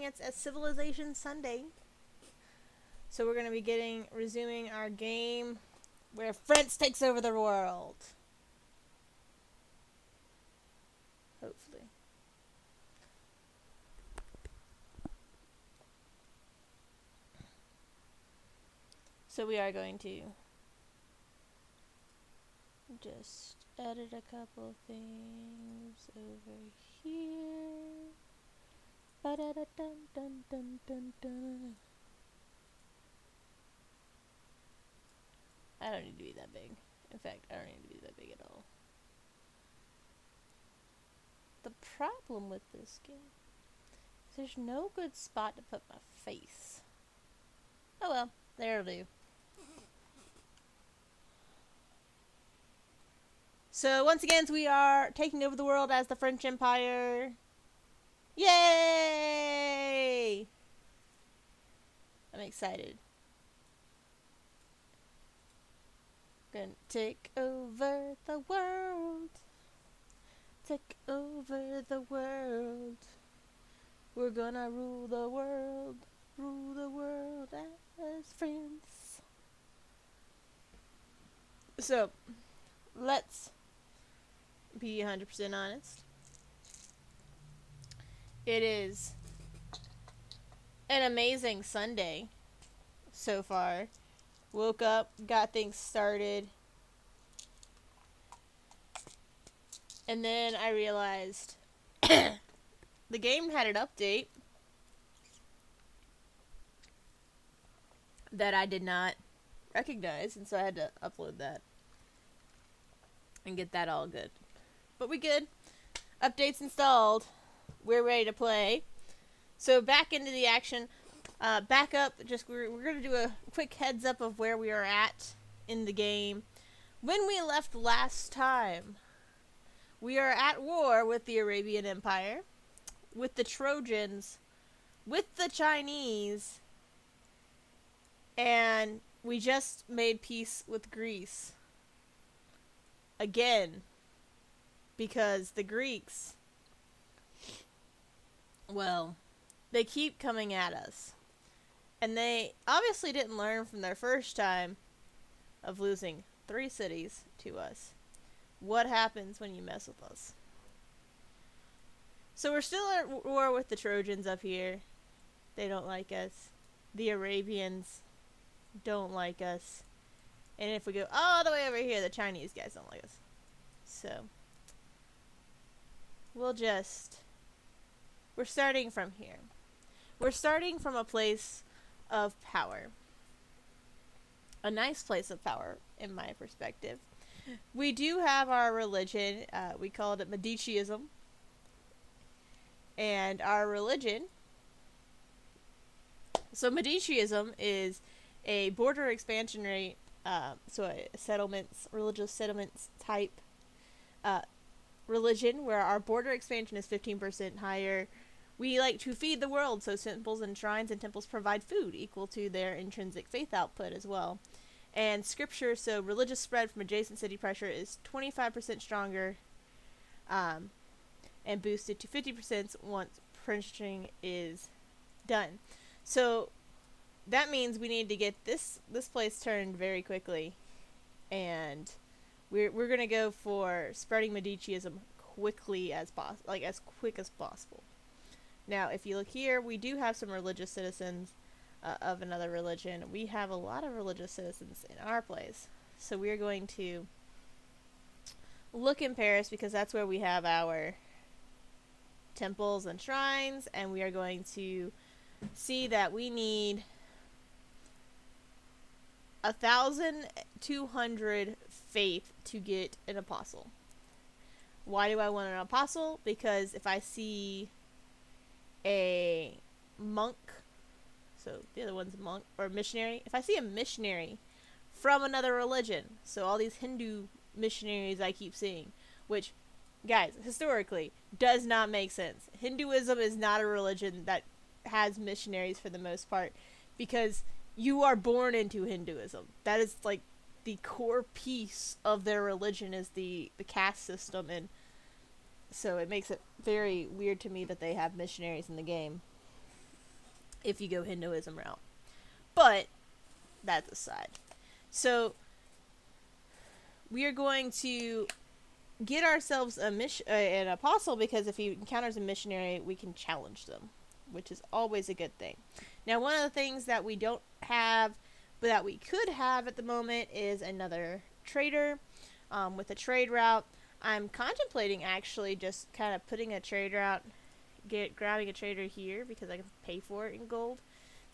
it's a Civilization Sunday. So we're going to be resuming our game where France takes over the world. Hopefully. So we are going to just edit a couple things over here. Ba-da-da-dun-dun-dun-dun-dun. I don't need to be that big. In fact, I don't need to be that big at all. The problem with this game is there's no good spot to put my face. Oh well, there'll do. So once again, we are taking over the world as the French Empire. Yay! I'm excited. Gonna take over the world. Take over the world. We're gonna rule the world. Rule the world as friends. So, let's be 100% honest. It is an amazing Sunday so far. Woke up, got things started, and then I realized the game had an update that I did not recognize, and so I had to upload that and get that all good. But we good. Updates installed. We're ready to play. So back into the action. Back up. We're going to do a quick heads up of where we are at in the game. When we left last time, we are at war with the Arabian Empire, with the Trojans, with the Chinese, and we just made peace with Greece. Again. Because the Greeks, well, they keep coming at us. And they obviously didn't learn from their first time of losing 3 cities to us. What happens when you mess with us? So we're still at war with the Trojans up here. They don't like us. The Arabians don't like us. And if we go all the way over here, the Chinese guys don't like us. So we're starting from here. We're starting from a place of power. A nice place of power, in my perspective. We do have our religion. We called it Mediceism. And our religion... So Mediceism is a border expansion rate, so a religious settlements type religion where our border expansion is 15% higher. We like to feed the world, so temples and shrines and temples provide food equal to their intrinsic faith output as well. And scripture, so religious spread from adjacent city pressure is 25% stronger and boosted to 50% once preaching is done. So that means we need to get this place turned very quickly, and we're gonna go for spreading Mediceism quickly as as quick as possible. Now, if you look here, we do have some religious citizens of another religion. We have a lot of religious citizens in our place, so we are going to look in Paris because that's where we have our temples and shrines, and we are going to see that we need 1,200 faith to get an apostle. Why do I want an apostle? Because if I see a monk, so the other one's a monk, or a missionary, if I see a missionary from another religion, so all these Hindu missionaries I keep seeing, which, guys, historically, does not make sense. Hinduism is not a religion that has missionaries for the most part, because you are born into Hinduism. That is like the core piece of their religion is the caste system, and so it makes it very weird to me that they have missionaries in the game. if you go Hinduism route. But that's aside. So we are going to get ourselves an apostle, because if he encounters a missionary, we can challenge them, which is always a good thing. Now, one of the things that we don't have, but that we could have at the moment, is another trader with a trade route. I'm contemplating actually just kind of putting a trade route, grabbing a trader here because I can pay for it in gold,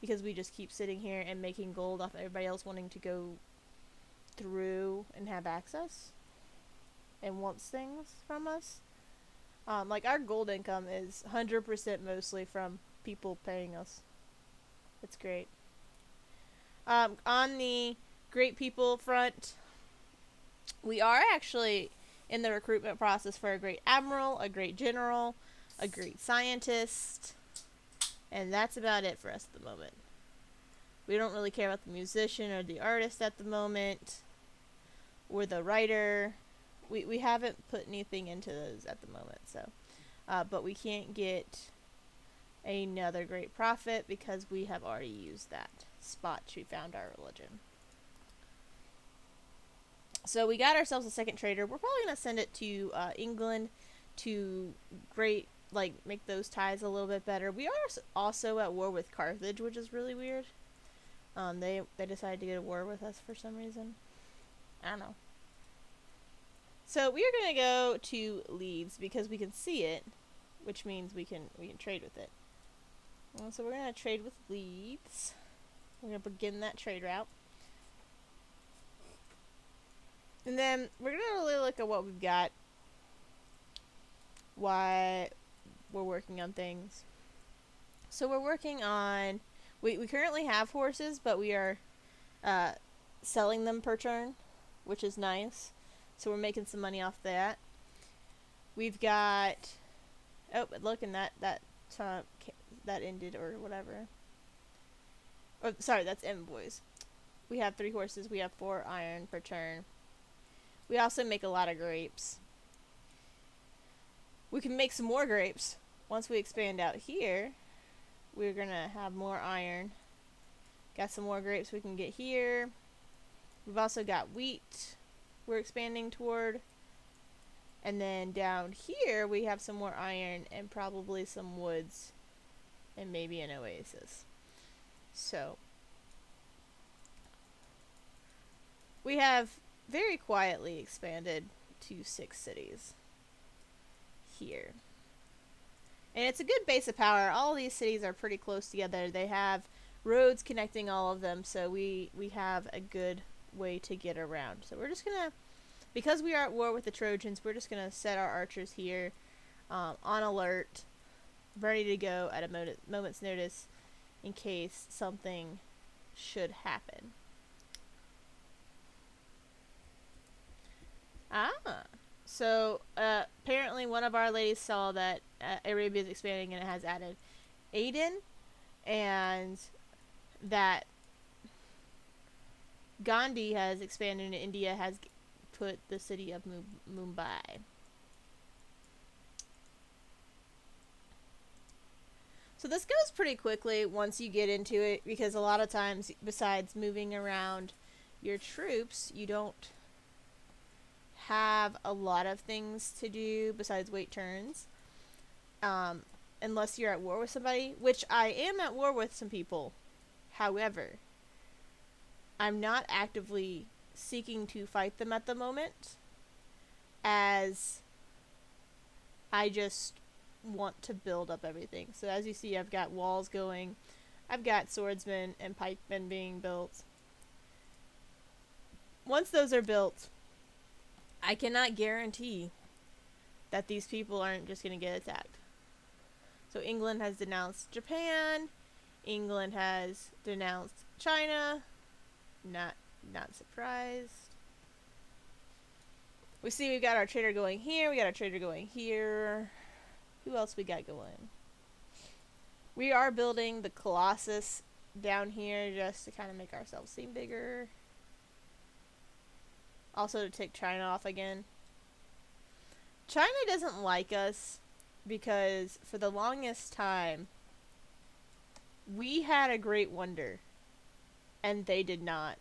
because we just keep sitting here and making gold off everybody else wanting to go through and have access and wants things from us. Like our gold income is 100% mostly from people paying us. It's great. On the great people front, we are actually in the recruitment process for a great admiral, a great general, a great scientist, and that's about it for us at the moment. We don't really care about the musician or the artist at the moment, or the writer. We haven't put anything into those at the moment, so. But we can't get another great prophet because we have already used that spot to found our religion. So we got ourselves a second trader. We're probably going to send it to England to make those ties a little bit better. We are also at war with Carthage, which is really weird. They decided to go to war with us for some reason. I don't know. So we are going to go to Leeds because we can see it, which means we can trade with it. So we're going to trade with Leeds. We're going to begin that trade route. And then we're going to really look at what we've got, why we're working on things. So we're working on... We currently have horses, but we are selling them per turn, which is nice. So we're making some money off that. We've got... Oh, but look, and that ended or whatever. Oh, sorry, that's envoys. We have 3 horses. We have 4 iron per turn. We also make a lot of grapes. We can make some more grapes. Once we expand out here, we're going to have more iron. Got some more grapes we can get here. We've also got wheat we're expanding toward. And then down here, we have some more iron and probably some woods and maybe an oasis. So we have very quietly expanded to 6 cities here. And it's a good base of power. All these cities are pretty close together. They have roads connecting all of them, so we have a good way to get around. So we're just going to, because we are at war with the Trojans, we're just going to set our archers here on alert, ready to go at a moment's notice in case something should happen. So apparently one of our ladies saw that Arabia is expanding and it has added Aden, and that Gandhi has expanded into India, has put the city of Mumbai. So this goes pretty quickly once you get into it, because a lot of times, besides moving around your troops, you don't have a lot of things to do besides wait turns. Unless you're at war with somebody, which I am at war with some people. However, I'm not actively seeking to fight them at the moment, as I just want to build up everything. So as you see, I've got walls going, I've got swordsmen and pikemen being built. Once those are built, I cannot guarantee that these people aren't just going to get attacked. So England has denounced Japan. England has denounced China. Not surprised. We see we've got our trader going here. We got our trader going here. Who else we got going? We are building the Colossus down here just to kind of make ourselves seem bigger. Also to take China off again. China doesn't like us because for the longest time We had a great wonder, and they did not,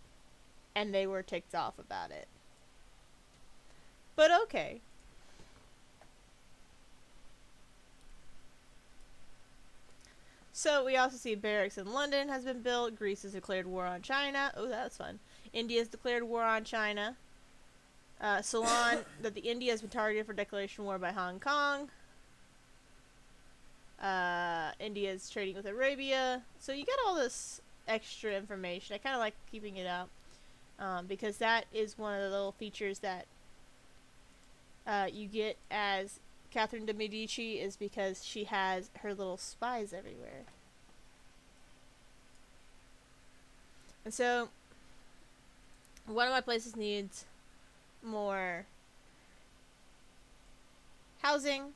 and they were ticked off about it. But okay. So we also see barracks in London has been built. Greece has declared war on China. Oh, that's fun. India has declared war on China. Ceylon, that the India has been targeted for declaration war by Hong Kong. India is trading with Arabia. So you get all this extra information. I kind of like keeping it up because that is one of the little features that you get as Catherine de Medici, is because she has her little spies everywhere. And so, one of my places needs more housing.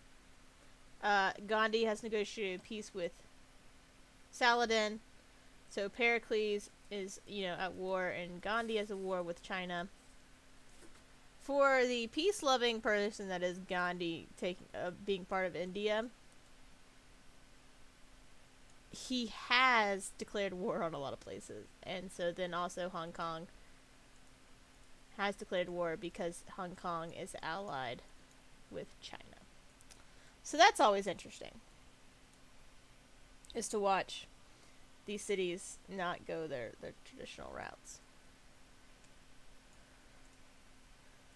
Gandhi has negotiated peace with Saladin. So Pericles is, at war, and Gandhi has a war with China. For the peace-loving person that is Gandhi being part of India, he has declared war on a lot of places. And so then also Hong Kong has declared war because Hong Kong is allied with China. So that's always interesting, is to watch these cities not go their traditional routes.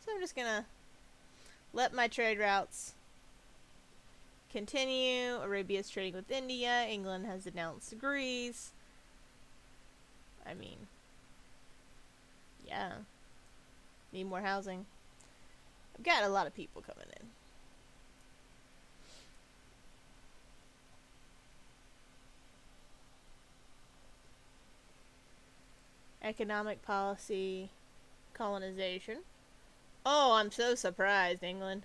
So I'm just gonna let my trade routes continue. Arabia is trading with India. England has denounced Greece. I mean, yeah. Need more housing. I've got a lot of people coming in. Economic policy, colonization. Oh, I'm so surprised, England.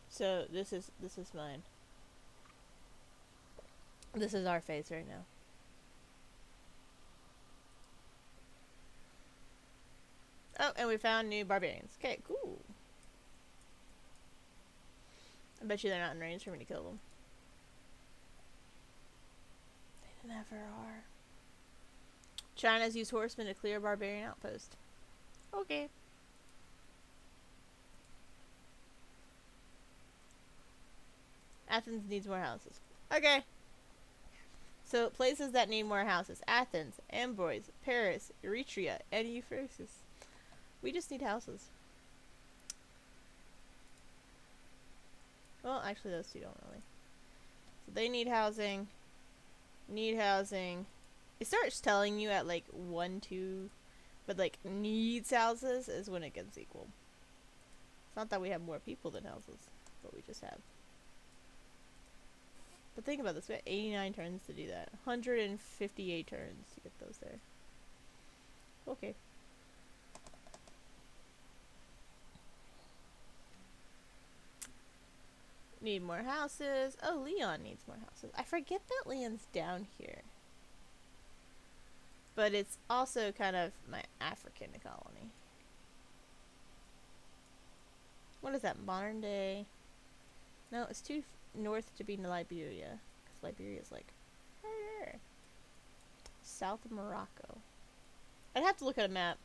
So this is mine. This is our face right now. Oh, and we found new barbarians. Okay, cool. I bet you they're not in range for me to kill them. They never are. China's used horsemen to clear barbarian outpost. Okay. Athens needs more houses. Okay. So, places that need more houses. Athens, Amboise, Paris, Eritrea, and Euphrates. We just need houses. Well, actually, those two don't really. So, they need housing. Need housing. It starts telling you at like 1, 2, but like needs houses is when it gets equal. It's not that we have more people than houses, but we just have. But think about this, we have 89 turns to do that. 158 turns to get those there. Okay. Need more houses. Oh, Leon needs more houses. I forget that Leon's down here. But it's also kind of my African colony. What is that, modern day? No, it's too north to be in Liberia. Because Liberia's like right there. South of Morocco. I'd have to look at a map.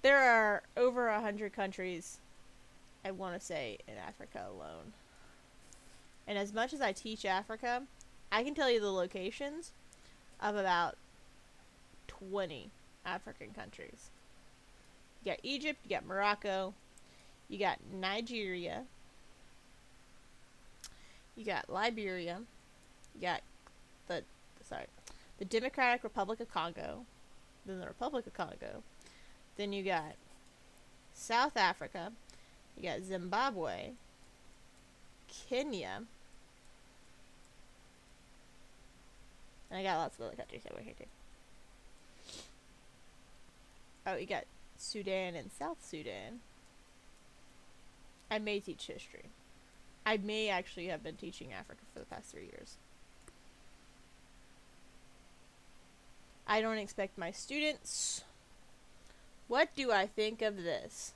There are over 100 countries, I want to say, in Africa alone. And as much as I teach Africa, I can tell you the locations of about 20 African countries. You got Egypt, you got Morocco, you got Nigeria, you got Liberia, you got the Democratic Republic of Congo, then the Republic of Congo, then you got South Africa, you got Zimbabwe, Kenya, and I got lots of other countries over here too. Oh, you got Sudan and South Sudan. I may teach history. I may actually have been teaching Africa for the past 3 years. I don't expect my students. What do I think of this?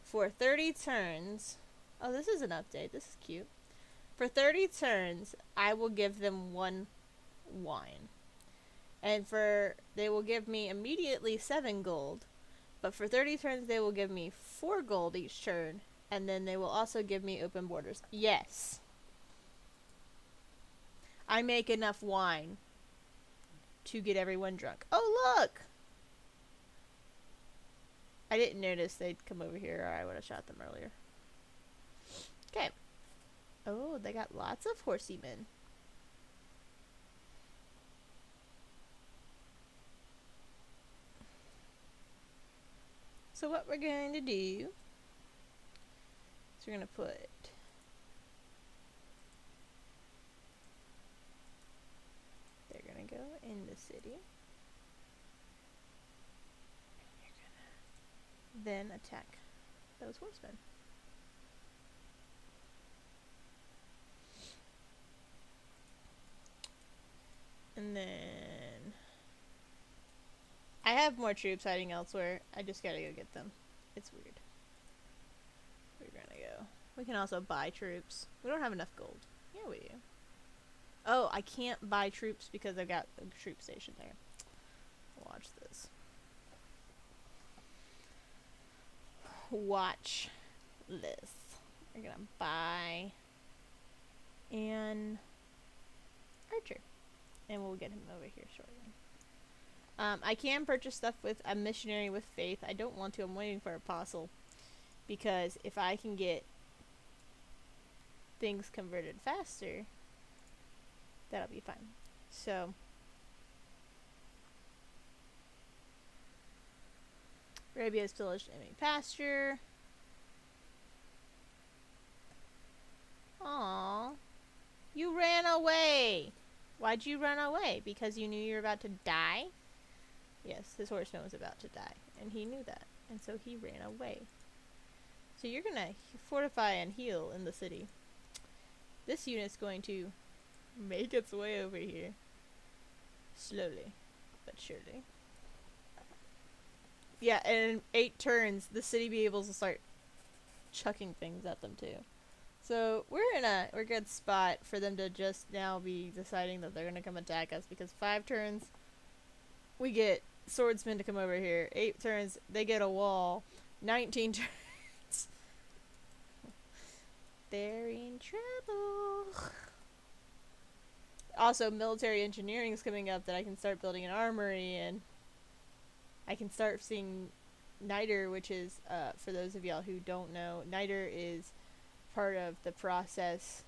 For 30 turns, Oh, this is an update. This is cute. For 30 turns, I will give them 1 wine. And they will give me immediately 7 gold. But for 30 turns, they will give me 4 gold each turn. And then they will also give me open borders. Yes. I make enough wine to get everyone drunk. Oh, look! I didn't notice they'd come over here, or I would have shot them earlier. Okay. Oh, they got lots of horsey men. So what we're going to do is we're going to put they're going to go in the city. Then attack those horsemen. And then I have more troops hiding elsewhere. I just gotta go get them. It's weird. We're gonna go. We can also buy troops. We don't have enough gold. Yeah, we do. Oh, I can't buy troops because I've got a troop station there. Watch this. Watch this. We're gonna buy an archer. And we'll get him over here shortly. I can purchase stuff with a missionary with faith. I don't want to. I'm waiting for apostle. Because if I can get things converted faster, that'll be fine. So, Arabia has pillaged enemy pasture. Aww. You ran away! Why'd you run away? Because you knew you were about to die? Yes, his horseman was about to die. And he knew that. And so he ran away. So you're gonna fortify and heal in the city. This unit's going to make its way over here. Slowly, but surely. Yeah, and in 8 turns, the city be able to start chucking things at them too. So we're in a good spot for them to just now be deciding that they're gonna come attack us, because 5 turns we get swordsmen to come over here. 8 turns they get a wall. 19 turns they're in trouble. Also, military engineering is coming up that I can start building an armory, and I can start seeing niter, which is for those of y'all who don't know, niter is part of the process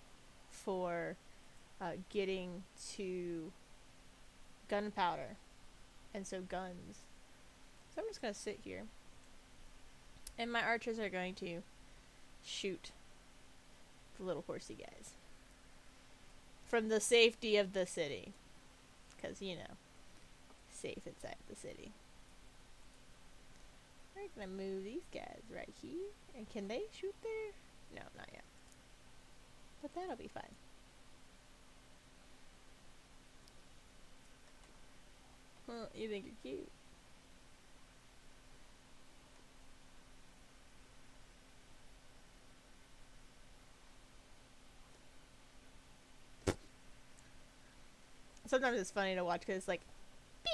for getting to gunpowder, and so guns. So I'm just gonna sit here, and my archers are going to shoot the little horsey guys from the safety of the city, because you know, safe inside the city. We're gonna move these guys right here, and can they shoot there? No, not yet. But that'll be fine. Well, you think you're cute. Sometimes it's funny to watch because it's like, pew!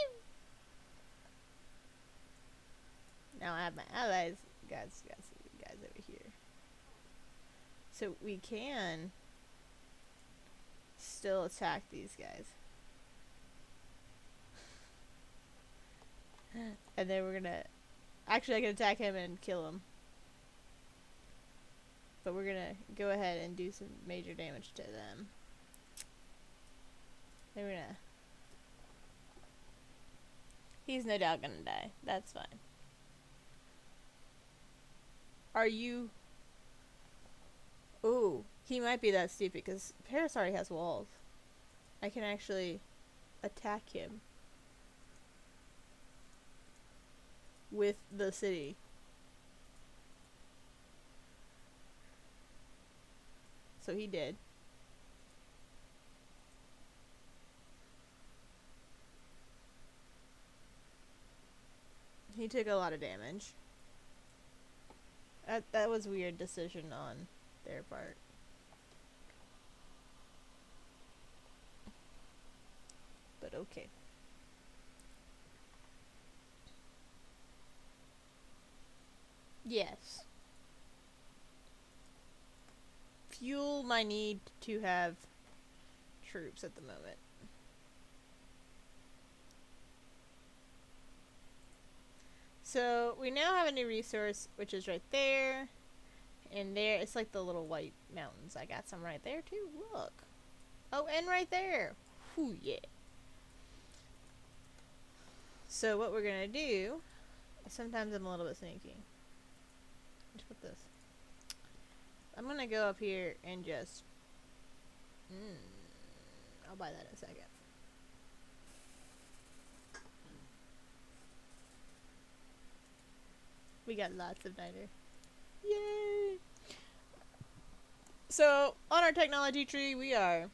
Now I have my allies, guys over here. So we can still attack these guys. And then we're gonna... Actually, I can attack him and kill him. But we're gonna go ahead and do some major damage to them. Then we're gonna... He's no doubt gonna die. That's fine. Are you... Ooh, he might be that stupid, because Paris already has walls. I can actually attack him with the city. So he did. He took a lot of damage. That was a weird decision on their part. But okay. Yes. Fuel my need to have troops at the moment. So we now have a new resource, which is right there. And there, it's like the little white mountains. I got some right there too. Look. Oh, and right there. Whew, yeah. So what we're gonna do, sometimes I'm a little bit sneaky. Let's put this. I'm gonna go up here and just, I'll buy that in a second. We got lots of niter. Yay! So, on our technology tree, we are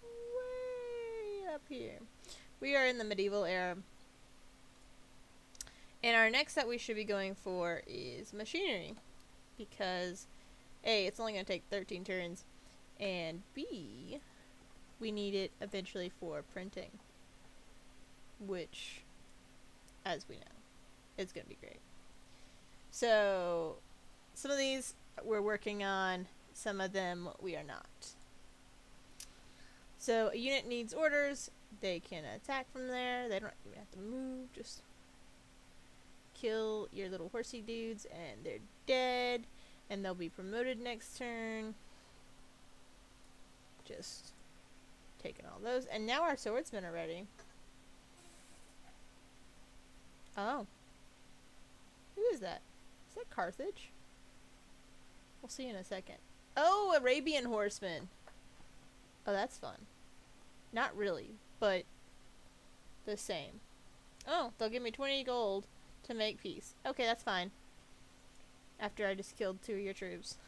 way up here. We are in the medieval era. And our next that we should be going for is machinery. Because, A, it's only going to take 13 turns. And B, we need it eventually for printing. Which, as we know, is going to be great. So, some of these we're working on. Some of them we are not. So, a unit needs orders. They can attack from there. They don't even have to move. Just kill your little horsey dudes and they're dead. And they'll be promoted next turn. Just taking all those. And now our swordsmen are ready. Oh. Who is that? Is that Carthage? We'll see in a second. Oh, Arabian horsemen. Oh, that's fun. Not really, but the same. Oh, they'll give me 20 gold to make peace. Okay, that's fine. After I just killed 2 of your troops.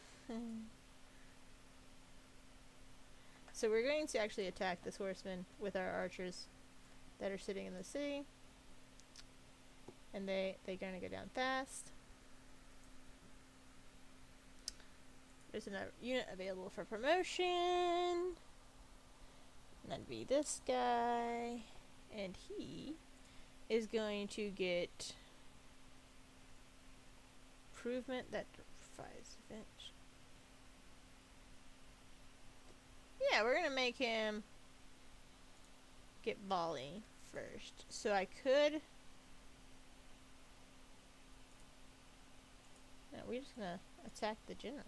So we're going to actually attack this horseman with our archers that are sitting in the city. And they're going to go down fast. There's another unit available for promotion. And that'd be this guy. And he is going to get improvement that defies advantage. Yeah, we're going to make him get Bali first. So I could... No, we're just going to attack the general.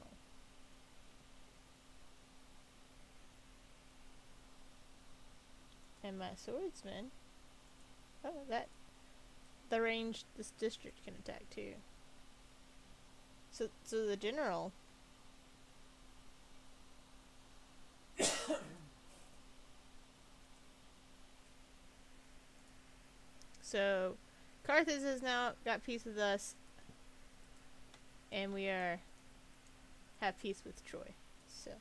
And my swordsman. Oh, the range this district can attack too. So the general. So Carthage has now got peace with us, and we have peace with Troy. So,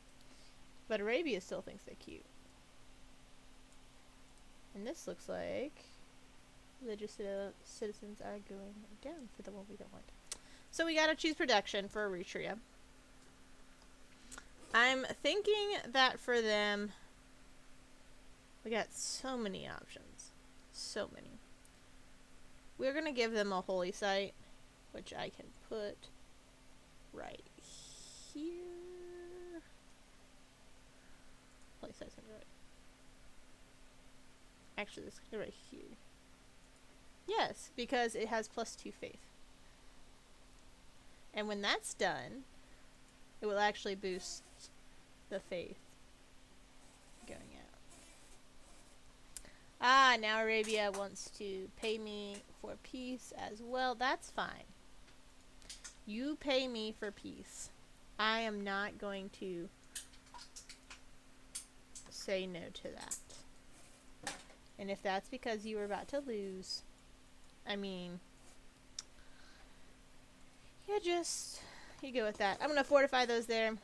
but Arabia still thinks they're cute. And this looks like religious citizens are going down for the one we don't want. So we gotta choose production for Eritrea. I'm thinking that for them, we got so many options. So many. We're gonna give them a holy site, which I can put right here. Holy site's gonna be right. Actually, this is right here. Yes, because it has +2 faith. And when that's done, it will actually boost the faith going out. Ah, now Arabia wants to pay me for peace as well. That's fine. You pay me for peace. I am not going to say no to that. And if that's because you were about to lose, I mean, you go with that. I'm gonna fortify those there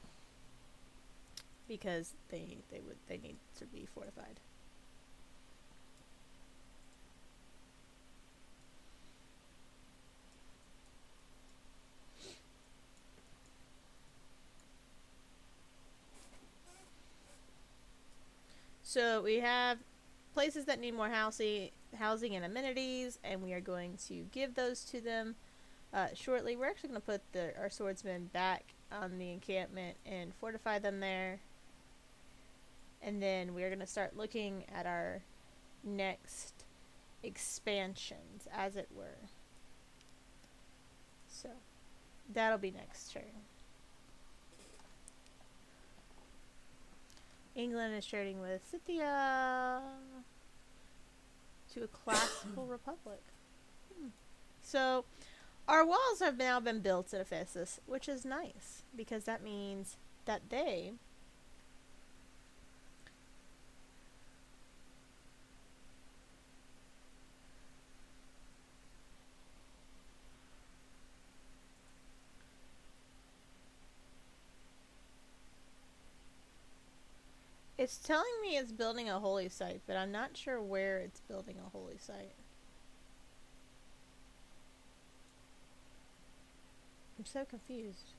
because they need to be fortified. So we have places that need more housing and amenities, and we are going to give those to them shortly. We're actually going to put our swordsmen back on the encampment and fortify them there. And then we're going to start looking at our next expansions, as it were. So that'll be next turn. England is trading with Scythia to a classical republic. So our walls have now been built at Ephesus, which is nice because that means that they it's telling me it's building a holy site, but I'm not sure where it's building a holy site. I'm so confused.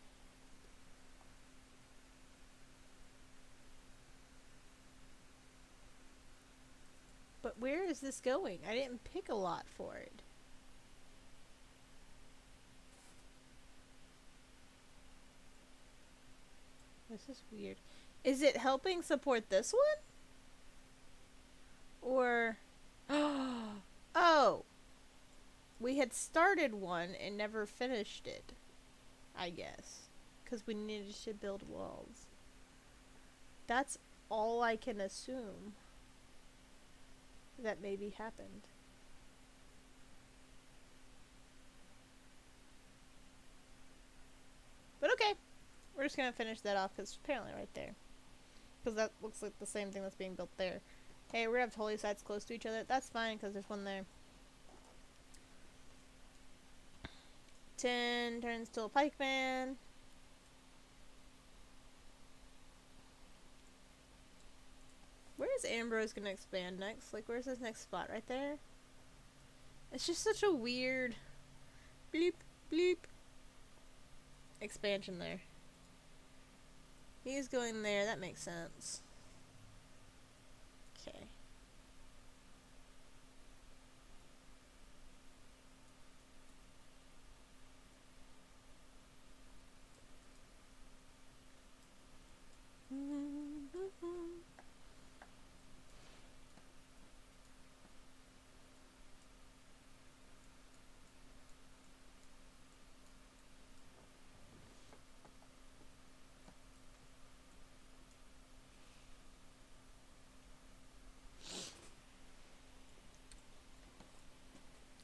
But where is this going? I didn't pick a lot for it. This is weird. Is it helping support this one? Or... Oh! We had started one and never finished it. I guess. Because we needed to build walls. That's all I can assume that maybe happened. But okay. We're just going to finish that off because it's apparently right there. Because that looks like the same thing that's being built there. Hey, we're going to have holy sites close to each other. That's fine because there's one there. 10 turns to a pikeman. Where is Ambrose going to expand next? Like, where's his next spot? Right there? It's just such a weird bleep, bleep expansion there. He's going there. That makes sense. Okay.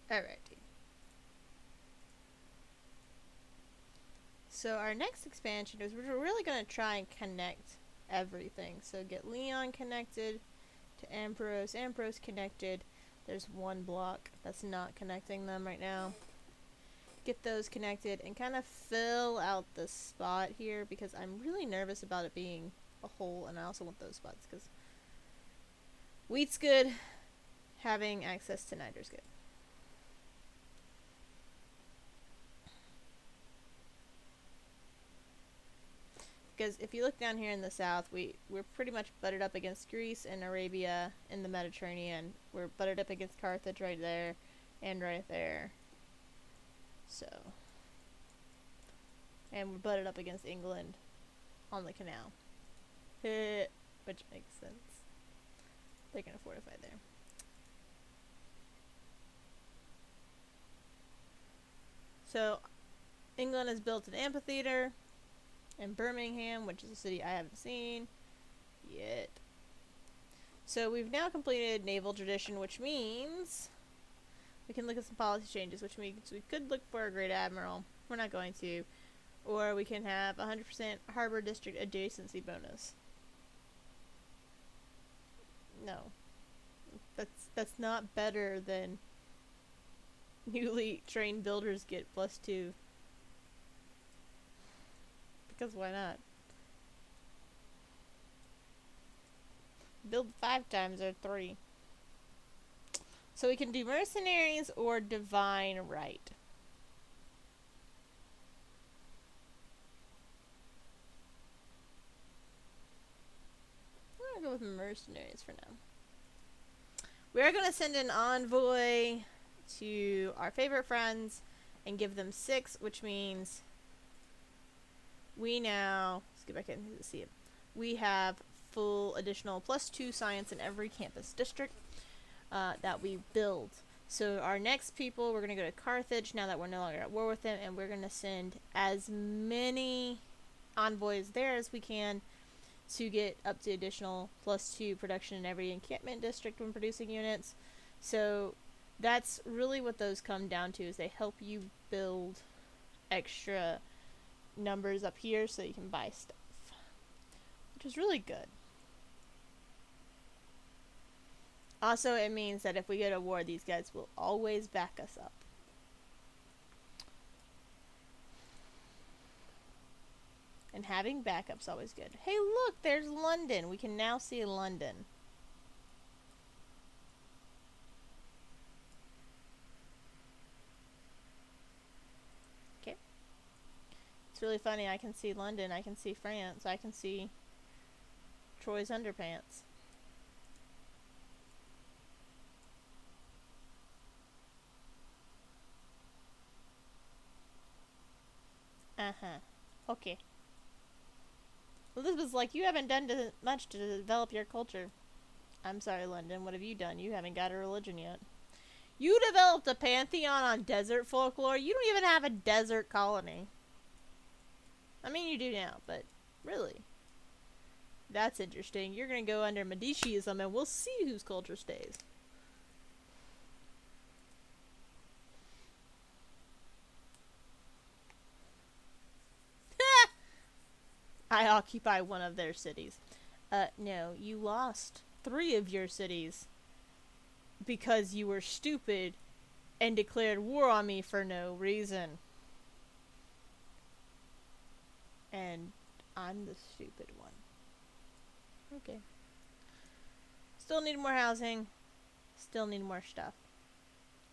Alrighty. So our next expansion is we're really going to try and connect everything. So get Leon connected to Ambrose. Ambrose connected. There's one block that's not connecting them right now. Get those connected and kind of fill out this spot here because I'm really nervous about it being a hole, and I also want those spots because wheat's good. Having access to nitro's good. Because if you look down here in the south, we're pretty much butted up against Greece and Arabia in the Mediterranean. We're butted up against Carthage right there and right there. So. And we're butted up against England on the canal. Which makes sense. They're going to fortify there. So, England has built an amphitheater in Birmingham, which is a city I haven't seen yet. So we've now completed naval tradition, which means we can look at some policy changes, which means we could look for a great admiral. We're not going to. Or we can have 100% harbor district adjacency bonus. No. That's not better than newly trained builders get +2. Because why not? Build 5 times or 3. So we can do mercenaries or divine right. I'm gonna go with mercenaries for now. We're going to send an envoy to our favorite friends and give them 6, which means we now, let's get back in to see it. We have full additional +2 science in every campus district that we build. So our next people, we're going to go to Carthage now that we're no longer at war with them, and we're going to send as many envoys there as we can to get up to additional +2 production in every encampment district when producing units. So that's really what those come down to, is they help you build extra numbers up here so you can buy stuff, which is really good. Also, it means that if we go to war, these guys will always back us up. And having backup's always good. Hey, look, there's London. We can now see London. Okay. It's really funny. I can see London. I can see France. I can see Troy's underpants. Uh-huh. Okay. Elizabeth's like, you haven't done much to develop your culture. I'm sorry, London. What have you done? You haven't got a religion yet. You developed a pantheon on desert folklore? You don't even have a desert colony. I mean, you do now, but really. That's interesting. You're going to go under Medicism, and we'll see whose culture stays. I occupy one of their cities. No, you lost 3 of your cities because you were stupid and declared war on me for no reason. And I'm the stupid one. Okay. Still need more housing. Still need more stuff.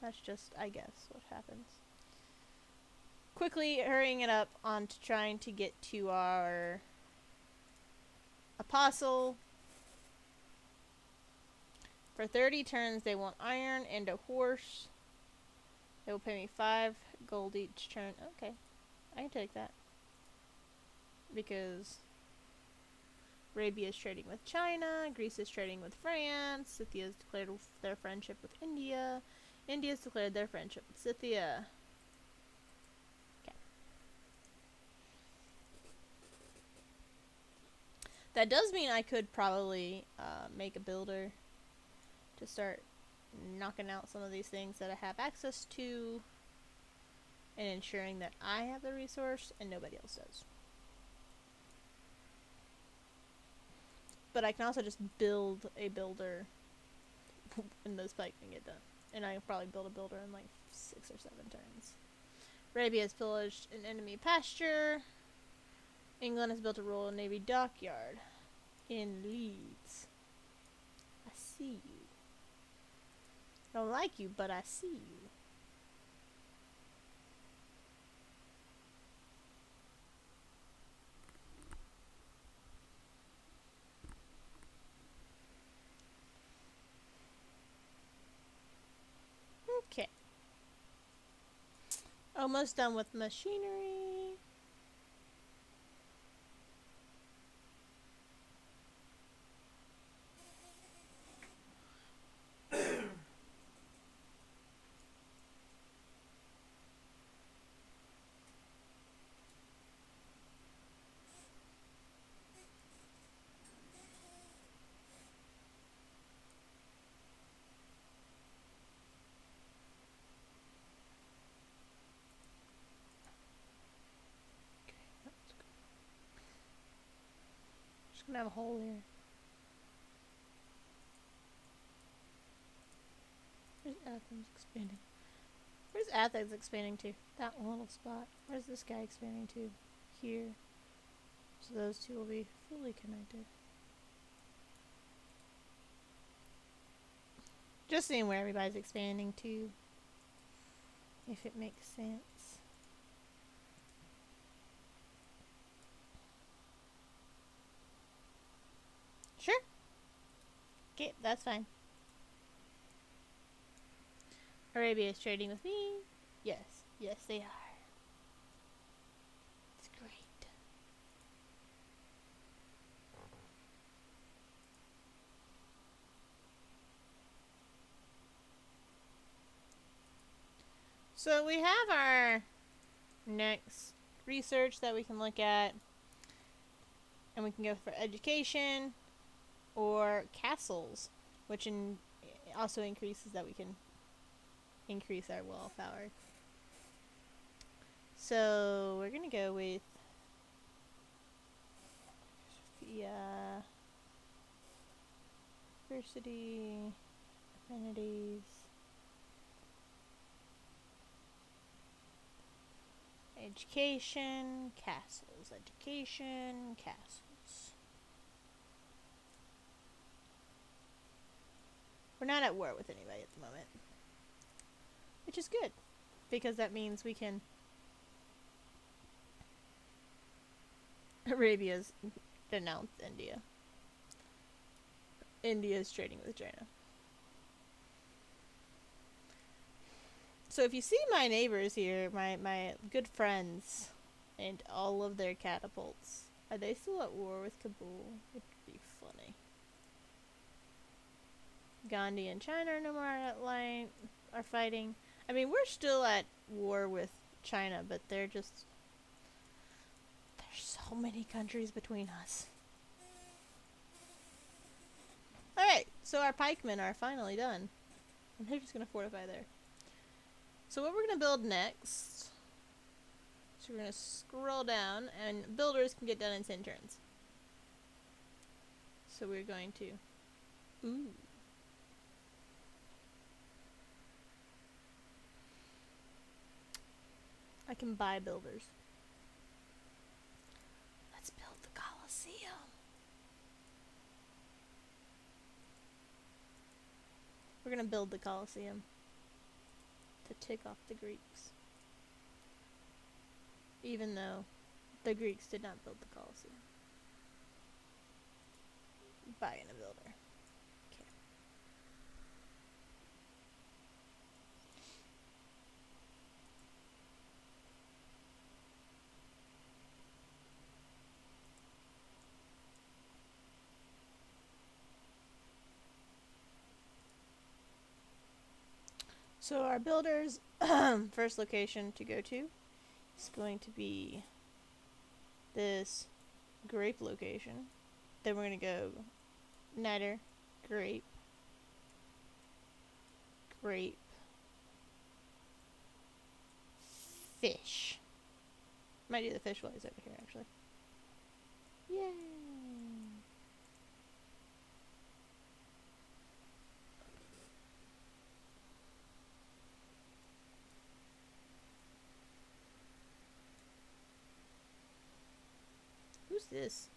That's just, I guess, what happens. Quickly hurrying it up on to trying to get to our apostle. For 30 turns, they want iron and a horse. They will pay me 5 gold each turn. Okay, I can take that. Because Arabia is trading with China, Greece is trading with France, Scythia has declared their friendship with India, India has declared their friendship with Scythia. Okay. That does mean I could probably make a builder to start knocking out some of these things that I have access to and ensuring that I have the resource and nobody else does. But I can also just build a builder and those spikes can get done. And I can probably build a builder in like 6 or 7 turns. Arabia has pillaged an enemy pasture. England has built a Royal Navy dockyard in Leeds. I see you. I don't like you, but I see you. Okay. Almost done with machinery. Just gonna have a hole here. Where's Athens expanding? Where's Athens expanding to? That one little spot. Where's this guy expanding to? Here. So those two will be fully connected. Just seeing where everybody's expanding to. If it makes sense. Sure. Okay, that's fine. Arabia is trading with me. Yes, yes, they are. It's great. So we have our next research that we can look at, and we can go for education or castles, which also increases that we can increase our willpower. So we're gonna go with the diversity, affinities, education, castles, education, castles. We're not at war with anybody at the moment, which is good, because that means we can. Arabia's denounced India. India is trading with China. So if you see my neighbors here, my good friends, and all of their catapults, are they still at war with Kabul? It would be funny. Gandhi and China are no more are fighting. I mean, we're still at war with China, but there's so many countries between us. Alright, so our pikemen are finally done. And they're just gonna fortify there. So what we're gonna build next. So we're gonna scroll down, and builders can get done in 10 turns. So we're going to. Ooh. I can buy builders. Let's build the Colosseum. We're gonna build the Colosseum to tick off the Greeks. Even though the Greeks did not build the Colosseum. Buying a builder. Okay. So our builder's first location to go to is going to be this grape location. Then we're going to go niter, grape, grape, fish. Might do the fish while he's over here, actually. Yay! Who's this?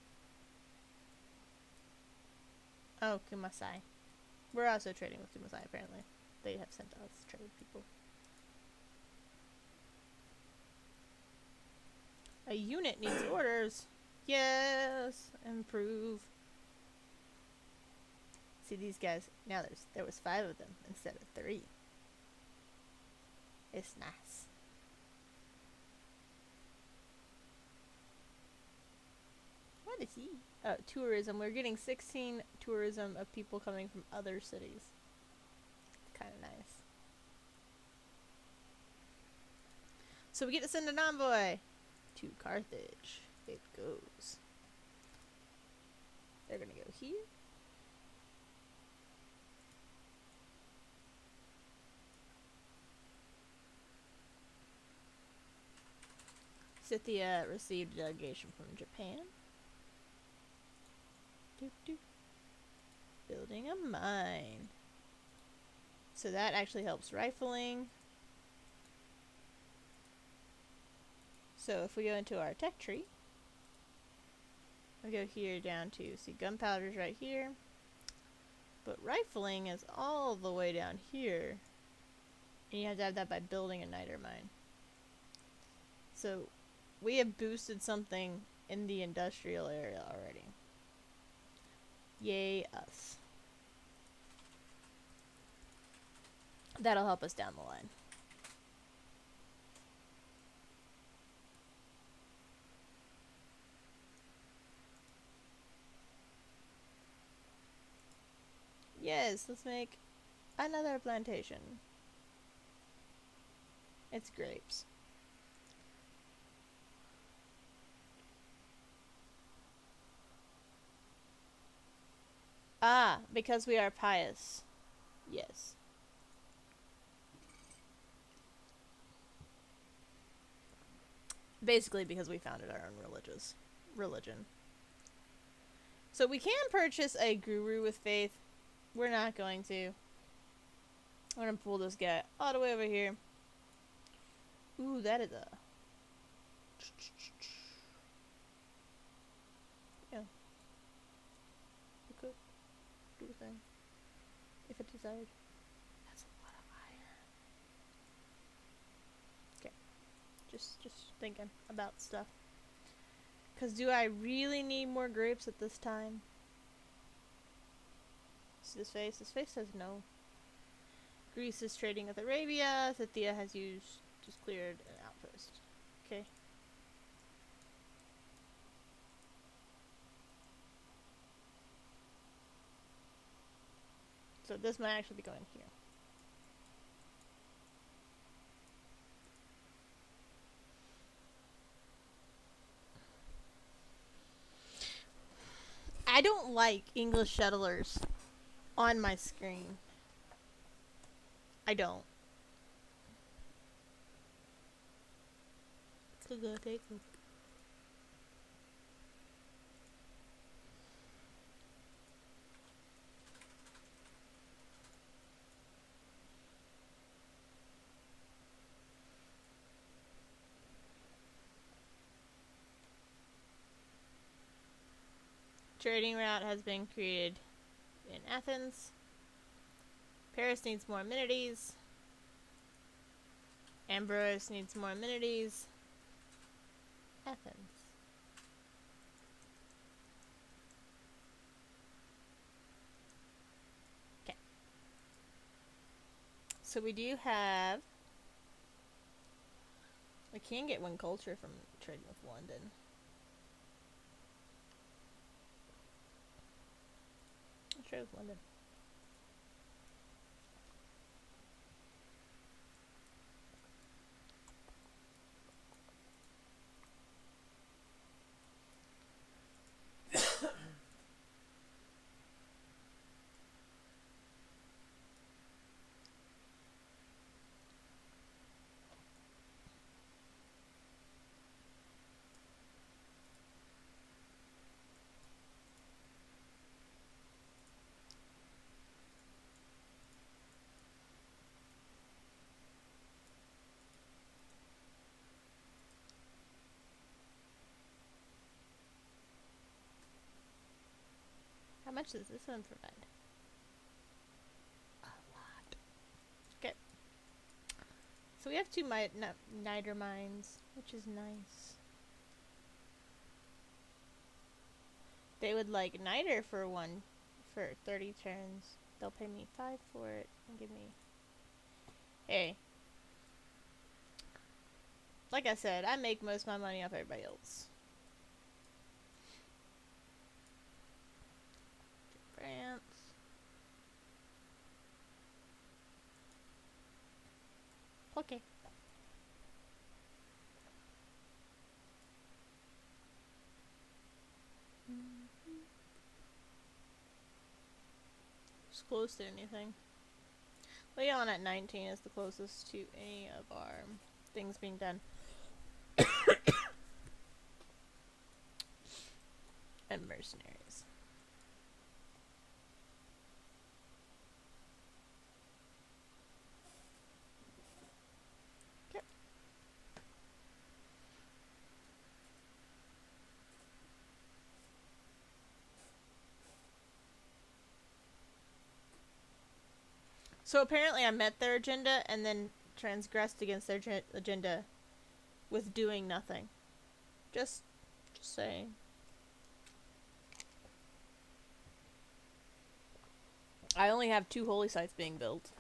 Oh, Kumasai. We're also trading with Kumasai, apparently. They have sent us trade people. A unit needs orders. Yes! Improve. See these guys. Now there was 5 of them instead of 3. It's nice. What is he? Oh, tourism. We're getting 16 tourism of people coming from other cities. Kind of nice. So we get to send an envoy to Carthage. It goes. They're gonna go here. Scythia received a delegation from Japan. Building a mine. So that actually helps rifling. So if we go into our tech tree, we go here down to, see, gunpowder's right here. But rifling is all the way down here. And you have to have that by building a niter mine. So we have boosted something in the industrial area already. Yay us. That'll help us down the line. Yes, let's make another plantation. It's grapes. Ah, because we are pious. Yes. Basically because we founded our own religion. So we can purchase a guru with faith. We're not going to. I'm gonna pull this guy all the way over here. Ooh, that is a... Yeah. We could do a thing. If it desired. That's a lot of iron. Okay. Just thinking about stuff. Because do I really need more grapes at this time? See this face? This face says no. Greece is trading with Arabia. Thyatira has just cleared an outpost. Okay. So this might actually be going here. I don't like English settlers on my screen. I don't. So go take them. Trading route has been created in Athens. Paris needs more amenities. Ambrose needs more amenities. Athens. Okay. So we do have... We can get one culture from trading with London. Let's trade with London. How much does this one provide? A lot. Okay. So we have two niter mines, which is nice. They would like niter for 30 turns. They'll pay me 5 for it and give me... Hey. Like I said, I make most of my money off everybody else. France. Okay. It's close to anything. Leon at 19 is the closest to any of our things being done. And mercenaries. Okay. So apparently I met their agenda and then transgressed against their agenda with doing nothing. Just saying. I only have 2 holy sites being built.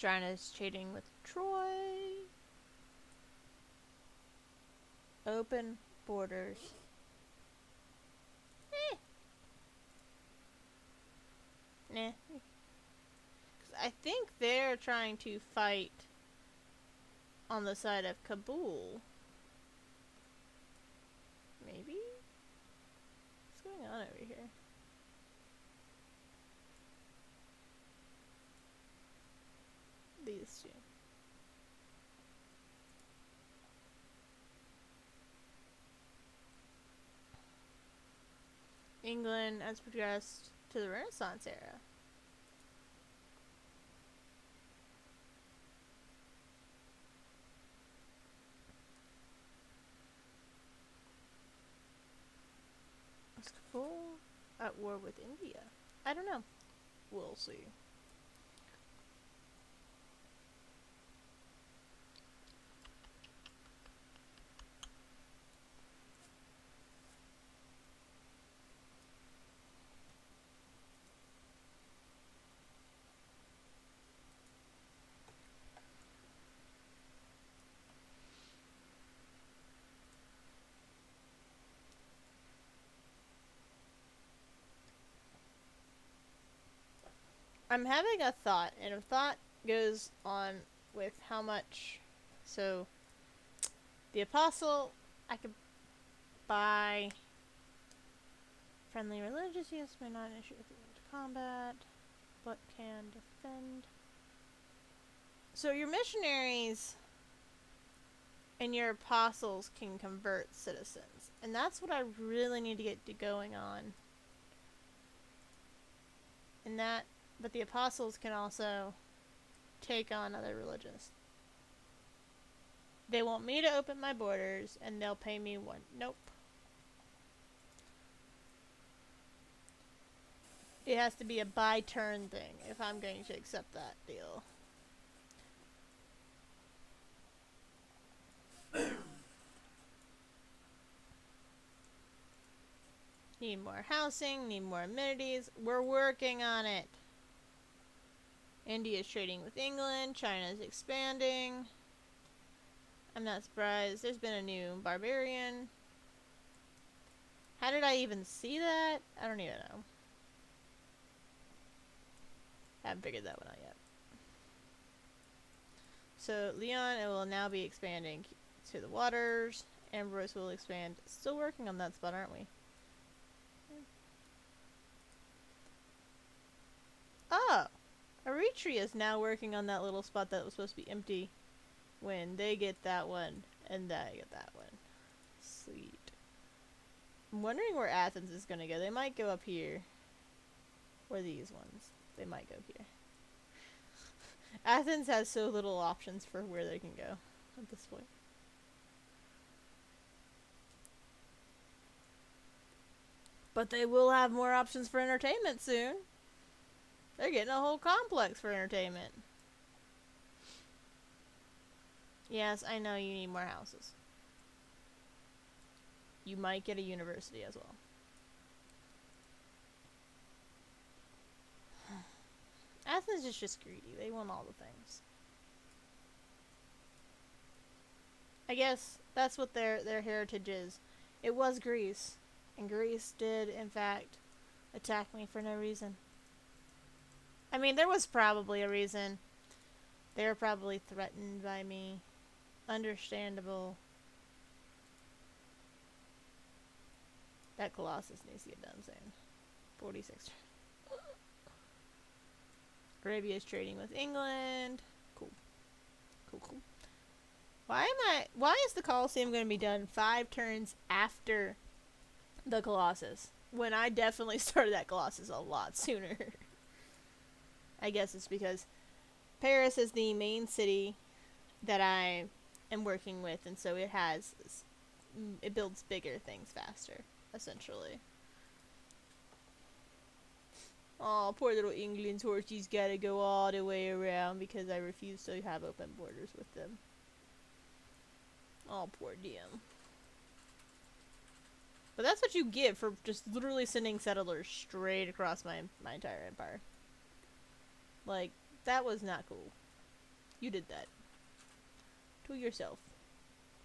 China's trading with Troy. Open borders. Nah. 'Cause I think they're trying to fight on the side of Kabul. Maybe? What's going on over here? These two. England has progressed to the Renaissance era. Is Kabul at war with India? I don't know. We'll see. I'm having a thought, and a thought goes on with how much. So, the Apostle, I could buy. Friendly religious use may not issue if you want to combat, but can defend. So, your missionaries and your apostles can convert citizens, and that's what I really need to get going on. And that, but the apostles can also take on other religions. They want me to open my borders, and they'll pay me one. Nope. It has to be a by turn thing if I'm going to accept that deal. Need more housing, need more amenities. We're working on it. India's trading with England, China's expanding. I'm not surprised. There's been a new barbarian. How did I even see that? I don't even know. Haven't figured that one out yet. So Leon, it will now be expanding to the waters. Ambrose will expand. Still working on that spot, aren't we? Oh! Eritrea is now working on that little spot that was supposed to be empty when they get that one and they get that one. Sweet. I'm wondering where Athens is going to go. They might go up here. Or these ones. They might go here. Athens has so little options for where they can go at this point. But they will have more options for entertainment soon. They're getting a whole complex for entertainment. Yes, I know you need more houses. You might get a university as well. Athens is just greedy. They want all the things. I guess that's what their heritage is. It was Greece. And Greece did, in fact, attack me for no reason. I mean, there was probably a reason. They were probably threatened by me. Understandable. That Colossus needs to get done soon. 46. Arabia is trading with England. Cool. Cool. Why is the Colosseum going to be done 5 turns after the Colossus? When I definitely started that Colossus a lot sooner. I guess it's because Paris is the main city that I am working with, and so it builds bigger things faster, essentially. Oh, poor little England's horses gotta go all the way around because I refuse to have open borders with them. Oh, poor DM. But that's what you get for just literally sending settlers straight across my entire empire. Like, that was not cool. You did that. To yourself.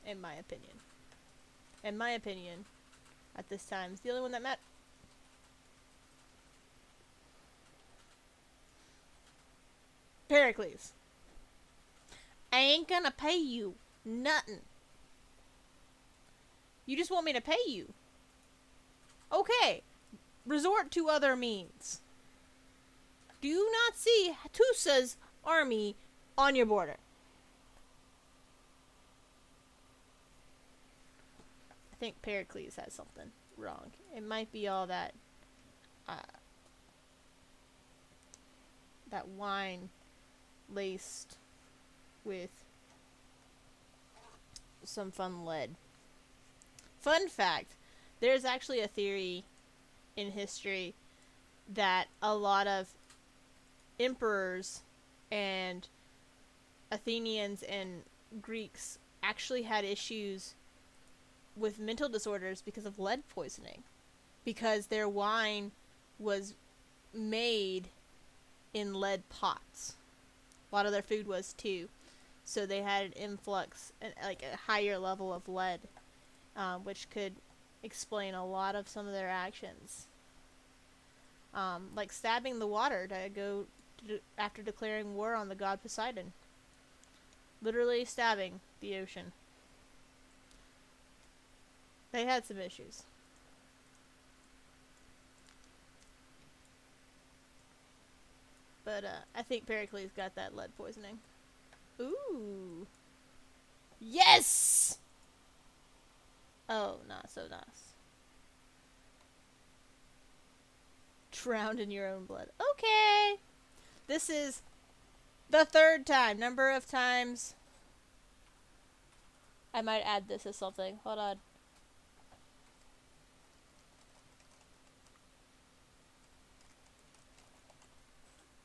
In my opinion. And my opinion, at this time, is the only one that matters. Pericles. I ain't gonna pay you nothing. You just want me to pay you. Okay. Resort to other means. Do you not see Hattusa's army on your border? I think Pericles has something wrong. It might be all that that wine laced with some fun lead. Fun fact, there's actually a theory in history that a lot of emperors and Athenians and Greeks actually had issues with mental disorders because of lead poisoning. Because their wine was made in lead pots. A lot of their food was too. So they had an influx, like a higher level of lead, which could explain a lot of some of their actions. Like stabbing the water to go after declaring war on the god Poseidon. Literally stabbing the ocean. They had some issues. But I think Pericles got that lead poisoning. Ooh. Yes! Oh, not so nice. Drowned in your own blood. Okay. This is the third time. Number of times. I might add this as something. Hold on.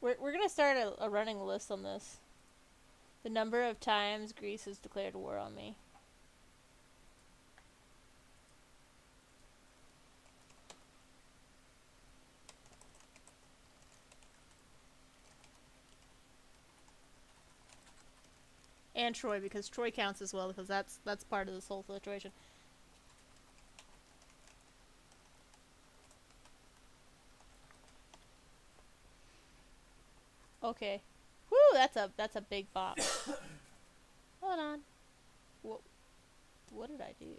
We're gonna start a running list on this. The number of times Greece has declared war on me. And Troy, because Troy counts as well, because that's part of this whole situation. Okay. Woo, that's a big box. Hold on. What did I do?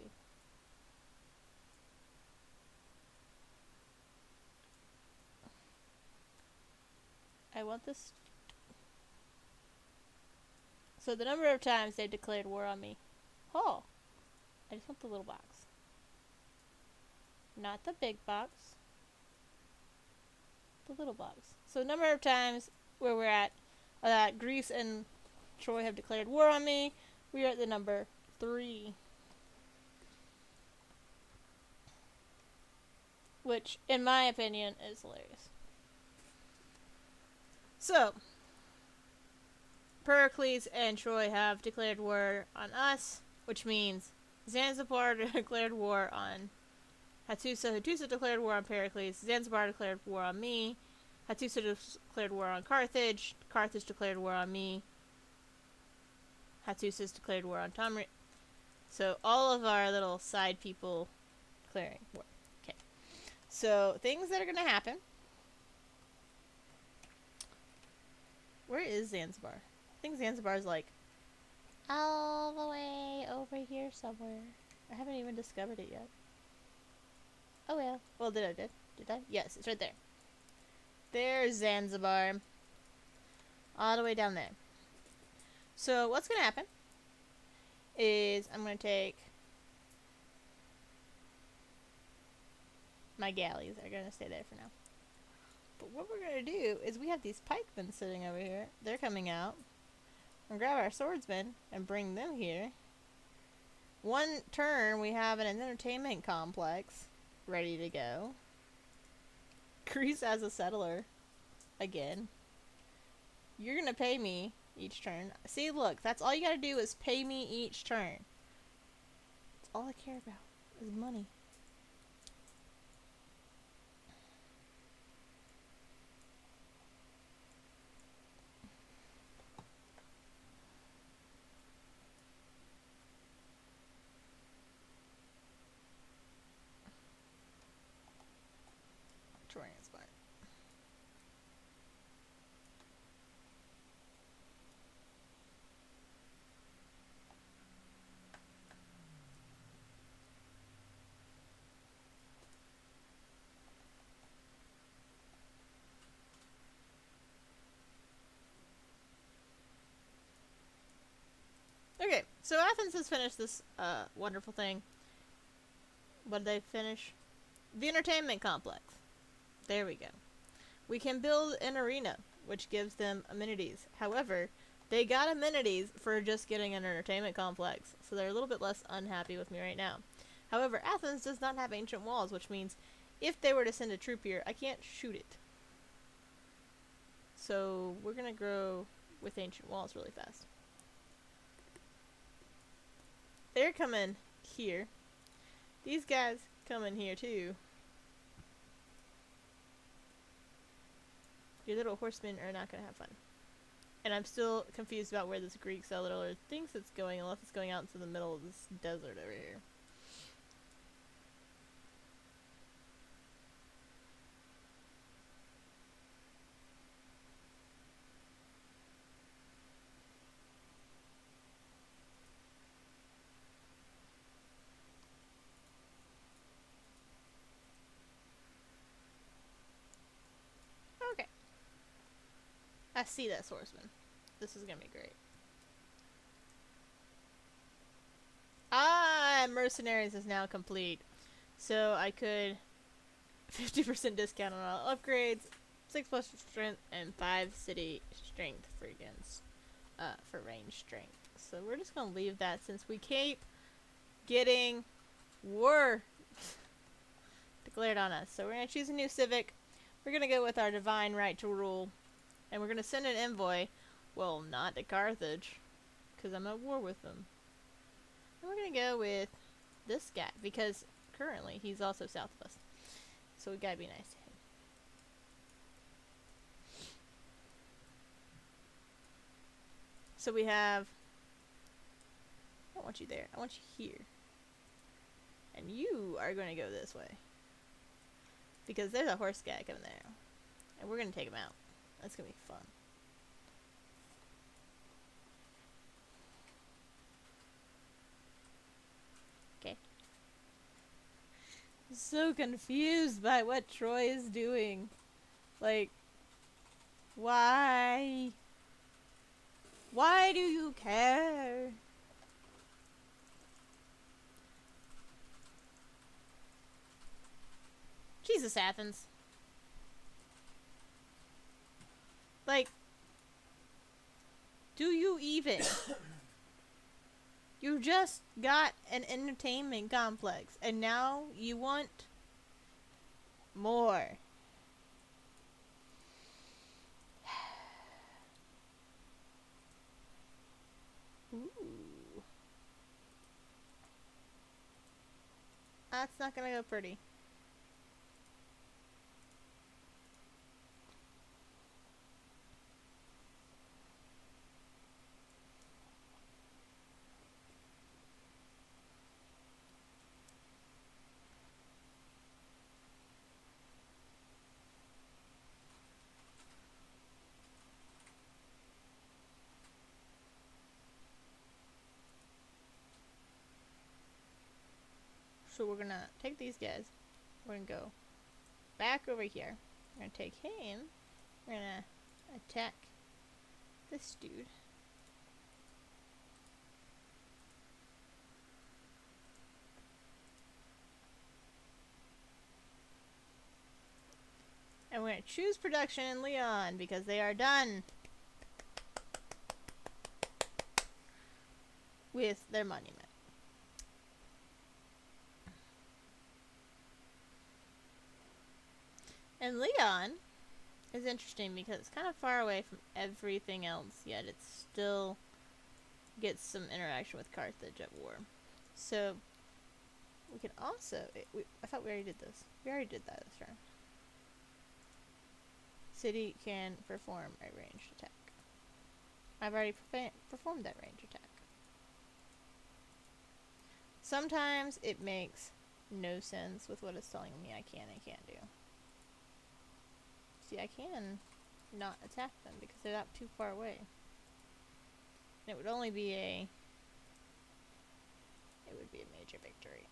I want this. So the number of times they declared war on me. Oh. I just want the little box. Not the big box. The little box. So the number of times where we're at, Greece and Troy have declared war on me. We are at the number 3. Which, in my opinion, is hilarious. So, Pericles and Troy have declared war on us, which means Zanzibar declared war on Hattusa. Hattusa declared war on Pericles. Zanzibar declared war on me. Hattusa declared war on Carthage. Carthage declared war on me. Hattusa's declared war on Tamri. So all of our little side people declaring war. Okay. So things that are going to happen. Where is Zanzibar? I think Zanzibar's like all the way over here somewhere. I haven't even discovered it yet. Oh well. Well, did I? Yes, it's right there. There's Zanzibar. All the way down there. So what's going to happen is I'm going to take my galleys. They're going to stay there for now. But what we're going to do is we have these pikemen sitting over here. They're coming out. We'll grab our swordsmen and bring them here. One turn, we have an entertainment complex ready to go. Greece as a settler. Again. You're going to pay me each turn. See, look, that's all you got to do is pay me each turn. That's all I care about is money. smart. Okay, so Athens has finished this wonderful thing. What did they finish? The entertainment complex. There we go. We can build an arena, which gives them amenities. However, they got amenities for just getting an entertainment complex, so they're a little bit less unhappy with me right now. However, Athens does not have ancient walls, which means if they were to send a troop here, I can't shoot it. So we're going to grow with ancient walls really fast. They're coming here. These guys come in here too. Your little horsemen are not going to have fun. And I'm still confused about where this Greek settler thinks it's going, unless it's going out into the middle of this desert over here. Okay. I see that swordsman. This is going to be great. Ah, Mercenaries is now complete. So I could 50% discount on all upgrades, 6 plus strength, and 5 city strength for against for range strength. So we're just gonna leave that since we keep getting war declared on us. So we're gonna choose a new civic. We're gonna go with our divine right to rule, and we're gonna send an envoy. Well, not to Carthage, because I'm at war with them. And we're gonna go with this guy because currently he's also south of us. So we gotta be nice to him. So we have... I don't want you there. I want you here. And you are going to go this way. Because there's a horse guy coming there. And we're going to take him out. That's going to be fun. Okay. I'm so confused by what Troy is doing. Like, why? Why do you care? Jesus, Athens. Like, do you even? You just got an entertainment complex, and now you want more. Ooh. That's not gonna go pretty. So we're gonna take these guys. We're gonna go back over here. We're gonna take him. We're gonna attack this dude. And we're gonna choose production in Leon because they are done with their monument. And Leon is interesting because it's kind of far away from everything else, yet it still gets some interaction with Carthage at war. So we can also... I thought we already did this. We already did that this turn. City can perform a ranged attack. I've already performed that range attack. Sometimes it makes no sense with what it's telling me I can and can't do. See, I can not attack them because they're not too far away. And it would only be a... It would be a major victory.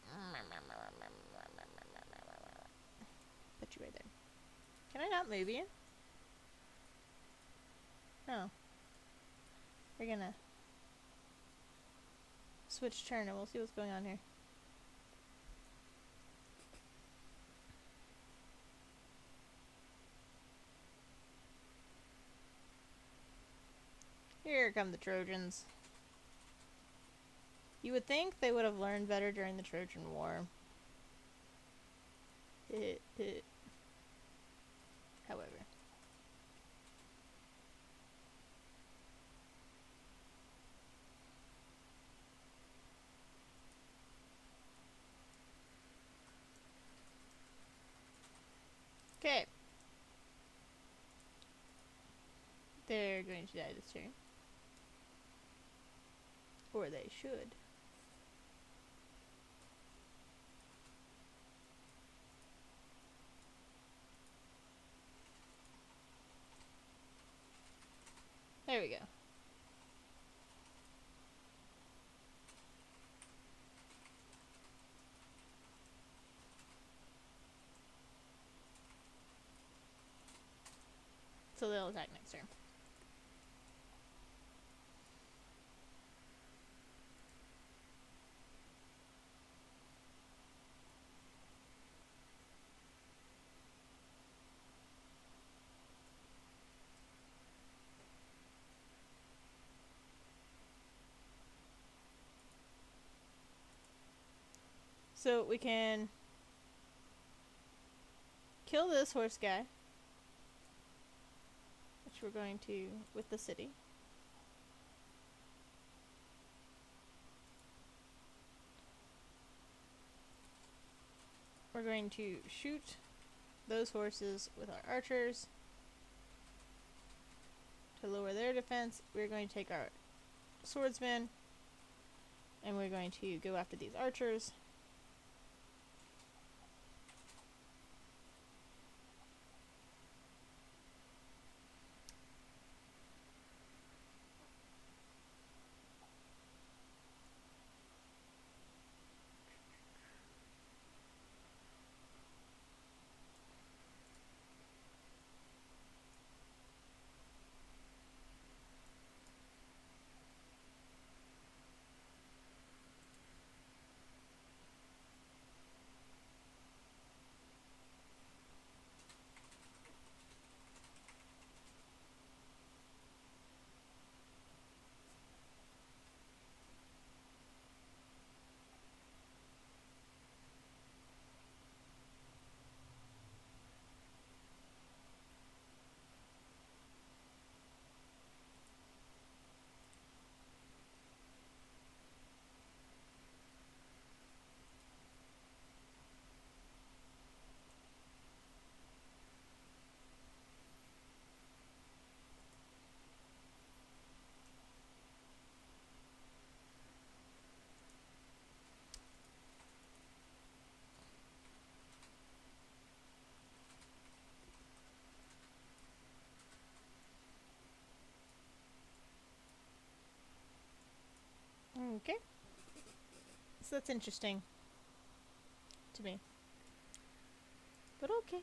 Put you right there. Can I not move you? No. We're gonna switch turn and we'll see what's going on here. Here come the Trojans. You would think they would have learned better during the Trojan War. However. Okay. They're going to die this turn. Or they should. There we go. So they'll attack next turn. So we can kill this horse guy, which we're going to with the city. We're going to shoot those horses with our archers to lower their defense. We're going to take our swordsmen and we're going to go after these archers. Okay. So that's interesting to me. But okay.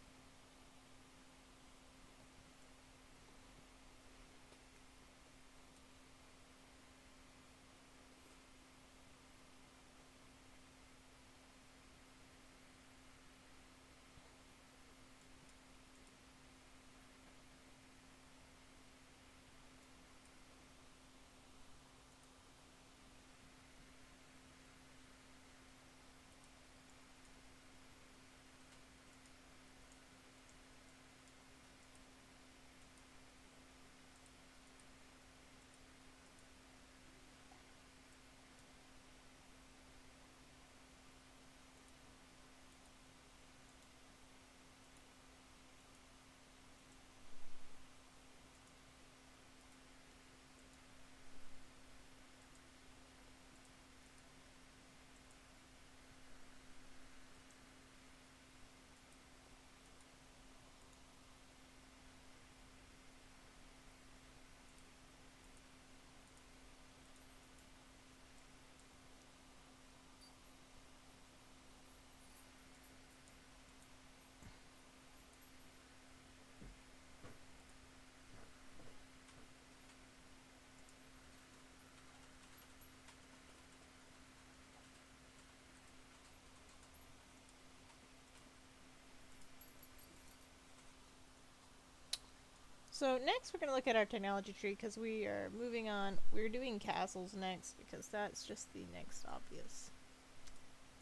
So next we're going to look at our technology tree because we are moving on. We're doing castles next because that's just the next obvious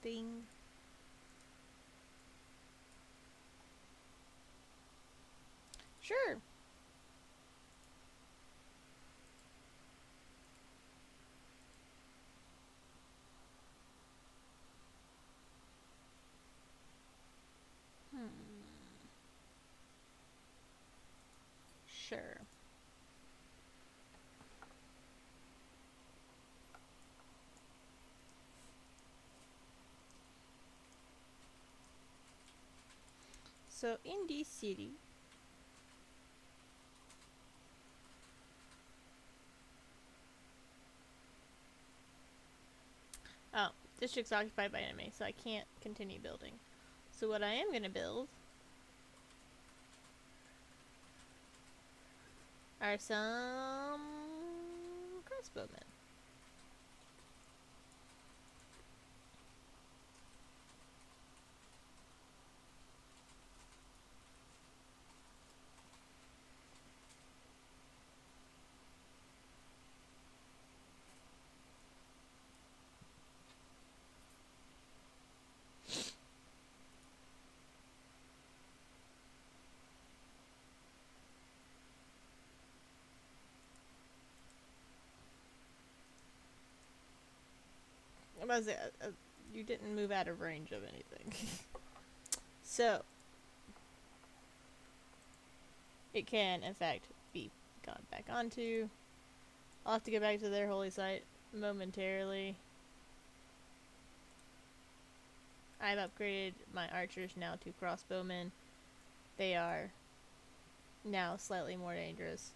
thing. Sure. Hmm. Sure. So in this city, oh, district's occupied by enemy, so I can't continue building. So what I am going to build are some crossbowmen. I'm about to say, you didn't move out of range of anything. So, it can, in fact, be gone back onto. I'll have to get back to their holy site momentarily. I've upgraded my archers now to crossbowmen. They are now slightly more dangerous.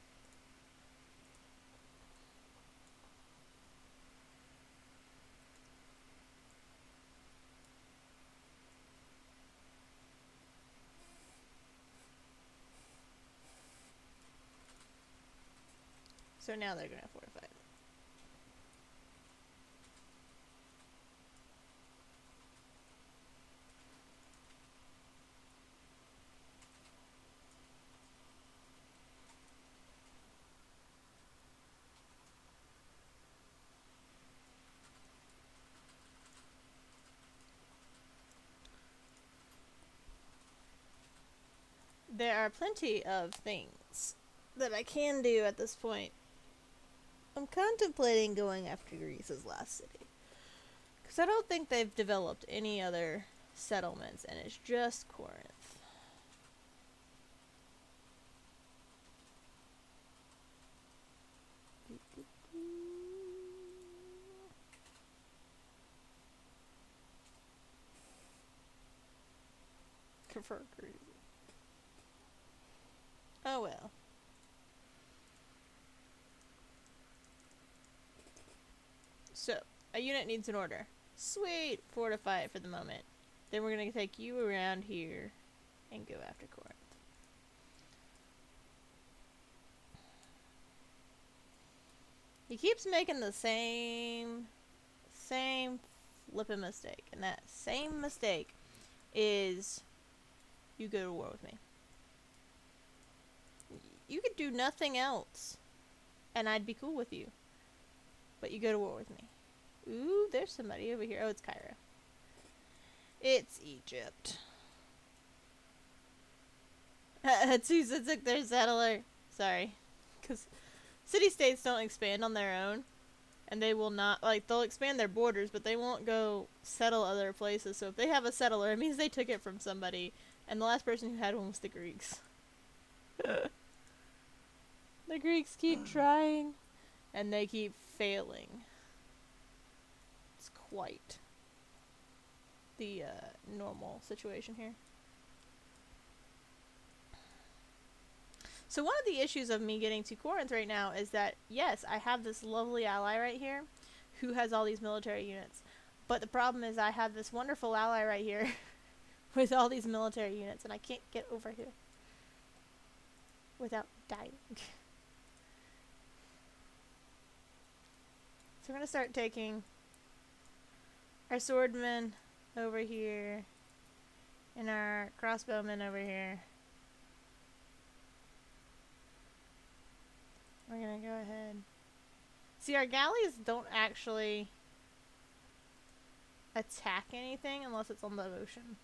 So now they're gonna fortify. There are plenty of things that I can do at this point. I'm contemplating going after Greece's last city. Because I don't think they've developed any other settlements, and it's just Corinth. Prefer Greece. Oh well. So, a unit needs an order. Sweet! Fortify it for the moment. Then we're gonna take you around here and go after Corinth. He keeps making the same flippin' mistake. And that same mistake is you go to war with me. You could do nothing else, and I'd be cool with you. But you go to war with me. Ooh, there's somebody over here. Oh, it's Cairo. It's Egypt. Hatsusa took their settler. Sorry. Because city-states don't expand on their own. And they will not, like, they'll expand their borders, but they won't go settle other places. So if they have a settler, it means they took it from somebody. And the last person who had one was the Greeks. The Greeks keep trying, and they keep failing. It's quite the normal situation here. So one of the issues of me getting to Corinth right now is that, yes, I have this lovely ally right here who has all these military units. But the problem is I have this wonderful ally right here with all these military units, and I can't get over here without dying. So we're going to start taking our swordmen over here and our crossbowmen over here. See, our galleys don't actually attack anything unless it's on the ocean.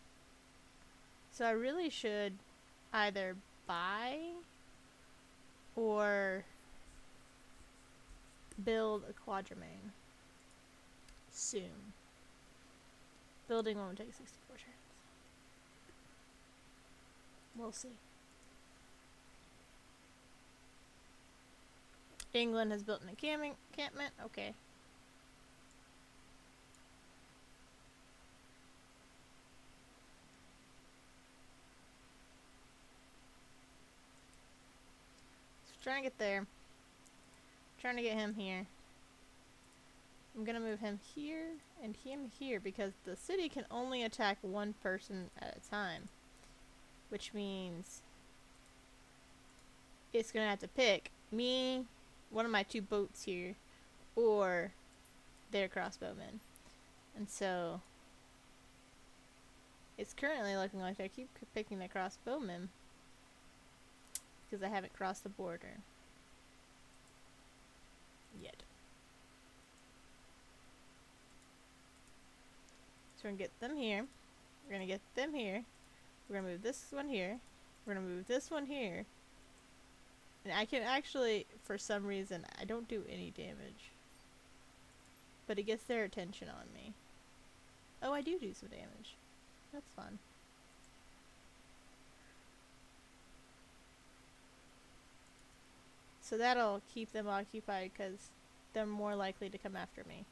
So I really should either buy or build a quadrimain soon. Building one would take 64 turns. We'll see. England has built an encampment. Okay. So trying to get there. Trying to get him here. I'm gonna move him here and him here because the city can only attack one person at a time. Which means it's gonna have to pick me, one of my two boats here, or their crossbowmen. And so it's currently looking like I keep picking the crossbowmen because I haven't crossed the border yet. So we're gonna get them here. We're gonna get them here. We're gonna move this one here. We're gonna move this one here. And I can actually, for some reason, I don't do any damage. But it gets their attention on me. Oh, I do some damage. That's fun. So that'll keep them occupied because they're more likely to come after me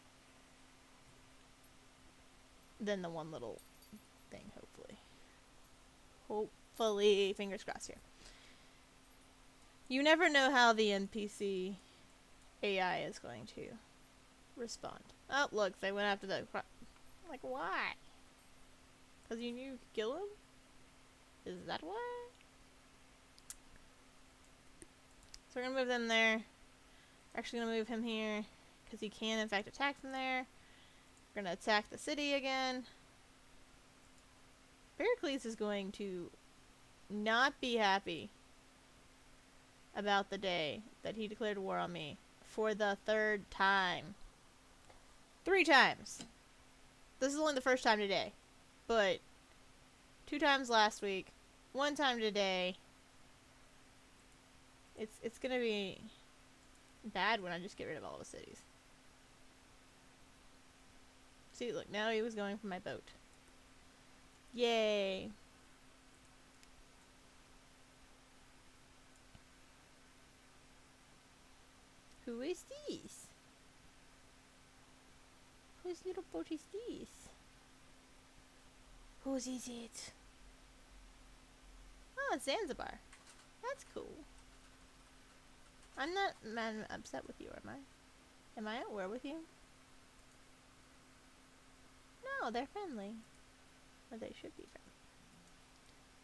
than the one little thing, hopefully. Hopefully, fingers crossed here. You never know how the NPC AI is going to respond. Oh, look, they went after the... Like, why? Because you knew you could kill him? Is that why? So we're going to move them there. We're actually going to move him here. Because he can, in fact, attack from there. We're going to attack the city again. Pericles is going to not be happy about the day that he declared war on me for the third time. 3 times. This is only the first time today. But 2 times last week. 1 time today. It's gonna be bad when I just get rid of all the cities. See, look, now he was going for my boat. Yay. Who is this? Whose little boat is this? Whose is it? Oh, it's Zanzibar. That's cool. I'm not upset with you, am I? Am I at war with you? No, they're friendly. Or they should be friendly.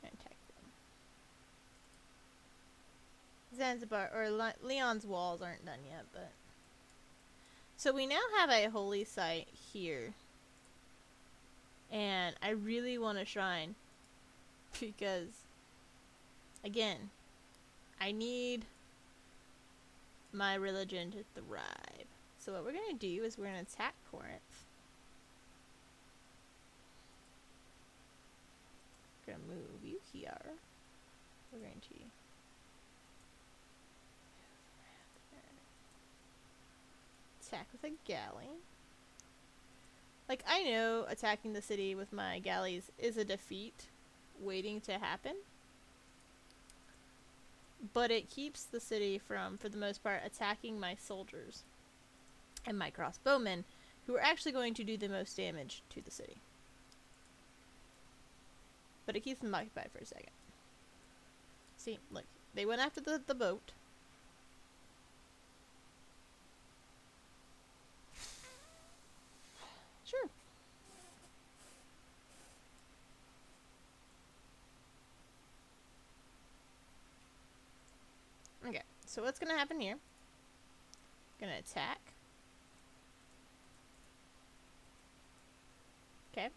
I'm gonna attack them. Zanzibar, or Leon's walls aren't done yet, but... So we now have a holy site here. And I really want a shrine. Because, again, I need my religion to thrive. So what we're going to do is we're going to attack Corinth. We're going to move you here. We're going to attack with a galley. Like, I know attacking the city with my galleys is a defeat waiting to happen. But it keeps the city from, for the most part, attacking my soldiers and my crossbowmen, who are actually going to do the most damage to the city. But it keeps them occupied for a second. See, look, they went after the boat. Sure. Okay, so what's gonna happen here? Gonna attack. Okay,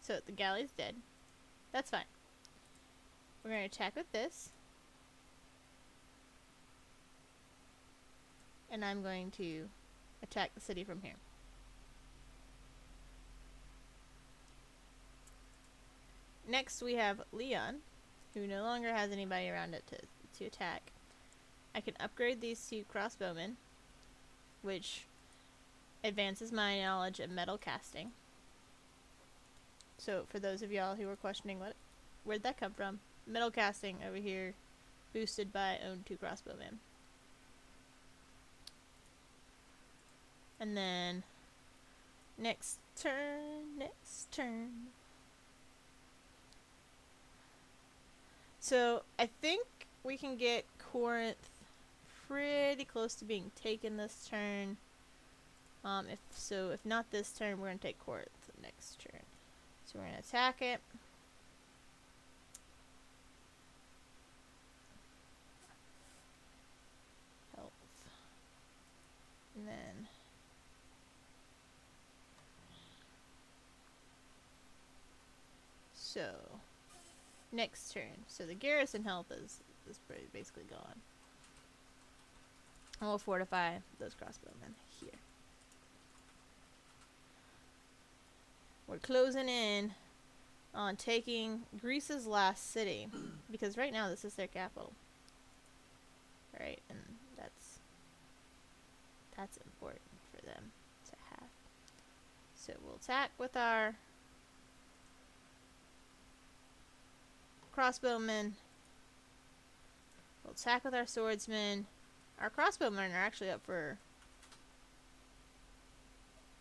so the galley's dead. That's fine. We're gonna attack with this. And I'm going to attack the city from here. Next we have Leon, who no longer has anybody around it to attack. I can upgrade these two crossbowmen, which advances my knowledge of metal casting. So for those of y'all who were questioning where'd that come from? Metal casting over here, boosted by own 2 crossbowmen. And then next turn. So I think we can get Corinth pretty close to being taken this turn. If not this turn, we're gonna take Corinth next turn. So we're gonna attack it. Health. And then so next turn. So the garrison health is basically gone. And we'll fortify those crossbowmen here. We're closing in on taking Greece's last city, because right now this is their capital. Right, and that's important for them to have. So we'll attack with our crossbowmen. We'll attack with our swordsmen. Our crossbowmen are actually up for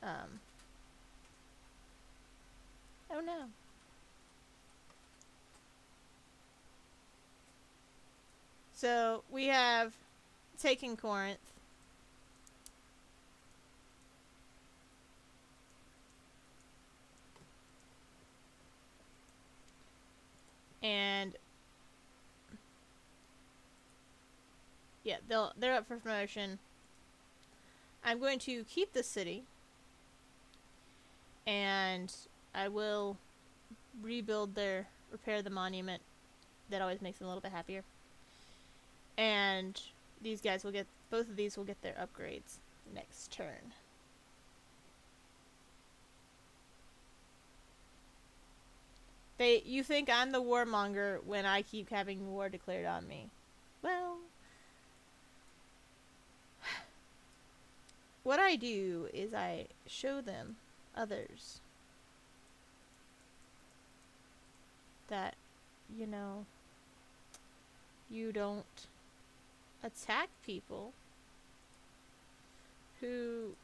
oh no. So we have taken Corinth. And yeah, they're up for promotion. I'm going to keep the city, and I will repair the monument. That always makes them a little bit happier. And these guys will both of these will get their upgrades next turn. You think I'm the warmonger when I keep having war declared on me. Well, what I do is I show them, others, that, you know, you don't attack people who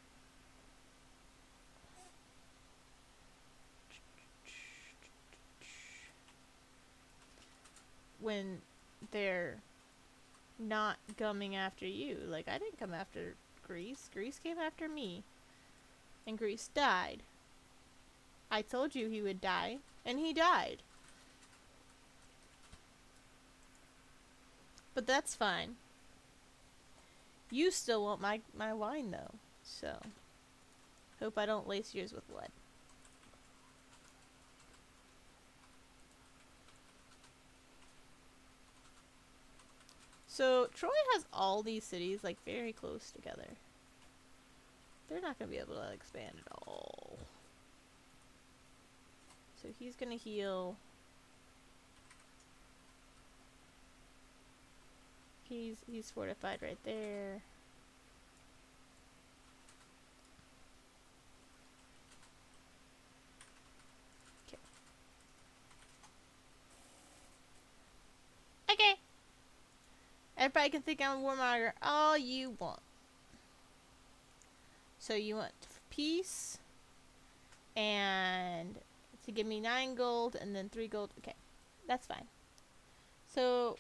when they're not coming after you. Like, I didn't come after Greece. Greece came after me. And Greece died. I told you he would die, and he died. But that's fine. You still want my wine, though. So, hope I don't lace yours with blood. So, Troy has all these cities, like, very close together. They're not going to be able to expand at all. So, he's going to heal. He's fortified right there. Okay. Okay. Everybody can think I'm a warmonger all you want. So you want peace and to give me 9 gold and then 3 gold. Okay. That's fine. So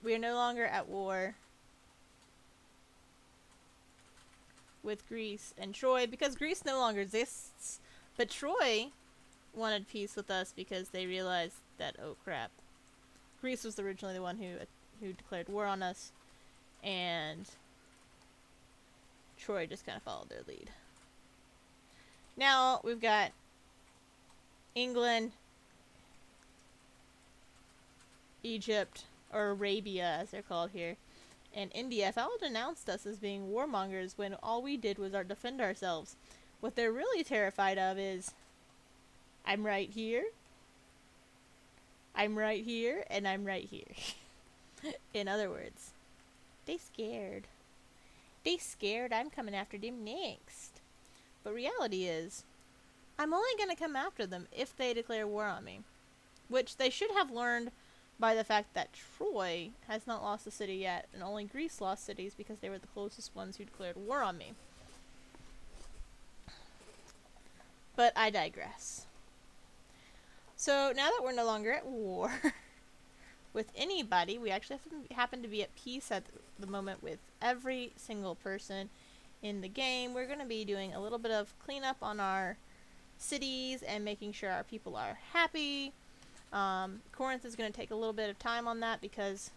we are no longer at war with Greece and Troy because Greece no longer exists. But Troy wanted peace with us because they realized that, oh crap, Greece was originally the one who declared war on us, and Troy just kind of followed their lead. Now we've got England Egypt, or Arabia as they're called here, and India have all denounced us as being warmongers when all we did was defend ourselves. What they're really terrified of is, I'm right here, I'm right here, and I'm right here. In other words, they scared. They scared I'm coming after them next. But reality is, I'm only going to come after them if they declare war on me. Which they should have learned by the fact that Troy has not lost a city yet, and only Greece lost cities because they were the closest ones who declared war on me. But I digress. So now that we're no longer at war with anybody, we actually happen to be at peace at the moment with every single person in the game. We're going to be doing a little bit of cleanup on our cities and making sure our people are happy. Corinth is going to take a little bit of time on that because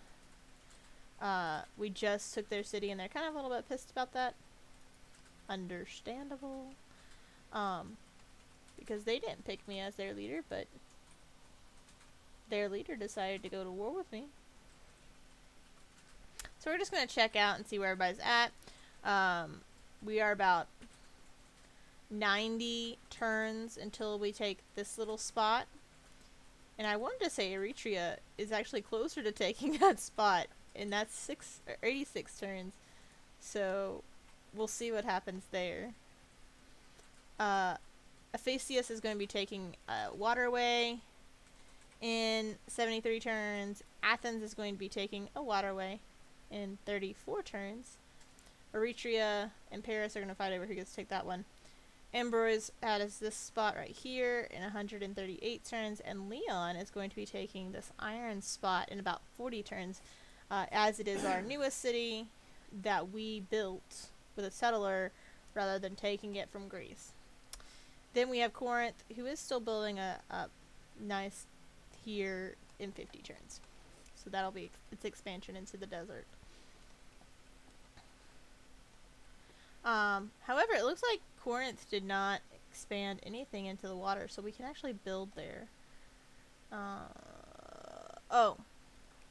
we just took their city and they're kind of a little bit pissed about that. Understandable. Because they didn't pick me as their leader, but their leader decided to go to war with me. So we're just going to check out and see where everybody's at. We are about 90 turns until we take this little spot. And I wanted to say Eritrea is actually closer to taking that spot, and that's 86 turns. So we'll see what happens there. Ephesius is going to be taking a waterway in 73 turns. Athens is going to be taking a waterway in 34 turns. Eritrea and Paris are going to fight over who gets to take that one. Ambrose has this spot right here in 138 turns, and Leon is going to be taking this iron spot in about 40 turns, as it is our newest city that we built with a settler rather than taking it from Greece. Then we have Corinth, who is still building a nice here in 50 turns. So that'll be its expansion into the desert. However, it looks like Corinth did not expand anything into the water, so we can actually build there.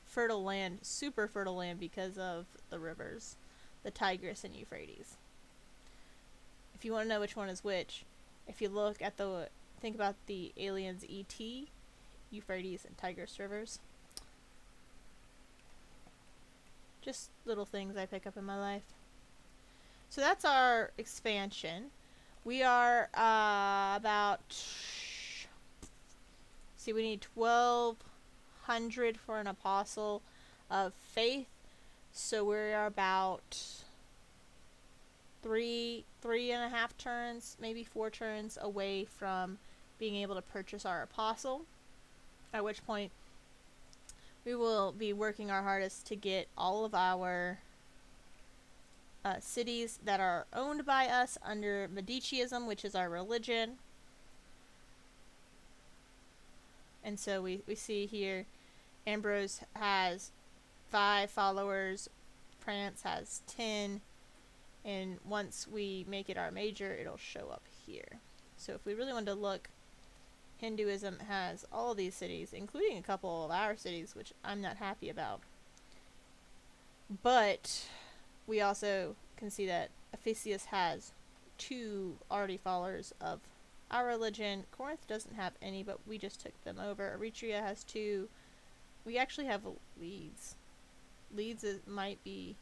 Fertile land, super fertile land because of the rivers, the Tigris and Euphrates. If you want to know which one is which, if you look at think about the aliens E.T., Euphrates and Tigris rivers. Just little things I pick up in my life. So that's our expansion. We are we need 1,200 for an apostle of faith. So we're about 3.5 turns, maybe 4 turns away from being able to purchase our apostle. At which point we will be working our hardest to get all of our cities that are owned by us under Mediceism, which is our religion. And so we see here Ambrose has 5 followers, France has 10, and once we make it our major, it'll show up here. So if we really want to look, Hinduism has all these cities, including a couple of our cities, which I'm not happy about. But we also can see that Ephesius has 2 already followers of our religion. Corinth doesn't have any, but we just took them over. Eritrea has 2. We actually have Leeds. Leeds might be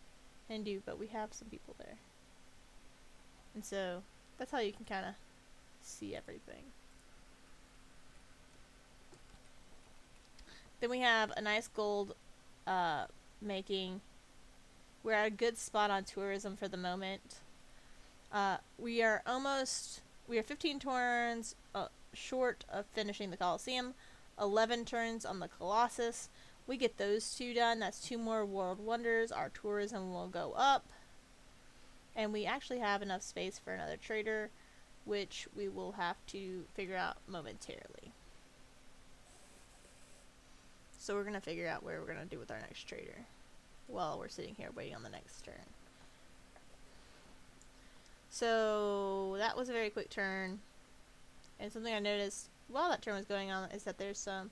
Hindu, but we have some people there. And so that's how you can kind of see everything. Then we have a nice gold making. We're at a good spot on tourism for the moment. We are 15 turns short of finishing the Colosseum, 11 turns on the Colossus. We get those 2 done. That's 2 more world wonders. Our tourism will go up. And we actually have enough space for another trader, which we will have to figure out momentarily. So we're going to figure out where we're going to do with our next trader while we're sitting here waiting on the next turn. So that was a very quick turn. And something I noticed while that turn was going on is that there's some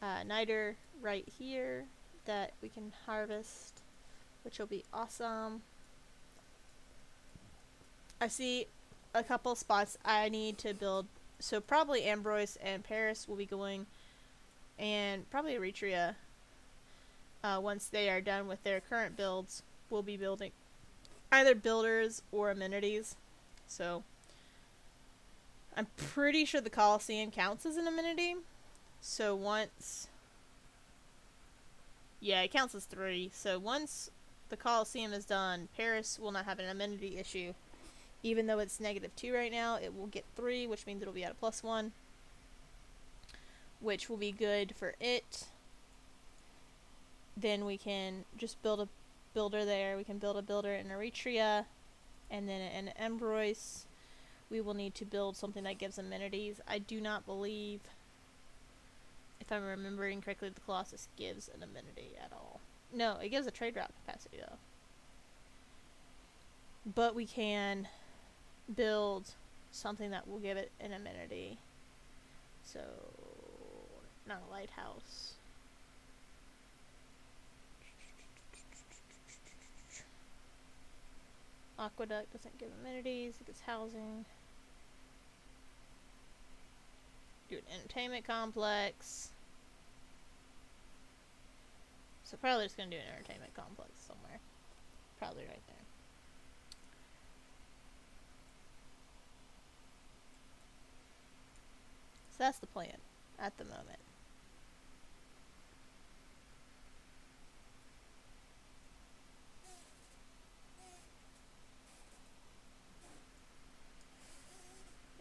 niter right here that we can harvest, which will be awesome. I see a couple spots I need to build. So probably Ambroise and Paris will be going, and probably Eritrea. Once they are done with their current builds, we'll be building either builders or amenities. So I'm pretty sure the Colosseum counts as an amenity. So once, yeah, it counts as 3. So once the Colosseum is done, Paris will not have an amenity issue. Even though it's -2 right now, it will get 3, which means it'll be at a +1, which will be good for it. Then we can just build a builder there. We can build a builder in Eritrea, and then in Ambroise, we will need to build something that gives amenities. I do not believe, if I'm remembering correctly, the Colossus gives an amenity at all. No, it gives a trade route capacity though. But we can build something that will give it an amenity. So, not a lighthouse. Aqueduct doesn't give amenities, it gives housing. Do an entertainment complex. So probably just gonna do an entertainment complex somewhere. Probably right there. So that's the plan at the moment.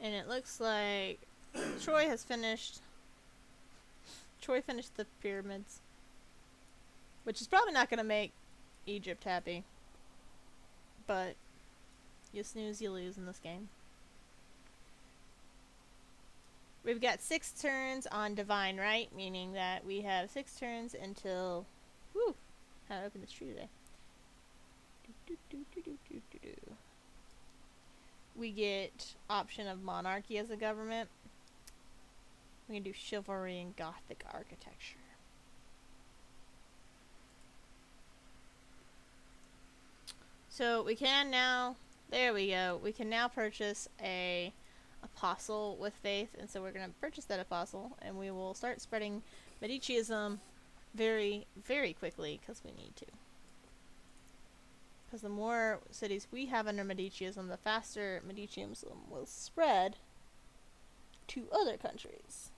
And it looks like Troy has finished. Troy finished the pyramids, which is probably not gonna make Egypt happy. But you snooze, you lose in this game. We've got 6 turns on Divine Right, meaning that we have 6 turns until... Whew! How to open this tree today. We get option of monarchy as a government. We can do chivalry and Gothic architecture. So we can now... There we go. We can now purchase a apostle with faith, and so we're going to purchase that apostle, and we will start spreading Mediceism very, very quickly, because we need to. Because the more cities we have under Mediceism, the faster Mediceism will spread to other countries.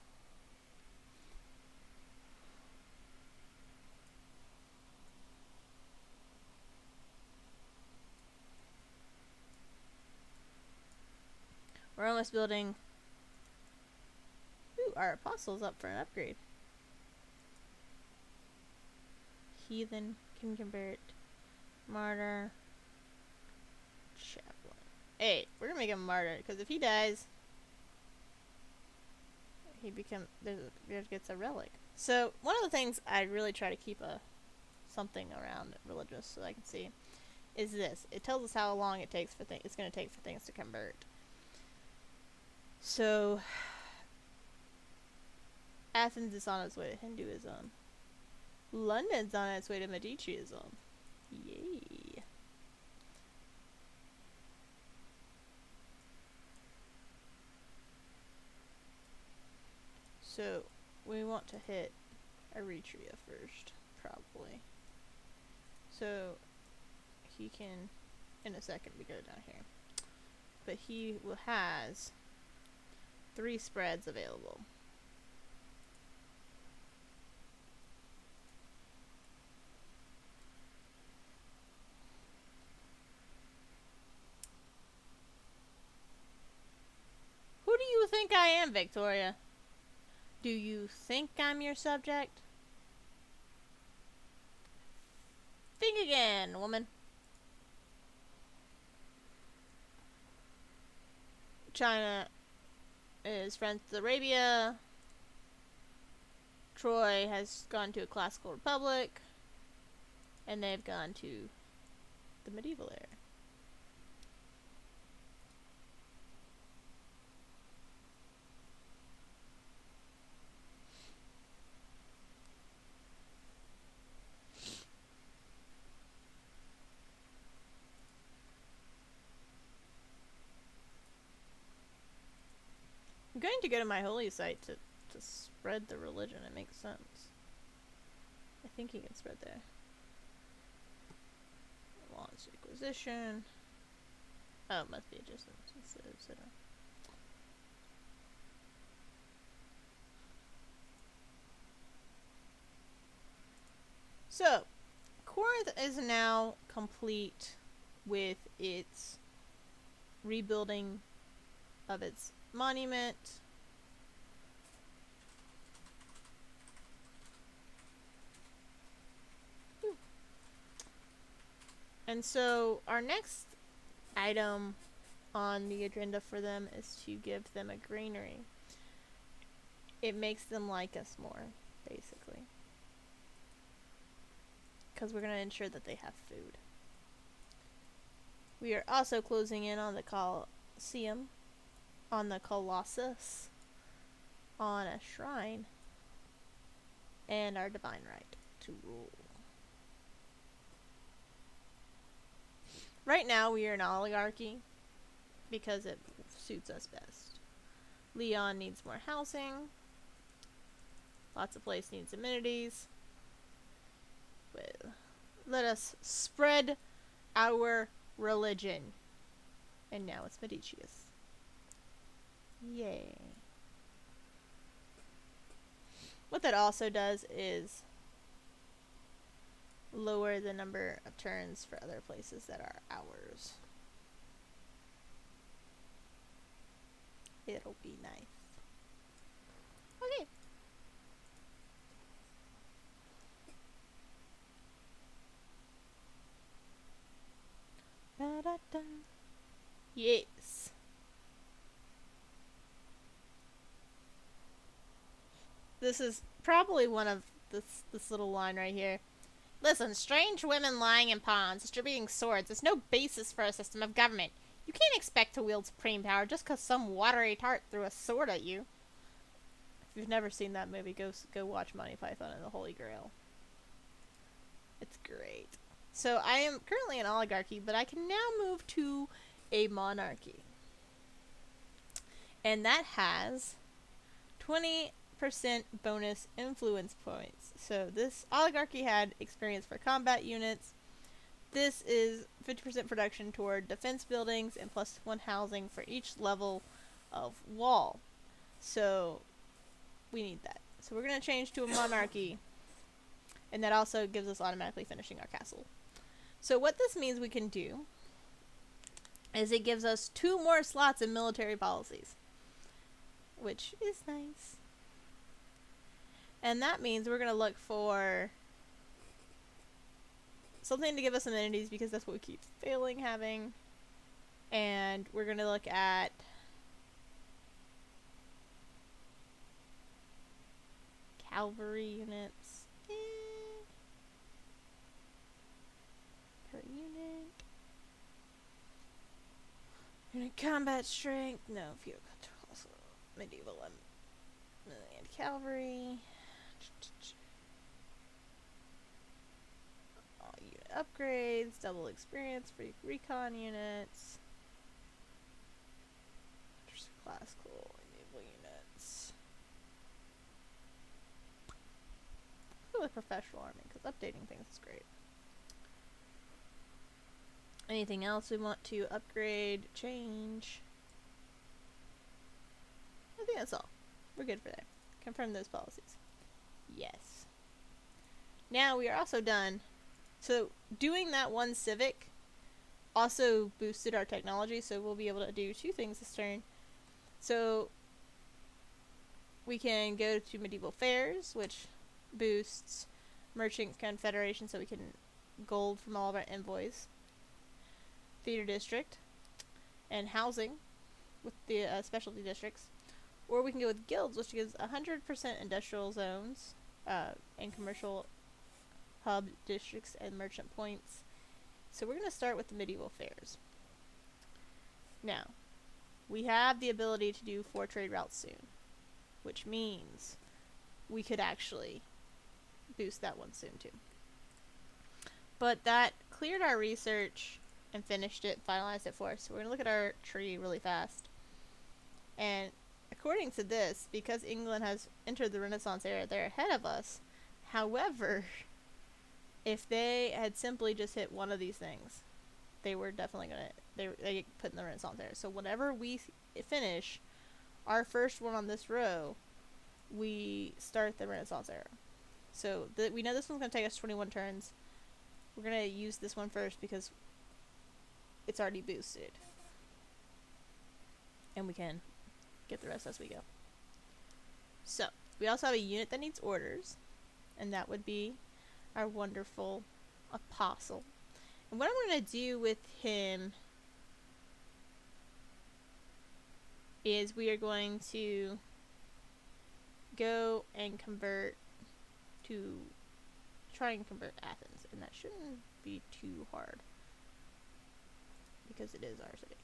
We're almost building... Ooh, our apostle's up for an upgrade. Heathen can convert. Martyr. Chaplain. Hey, we're gonna make him a martyr, because if he dies, he gets a relic. So, one of the things I really try to keep something around religious so I can see is this. It tells us how long it's gonna take for things to convert. So, Athens is on its way to Hinduism. London's on its way to Mediceism. Yay. So, we want to hit Eritrea first, probably. So, he can, in a second, we go down here. But he has 3 spreads available. Who do you think I am, Victoria? Do you think I'm your subject? Think again, woman. China is friends with Arabia. Troy has gone to a classical republic. And they've gone to the medieval era. I'm going to go to my holy site to spread the religion. It makes sense. I think you can spread there. Launch acquisition. Oh, it must be adjacent instead of center. So, Corinth is now complete with its rebuilding of its monument. And so our next item on the agenda for them is to give them a granary. It makes them like us more, basically. Because we're going to ensure that they have food. We are also closing in on the Colosseum, on the Colossus, on a shrine, and our divine right to rule. Right now we are an oligarchy because it suits us best. Leon needs more housing. Lots of place needs amenities. But let us spread our religion. And now it's Medicius. Yay. What that also does is lower the number of turns for other places that are ours. It'll be nice. Okay. Da-da-da. Yes. This is probably one of this little line right here. Listen, strange women lying in ponds, distributing swords is no basis for a system of government. You can't expect to wield supreme power just because some watery tart threw a sword at you. If you've never seen that movie, go watch Monty Python and the Holy Grail. It's great. So I am currently an oligarchy, but I can now move to a monarchy. And that has 20% bonus influence points. So this oligarchy had experience for combat units. This is 50% production toward defense buildings and +1 housing for each level of wall. So we need that. So we're going to change to a monarchy. And that also gives us automatically finishing our castle. So what this means we can do is it gives us 2 more slots in military policies, which is nice. And that means we're going to look for something to give us amenities because that's what we keep failing having. And we're going to look at cavalry units. Per unit. Unit combat strength. No, feudal control. Medieval and cavalry. All unit upgrades. Double experience for recon units. Classical medieval units. Really professional army because updating things is great. Anything else we want to upgrade, change? I think that's all. We're good for there. Confirm those policies. Yes. Now we are also done. So doing that one civic also boosted our technology, so we'll be able to do 2 things this turn. So we can go to medieval fairs, which boosts merchant confederation, so we can gold from all of our envoys. Theater district and housing with the specialty districts, or we can go with guilds, which gives 100% industrial zones and commercial hub districts and merchant points. So we're going to start with the medieval fairs. Now we have the ability to do 4 trade routes soon, which means we could actually boost that one soon too. But that cleared our research and finished it, finalized it for us. So we're going to look at our tree really fast. And according to this, because England has entered the Renaissance era, they're ahead of us. However, if they had simply just hit one of these things, they were definitely gonna they get put in the Renaissance era. So whenever we finish our first one on this row, we start the Renaissance era. So we know this one's gonna take us 21 turns. We're gonna use this one first because it's already boosted, and we can get the rest as we go. So we also have a unit that needs orders, and that would be our wonderful apostle. And what I'm going to do with him is we are going to go and try and convert Athens, and that shouldn't be too hard because it is our city.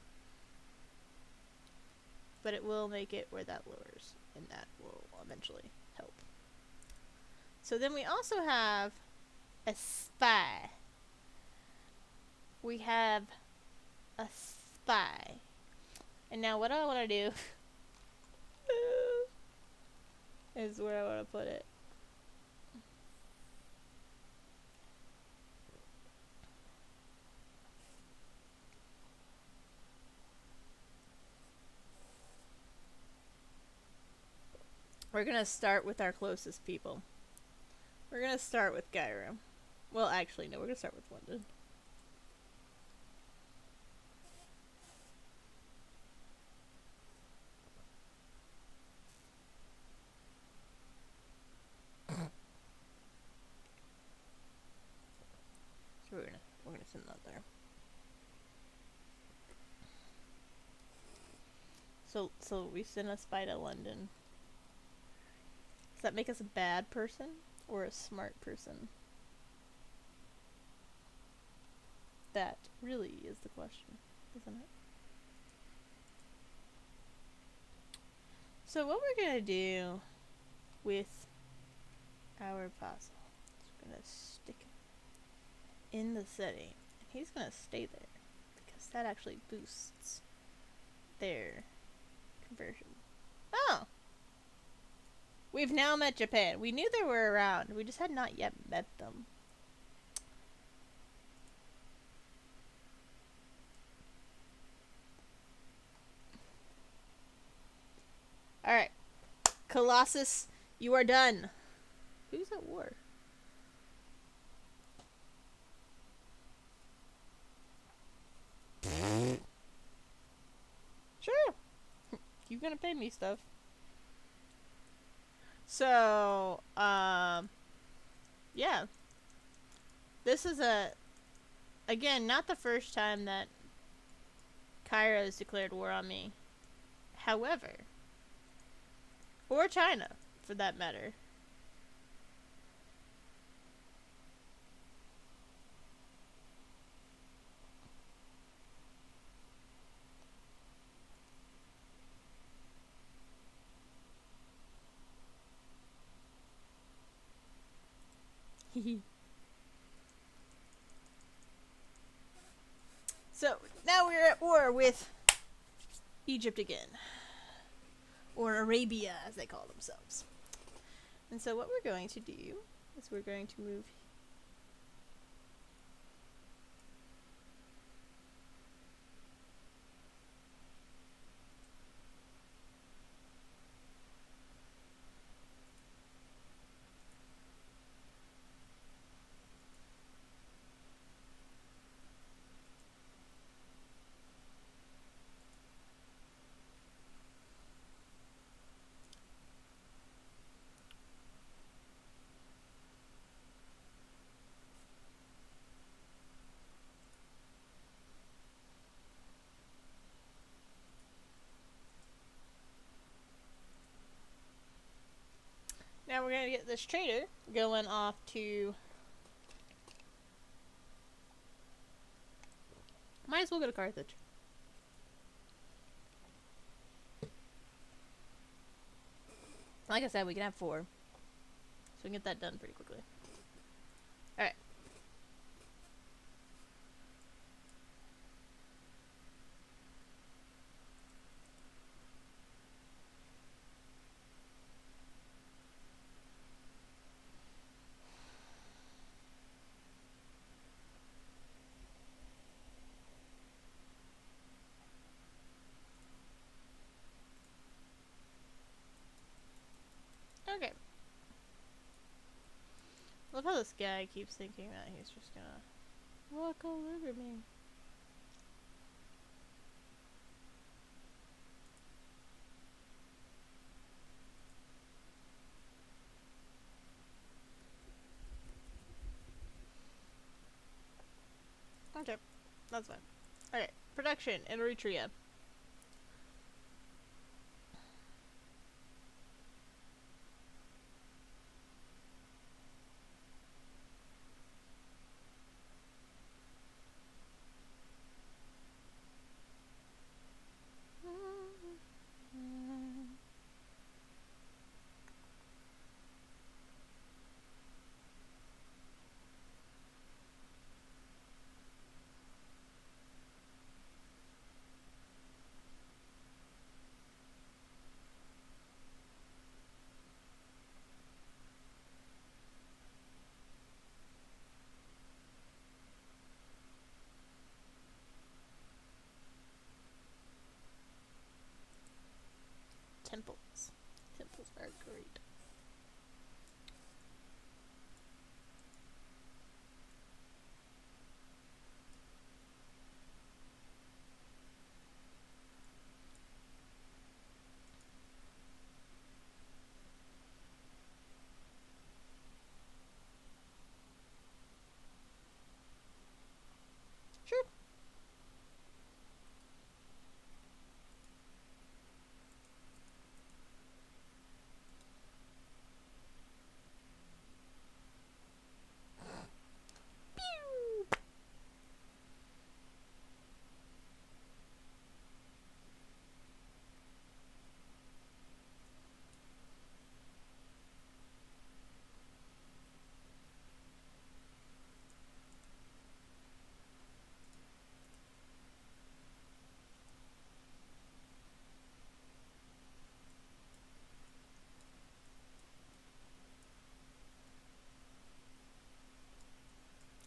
But it will make it where that lowers, and that will eventually help. So then we also have a spy. We have a spy. And now what I want to do is where I want to put it. We're going to start with our closest people. We're going to start with Cairo. Well, actually, no, we're going to start with London. So we're gonna send that there. So we send a spy to London. Does that make us a bad person or a smart person? That really is the question, isn't it? So what we're gonna do with our apostle is we're gonna stick him in the city, and he's gonna stay there because that actually boosts their conversion. Oh! We've now met Japan. We knew they were around. We just had not yet met them. Alright. Colossus, you are done. Who's at war? Sure. You're gonna pay me stuff. So, yeah. This is again, not the first time that Cairo's declared war on me. However, or China, for that matter. So, now we're at war with Egypt again. Or Arabia, as they call themselves. And so what we're going to do is we're going to move. Now we're going to get this trader going off to... Might as well go to Carthage. Like I said, we can have 4. So we can get that done pretty quickly. Alright. love how this guy keeps thinking that he's just gonna walk all over me. Okay, that's fine. Okay, production in Eritrea. Temples. Temples are great. Sure. Pew!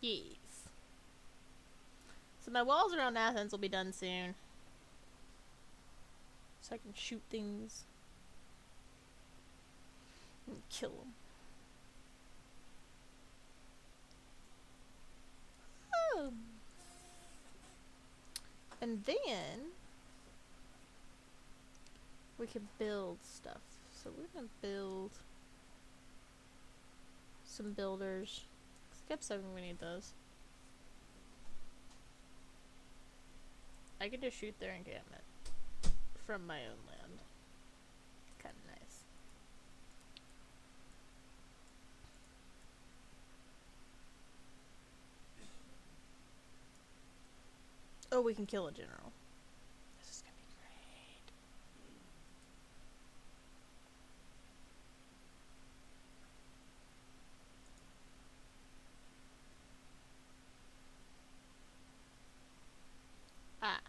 Yes. So my walls around Athens will be done soon. So I can shoot things and kill them. Oh. And then we can build stuff. So we're gonna build some builders. Skip 7, we need those. I can just shoot their encampment from my own land. Kinda nice. Oh, we can kill a general. This is gonna be great. Ah.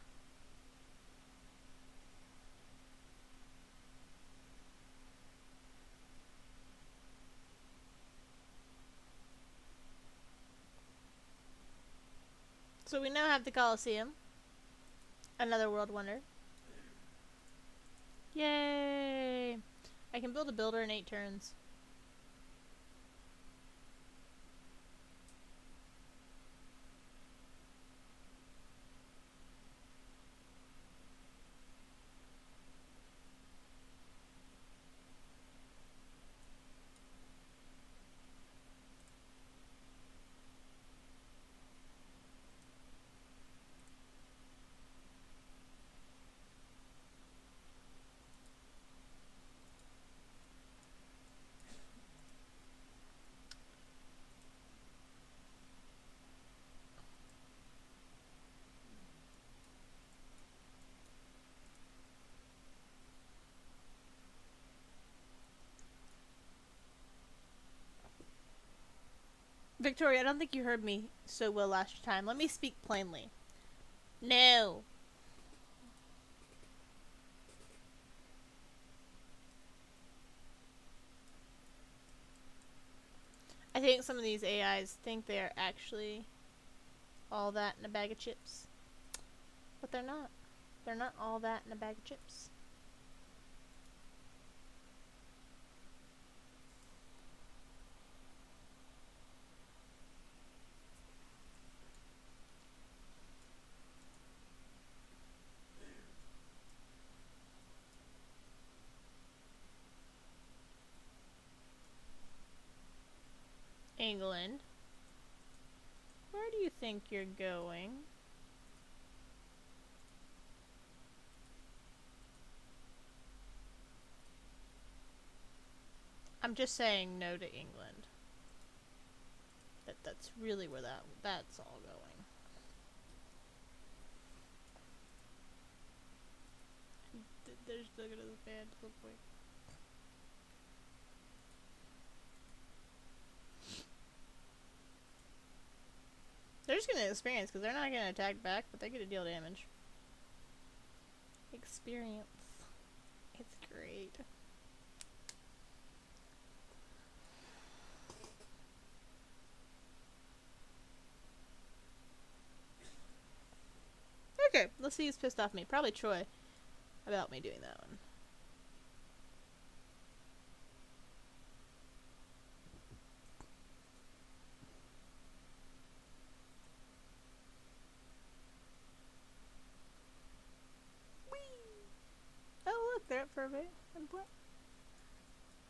So we now have the Colosseum. Another world wonder. Yay! I can build a builder in 8 turns. Victoria, I don't think you heard me so well last time. Let me speak plainly. No. I think some of these AIs think they're actually all that in a bag of chips. But they're not. They're not all that in a bag of chips. England. Where do you think you're going? I'm just saying no to England. That's really where that's all going. They're still gonna band at some point. They're just gonna experience because they're not gonna attack back, but they're gonna deal damage. Experience. It's great. Okay, let's see who's pissed off me. Probably Troy about me doing that one. Whee! Oh look, they're up for a bit.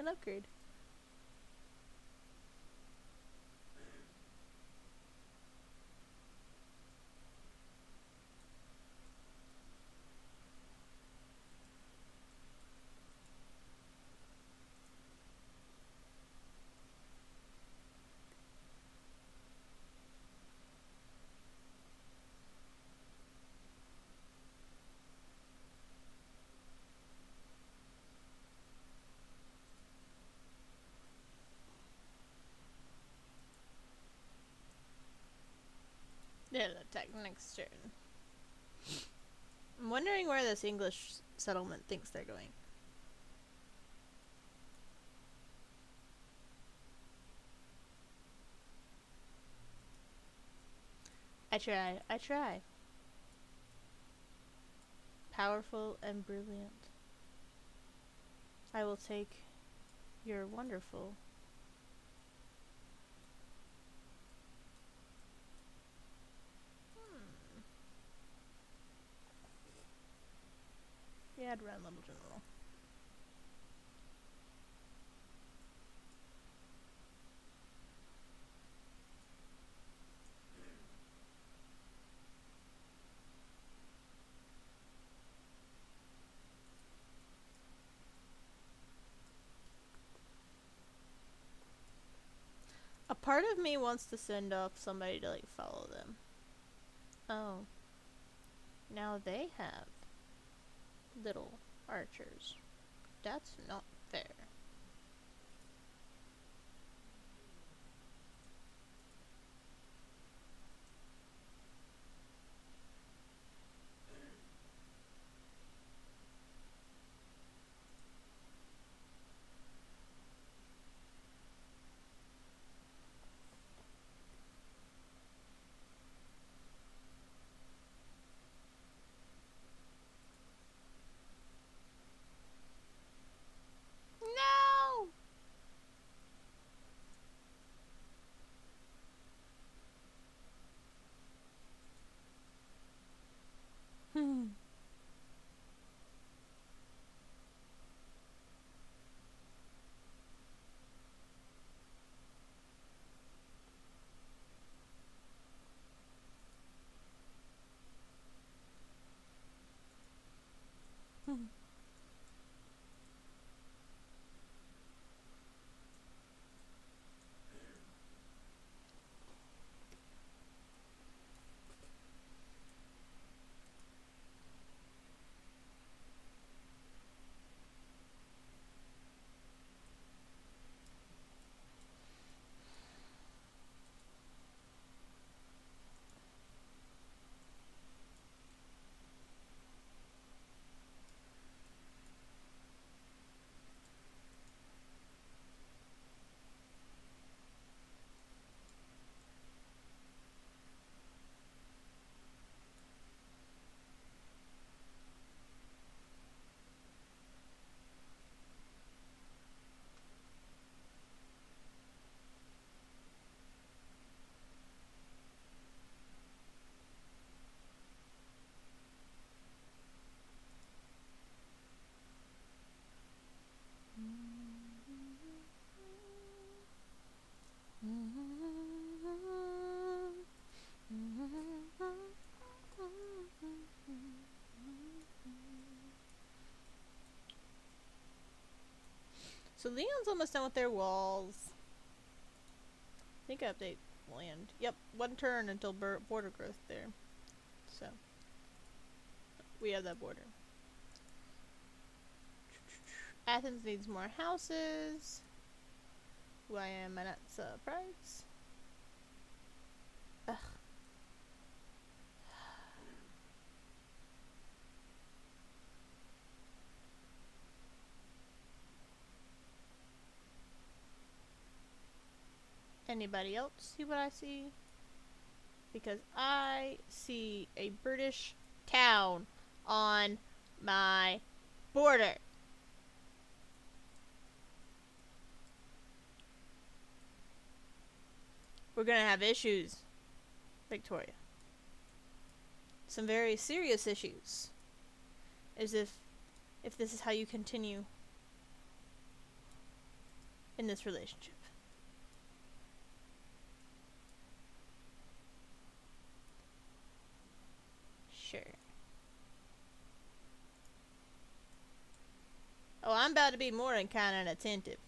An upgrade. Yeah, attack next turn. I'm wondering where this English settlement thinks they're going. I try. Powerful and brilliant. I will take your wonderful. Yeah, I'd run Little General. A part of me wants to send off somebody to like follow them. Oh. Now they have little archers. That's not fair. So Leon's almost done with their walls. I think I update land. Yep, 1 turn until border growth there. So we have that border. Athens needs more houses. Why am I not surprised? Ugh. Anybody else see what I see? Because I see a British town on my border. We're gonna have issues, Victoria. Some very serious issues. As if this is how you continue in this relationship. Sure. Oh, I'm about to be more than kind and attentive.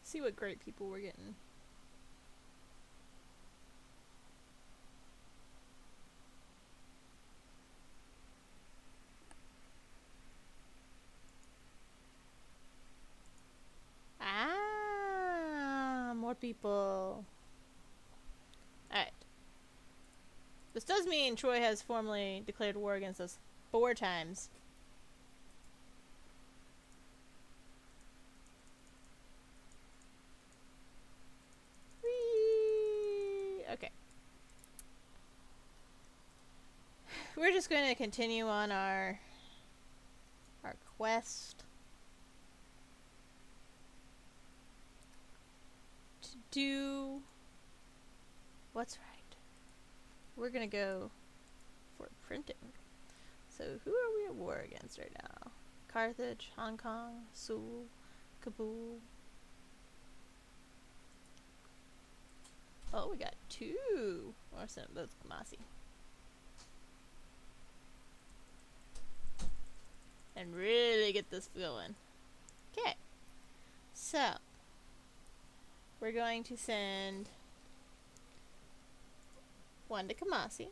See what great people we're getting. Ah, more people. Alright. This does mean Troy has formally declared war against us 4 times. Whee! Okay. We're just going to continue on our quest to do what's right. We're gonna go for printing. So who are we at war against right now? Carthage, Hong Kong, Seoul, Kabul. Oh, we got 2. Or some of those Kamasi. And really get this going. Okay. So we're going to send 1 to Kamasi.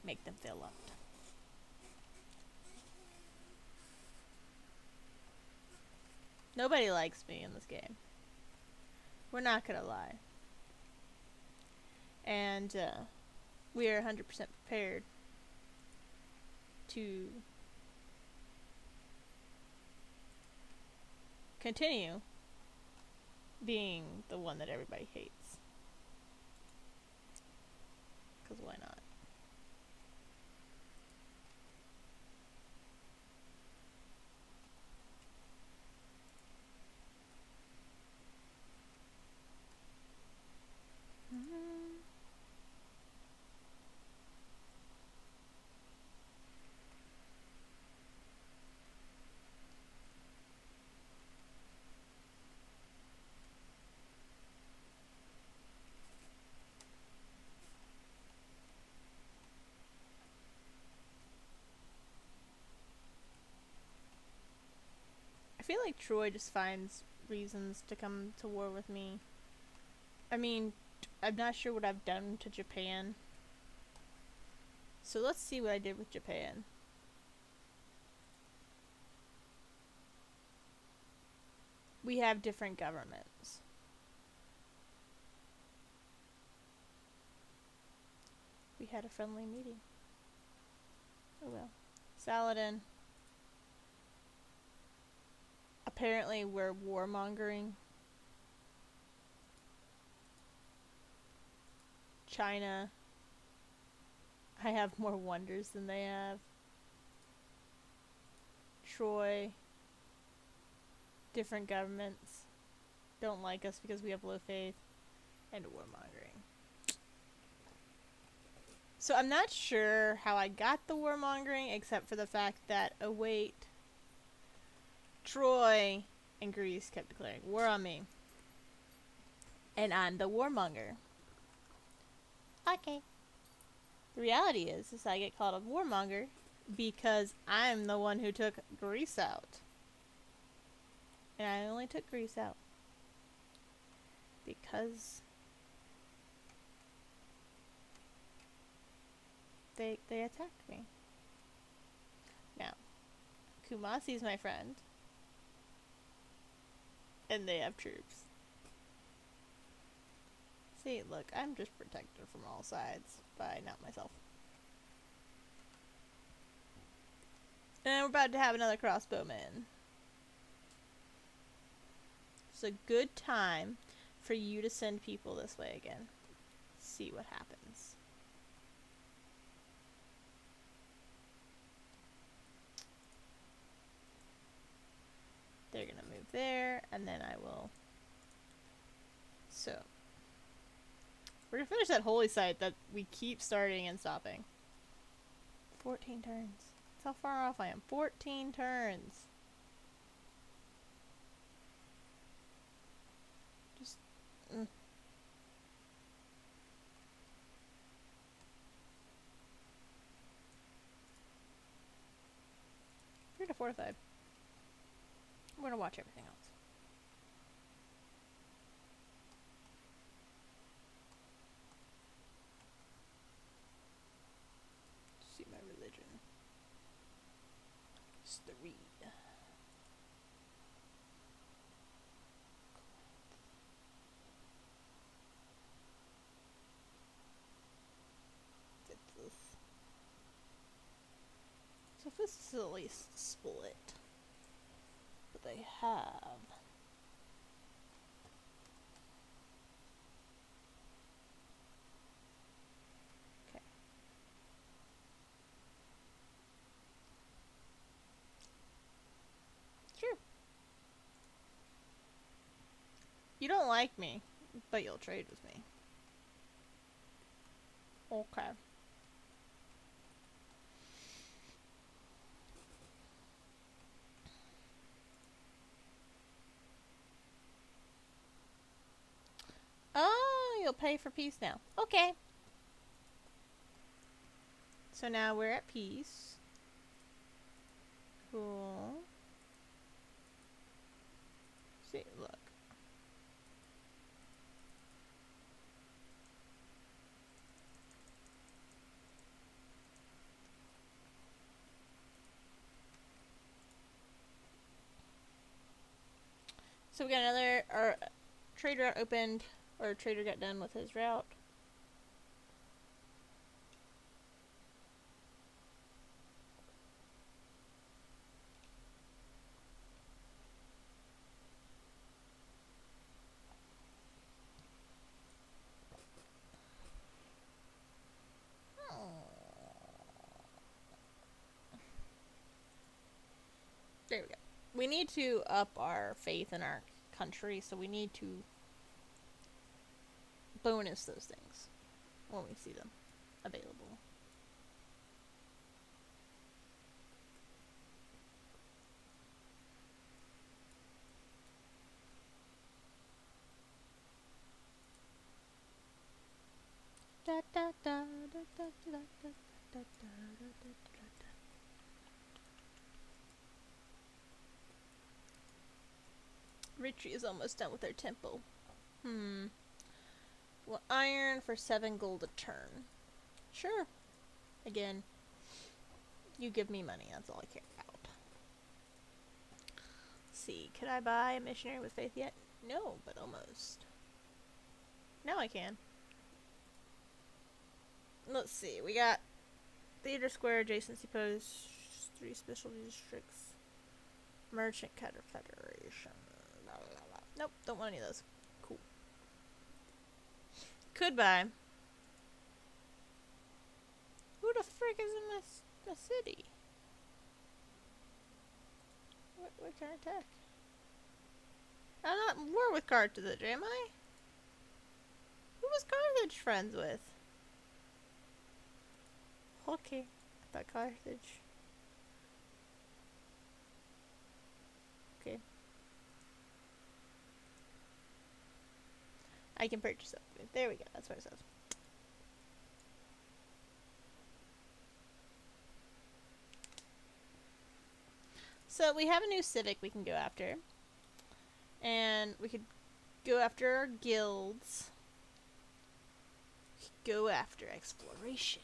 Make them fill up. Nobody likes me in this game. We're not gonna lie. And we are 100% prepared to continue being the one that everybody hates. Because why not? I feel like Troy just finds reasons to come to war with me I mean, I'm not sure what I've done to Japan. So let's see what I did with Japan. We have different governments. We had a friendly meeting. Oh well. Saladin. Apparently we're warmongering. China. I have more wonders than they have. Troy. Different governments. Don't like us because we have low faith. And warmongering. So I'm not sure how I got the warmongering, except for the fact that, oh wait, Troy and Greece kept declaring war on me. And I'm the warmonger. Okay. The reality is I get called a warmonger because I'm the one who took Greece out. And I only took Greece out because they attacked me. Now, Kumasi's my friend. And they have troops. See, look, I'm just protected from all sides by not myself. And we're about to have another crossbowman. It's a good time for you to send people this way again. See what happens. They're gonna move there, and then I will. So, we're gonna finish that holy site that we keep starting and stopping. 14 turns. That's how far off I am. 14 turns. Just. 3 to fortified. I'm gonna watch everything else. See my religion. It's the read. Get this. So if this is at least split, but they have. Okay. True. You don't like me, but you'll trade with me. Okay. Oh, you'll pay for peace now. Okay. So now we're at peace. Cool. See, look. So we got another, our trade route opened, or trader got done with his route. There we go. We need to up our faith in our country, so we need to bonus those things when we see them available. Ritchie is almost done with their temple. Well, iron for 7 gold a turn. Sure. Again, you give me money. That's all I care about. Let's see. Could I buy a missionary with faith yet? No, but almost. Now I can. Let's see. We got Theater Square, adjacency posts, 3 specialty districts, Merchant Confederation. Blah, blah, blah. Nope, don't want any of those. Cool. Could buy. Who the frick is in my city? What kind of tech? I'm not in war with Carthage, am I? Who was Carthage friends with? Okay, I thought Carthage. Okay. I can purchase it. There we go, that's what it says. So we have a new civic we can go after. And we could go after our guilds. We could go after exploration.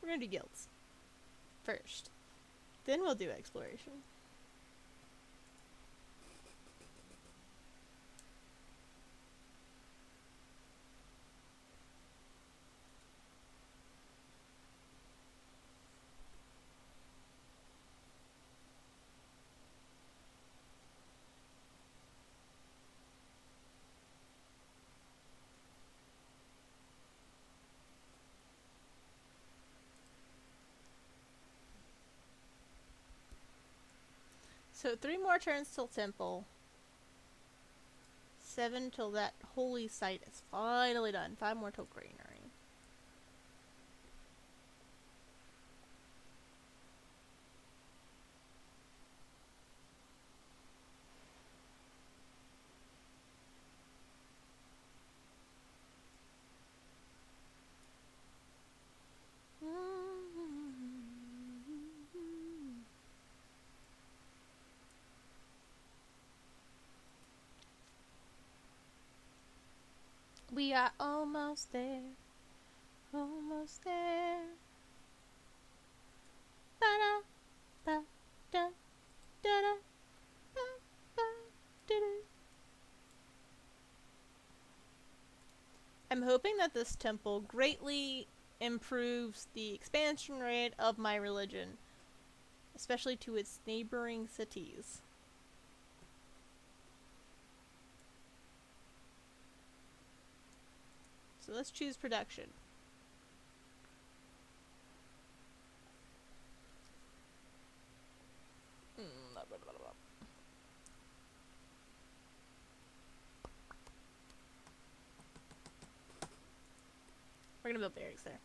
We're gonna do guilds first. Then we'll do exploration. So 3 more turns till temple. 7 till that holy site is finally done. 5 more till granary. We are almost there. Almost there. Ba-da, ba, da, da, da, ba, ba, da, da. I'm hoping that this temple greatly improves the expansion rate of my religion, especially to its neighboring cities. So let's choose production. Blah, blah, blah, blah. We're gonna build barracks there.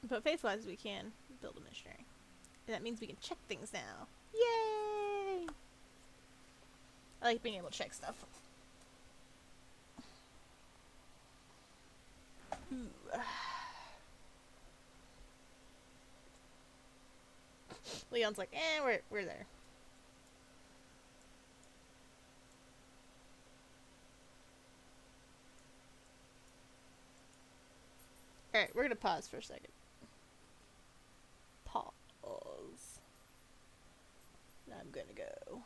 But faith-wise, we can build a missionary. And that means we can check things now. Yay! I like being able to check stuff. Ooh. Leon's like, we're there. Alright, we're gonna pause for a second. Pause. I'm gonna go.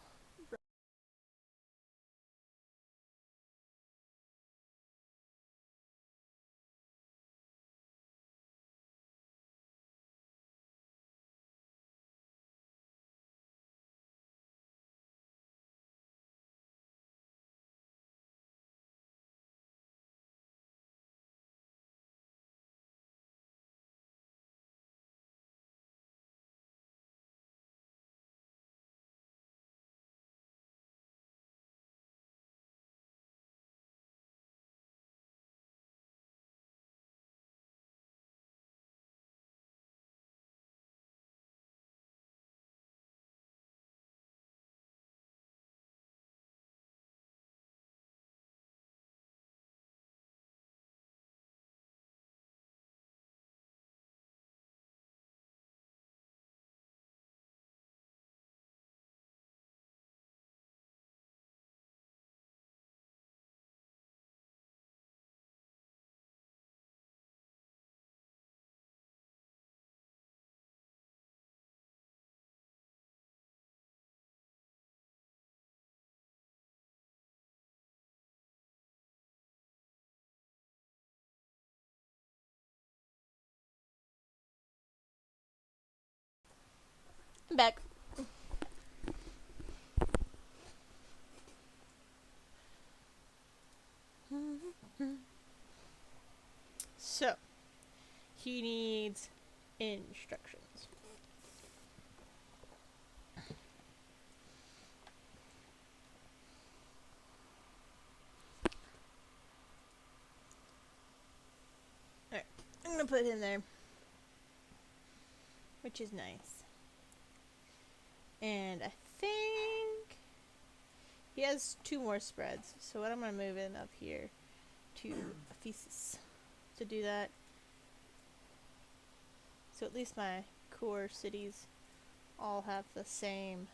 back. So, he needs instructions. Alright, I'm gonna put him there, which is nice. And I think he has 2 more spreads, so what I'm gonna move in up here to Ephesus to do that. So at least my core cities all have the same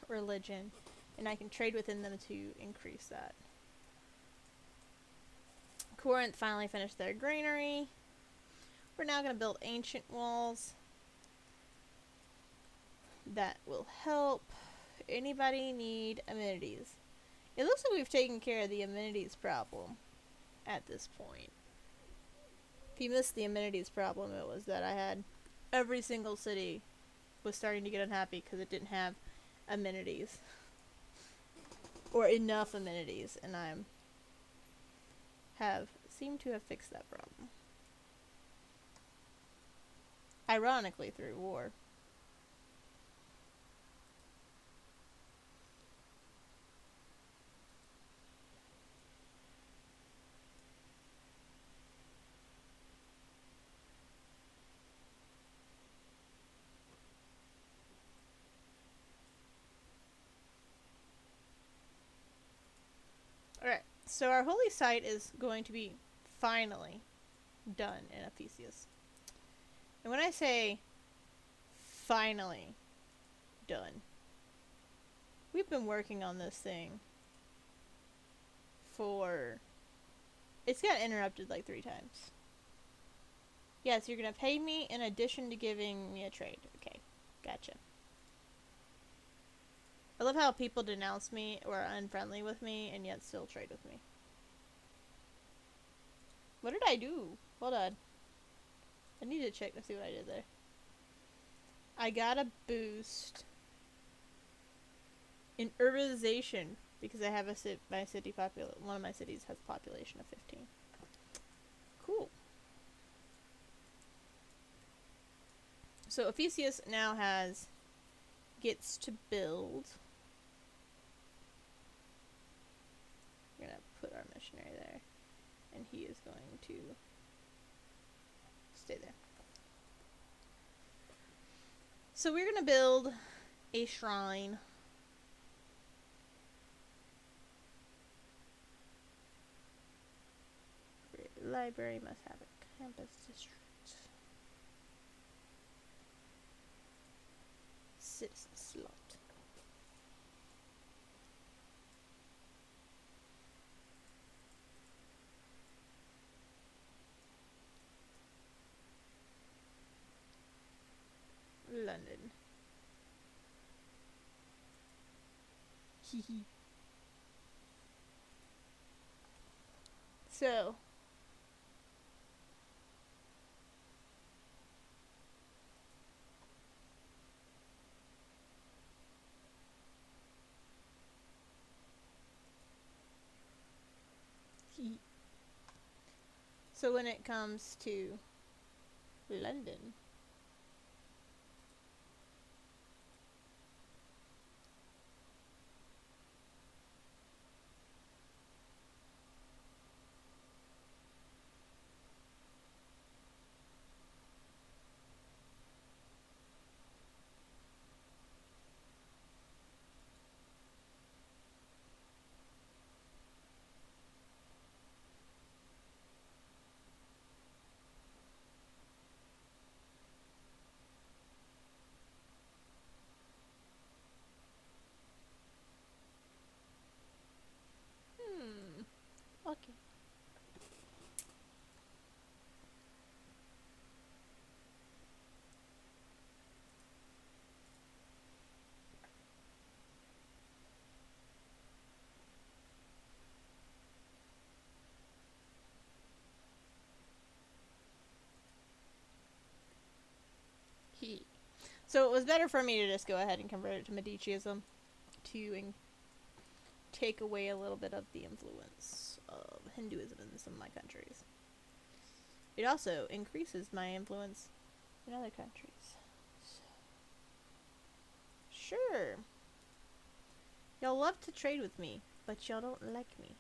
religion, and I can trade within them to increase that. Corinth finally finished their granary. We're now going to build ancient walls. That will help. Anybody need amenities? It looks like we've taken care of the amenities problem at this point. If you missed the amenities problem, it was that I had every single city was starting to get unhappy because it didn't have amenities. Or enough amenities, and seemed to have fixed that problem. Ironically, through war. Alright, so our holy site is going to be finally done in Ephesus. And when I say finally done, we've been working on this thing for... It's got interrupted like 3 times. Yes, you're going to pay me in addition to giving me a trade. Okay, gotcha. I love how people denounce me or are unfriendly with me and yet still trade with me. What did I do? Hold on. I need to check to see what I did there. I got a boost in urbanization because I have my city one of my cities has a population of 15. Cool. So Ephesus now gets to build. We're gonna put our missionary there, and he is going to stay there. So we're gonna build a shrine. Library must have a campus district. Citizen slot. London. Hehe. So. So when it comes to London, So it was better for me to just go ahead and convert it to Mediciism to take away a little bit of the influence of Hinduism in some of my countries. It also increases my influence in other countries. So, sure. Y'all love to trade with me, but y'all don't like me.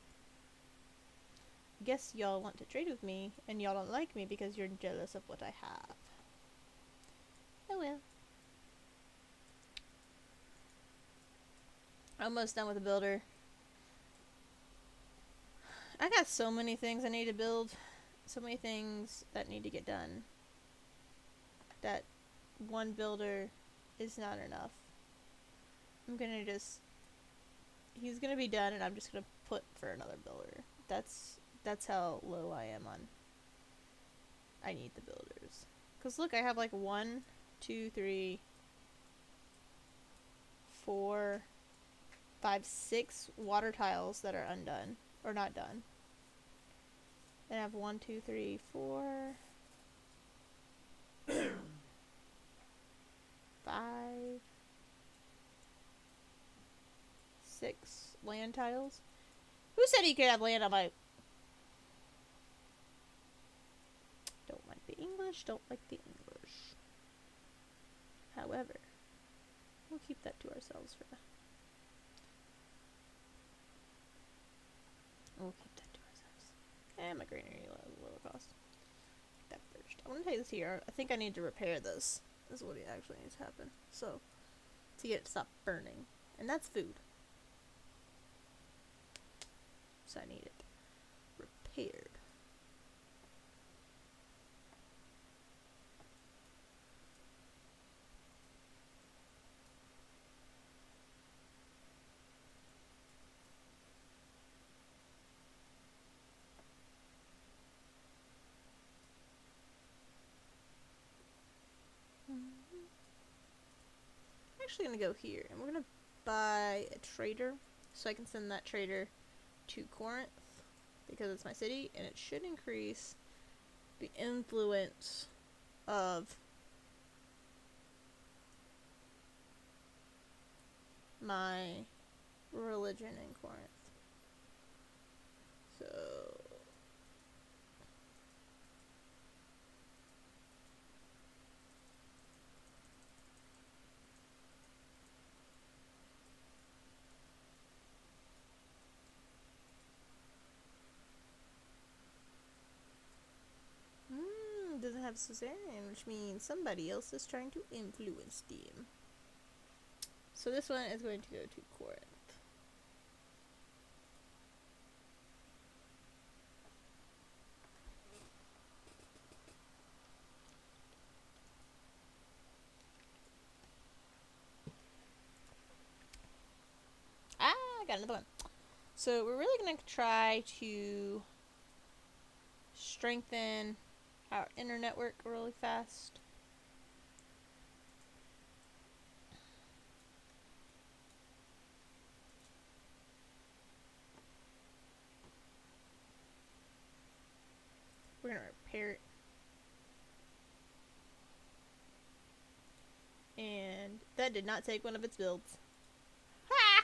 Guess y'all want to trade with me, and y'all don't like me because you're jealous of what I have. Oh well. Almost done with the builder. I got so many things I need to build. So many things that need to get done. That one builder is not enough. I'm gonna just... He's gonna be done and I'm just gonna put for another builder. That's how low I am on... I need the builders. Cause look, I have like 1, 2, 3, 4, 5, 6 water tiles that are undone. Or not done. Then I have 1, 2, 3, 4, 5, 6 land tiles. Who said he could have land on my... Don't like the English, don't like the English. However, we'll keep that to ourselves for now. We'll keep that to ourselves. And my granary lower cost. That first. I'm gonna take this here. I think I need to repair this. This is what actually needs to happen. So, to get it to stop burning. And that's food. So I need it repaired. I'm actually gonna go here and we're gonna buy a trader so I can send that trader to Corinth because it's my city and it should increase the influence of my religion in Corinth. So doesn't have Suzanne, which means somebody else is trying to influence them. So this one is going to go to Corinth. Ah, I got another one. So we're really going to try to strengthen our inner network really fast. We're going to repair it. And that did not take one of its builds. Ha!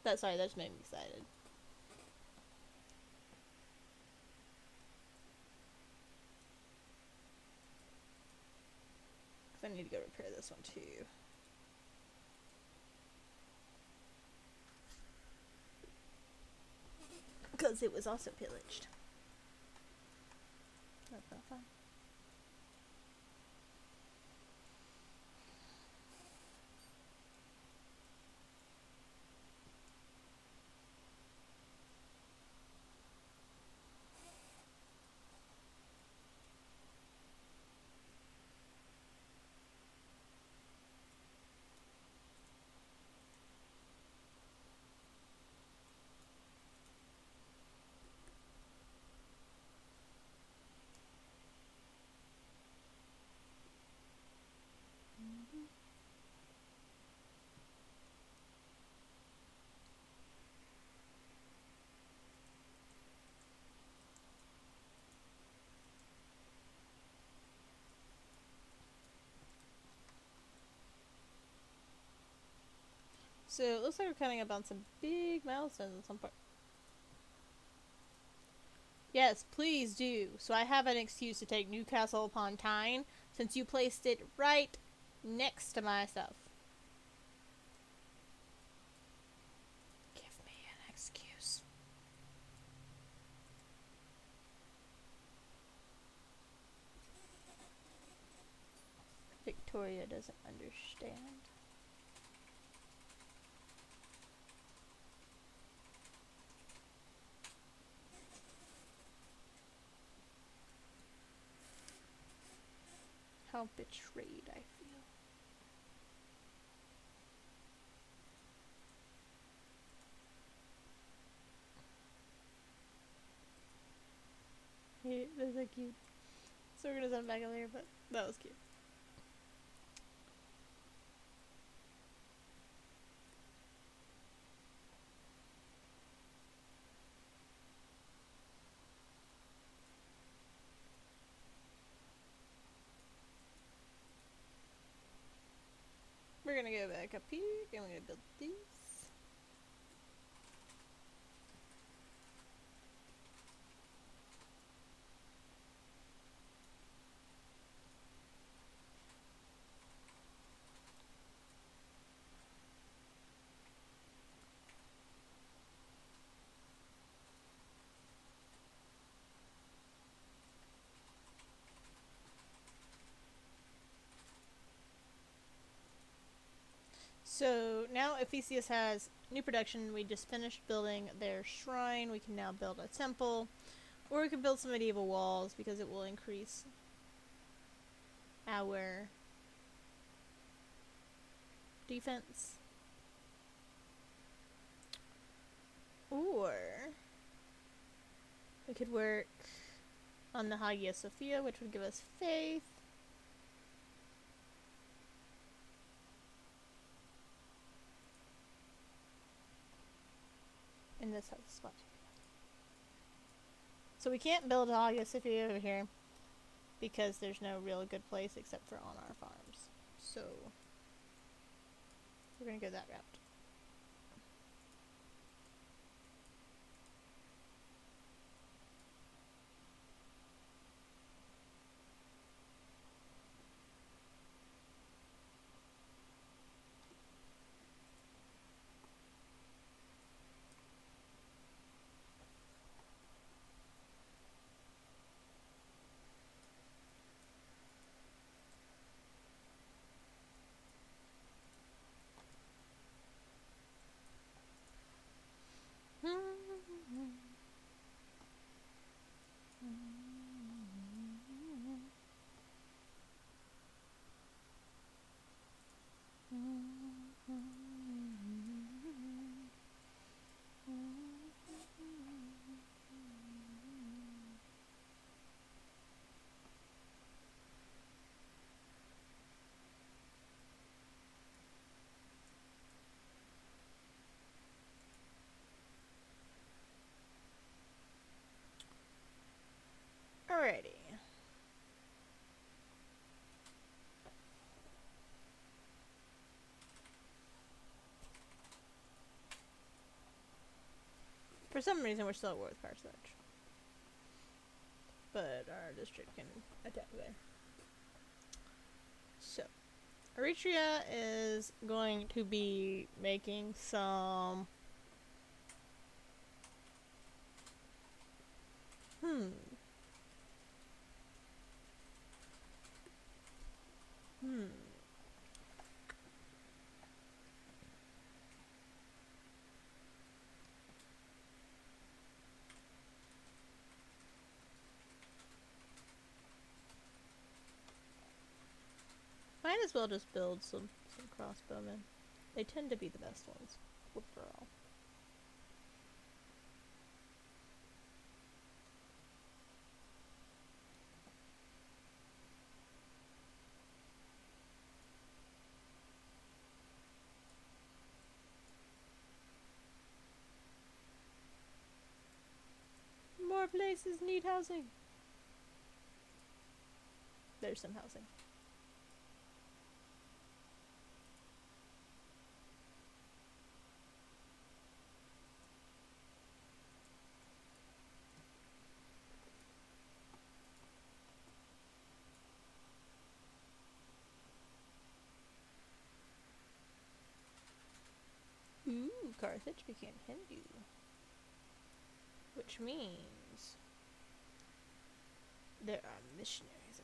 That just made me excited. I need to go repair this one too. Because it was also pillaged. That's not fun. So it looks like we're coming up on some big milestones at some point. Yes, please do. So I have an excuse to take Newcastle upon Tyne, since you placed it right next to my stuff. Give me an excuse. Victoria doesn't understand. How betrayed I feel. Hey, that's so cute. So we're gonna send it back later, but that was cute. We're gonna go back up here and we're gonna build these. So now Ephesius has new production. We just finished building their shrine. We can now build a temple. Or we can build some medieval walls because it will increase our defense. Or we could work on the Hagia Sophia, which would give us faith. And this has a spot. So we can't build a Hagia Sophia over here because there's no real good place except for on our farms. So we're gonna go that route. Alrighty. For some reason, we're still at war with Carthage. But our district can attack there. So, Eritrea is going to be making some... Hmm. Might as well just build some crossbowmen. They tend to be the best ones overall. More places need housing. There's some housing. Carthage became Hindu, which means there are missionaries abroad.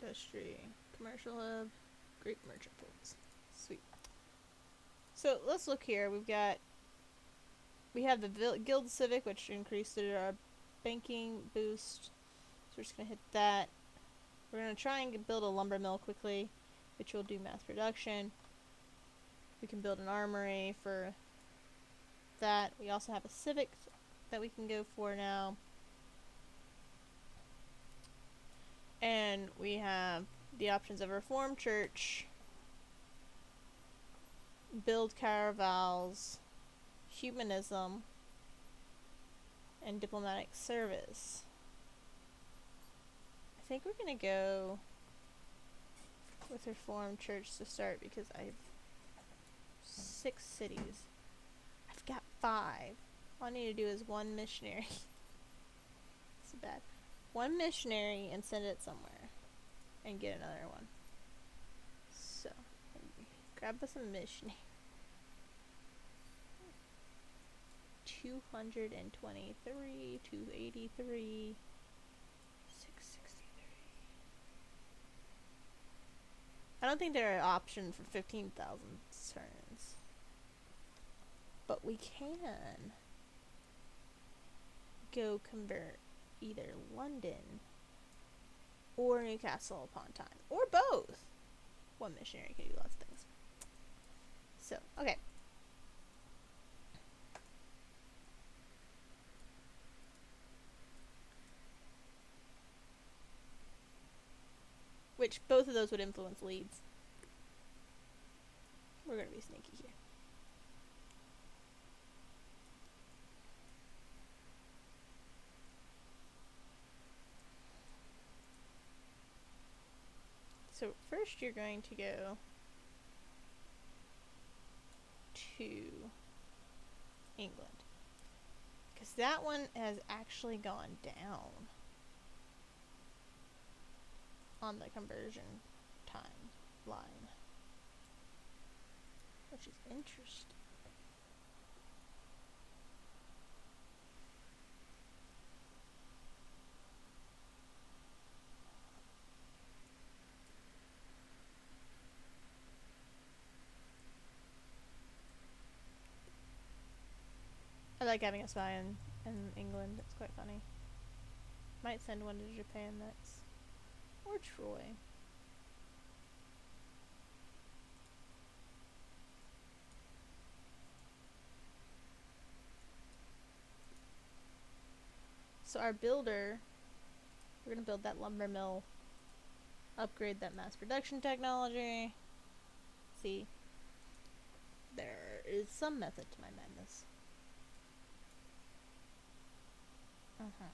Industry, commercial hub, Greek merchant ports. Sweet. So let's look here. We have the Guild Civic, which increased our banking boost. So we're just gonna hit that. We're gonna try and build a lumber mill quickly, which will do mass production. We can build an armory for that. We also have a civic that we can go for now. And we have the options of Reformed Church, build caravals, humanism, and diplomatic service. I think we're gonna go with Reformed Church to start because I have 6 cities. I've got 5. All I need to do is 1 missionary. It's bad. 1 missionary and send it somewhere. And get another one. So, grab us a missionary. 223, 283, 663. I don't think there are options for 15,000 turns. But we can go convert either London or Newcastle upon time. Or both. 1 missionary can do lots of things. So, okay. Which both of those would influence leads. We're gonna be sneaky here. So first you're going to go to England. Because that one has actually gone down on the conversion timeline. Which is interesting. I like having a spy in England. It's quite funny. Might send one to Japan next. Or Troy. So our builder, we're gonna build that lumber mill, upgrade that mass production technology. See, there is some method to my madness. Okay.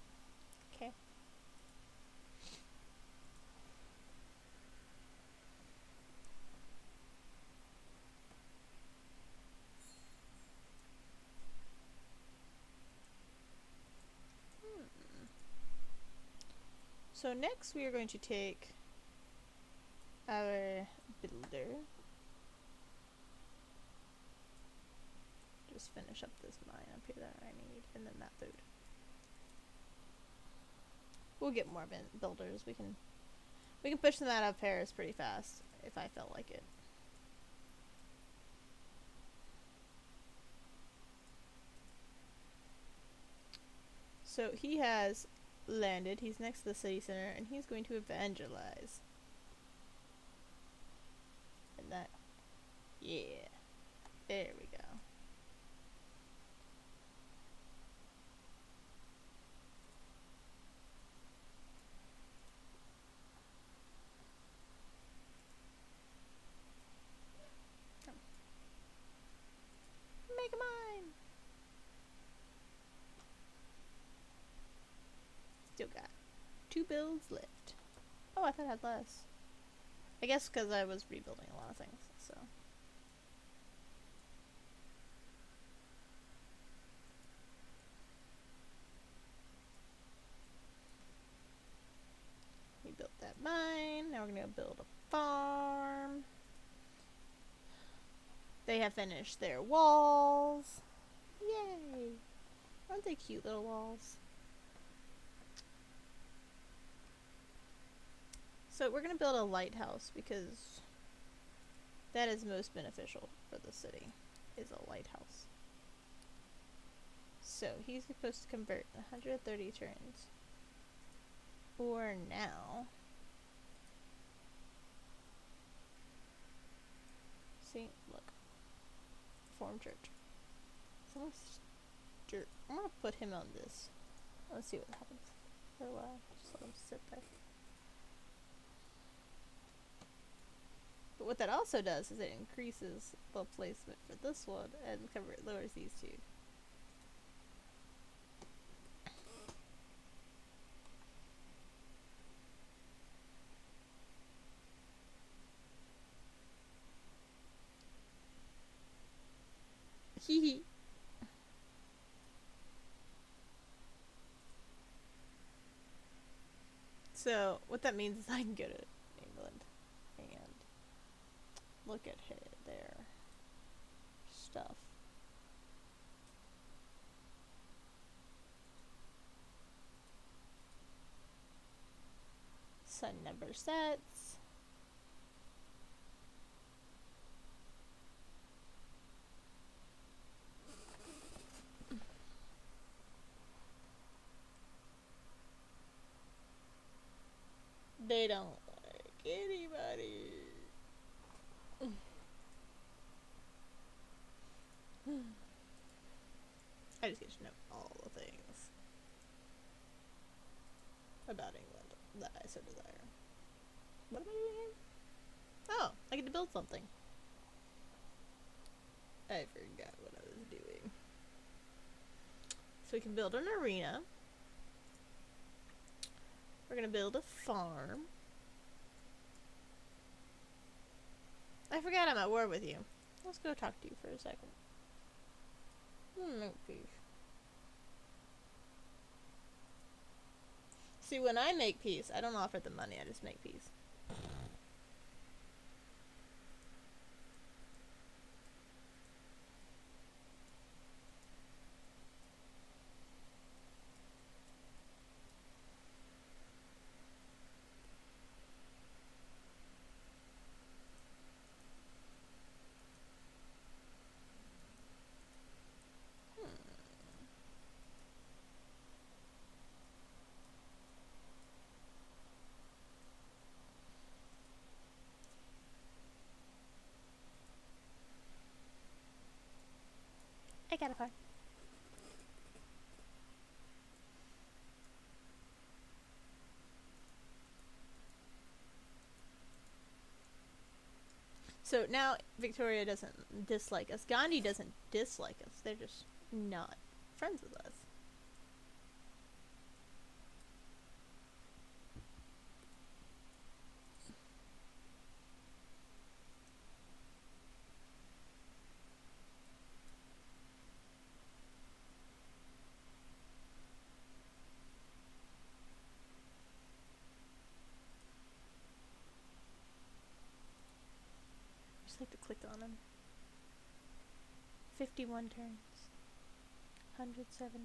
So next we are going to take our builder. Just finish up this mine up here that I need, and then that food. We'll get more builders. We can push them out of Paris pretty fast if I felt like it. So he has landed. He's next to the city center, and he's going to evangelize. And that, yeah, there we go. Make a mine. Still got 2 builds left. Oh, I thought I had less. I guess because I was rebuilding a lot of things, so. gonna build a farm. They have finished their walls. Yay! Aren't they cute little walls? So we're gonna build a lighthouse because that is most beneficial for the city, is a lighthouse. So he's supposed to convert 130 turns. Or now. See, look. Form church. So I'm gonna put him on this. Let's see what happens for a while. Just let him sit there. But what that also does is it increases the placement for this one and lowers these two. Hee. So what that means is I can go to England and look at their stuff. Sun never sets. They don't like anybody. I just get to know all the things about England that I so desire. What am I doing here? Oh, I get to build something. I forgot what I was doing. So we can build an arena. We're gonna build a farm. I forgot I'm at war with you. Let's go talk to you for a second. Make peace. See, when I make peace, I don't offer them money, I just make peace. I got a farm. So now Victoria doesn't dislike us. Gandhi doesn't dislike us. They're just not friends with us. Just like to click on them. 51 turns. 117.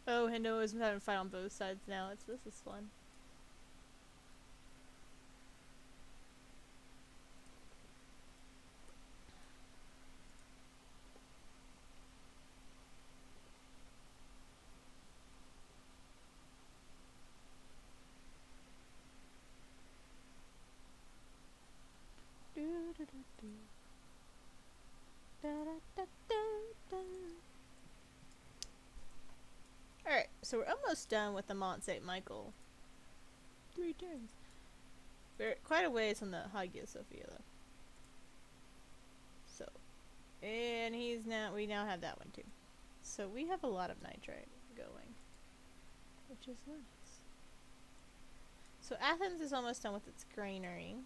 Oh, Hendo is having a fight on both sides now. This is fun. Alright, so we're almost done with the Mont St. Michael. 3 turns. We're quite a ways from the Hagia Sophia, though. So, we now have that one too. So we have a lot of nitrite going, which is nice. So Athens is almost done with its granary.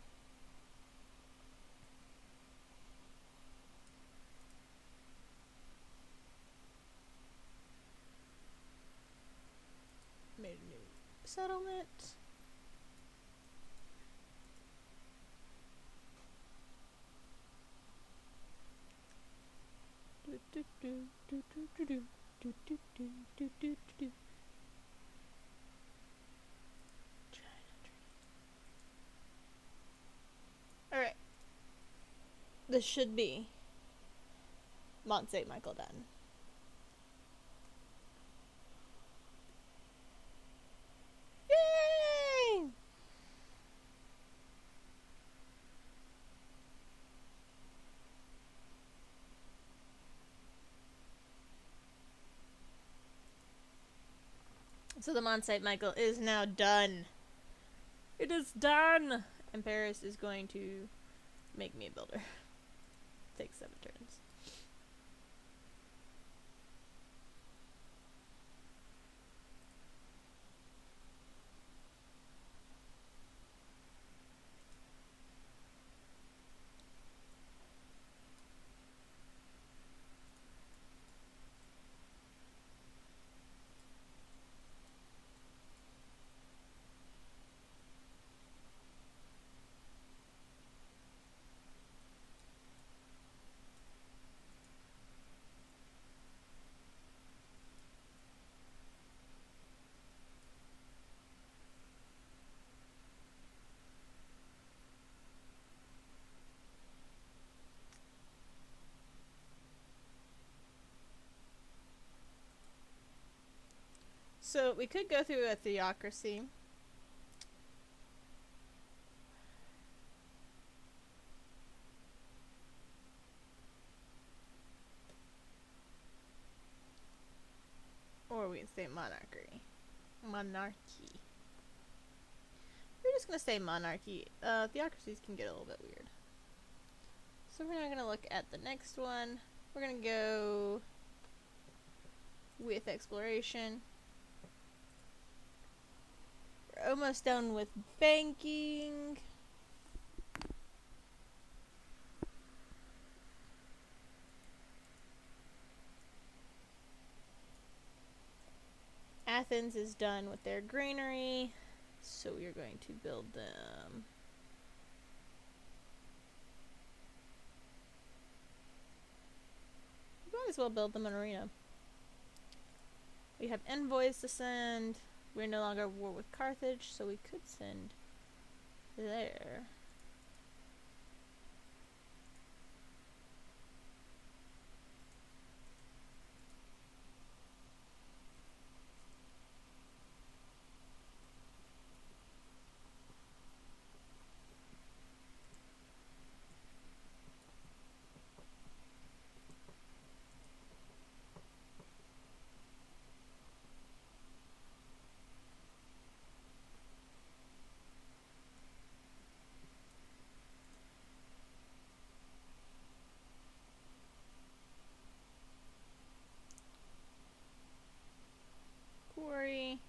Made a new settlement. Alright. This should be Mont St. Michael done. Yay! So the Mont St. Michael is now done. It is done! And Paris is going to make me a builder. Takes 7 turns. So we could go through a theocracy. Or we can say monarchy. Monarchy. We're just gonna say monarchy. Theocracies can get a little bit weird. So we're not gonna look at the next one. We're gonna go with exploration. We're almost done with banking. Athens is done with their granary, so we are going to build them. We might as well build them an arena. We have envoys to send. We're no longer at war with Carthage, so we could send there. Quarry.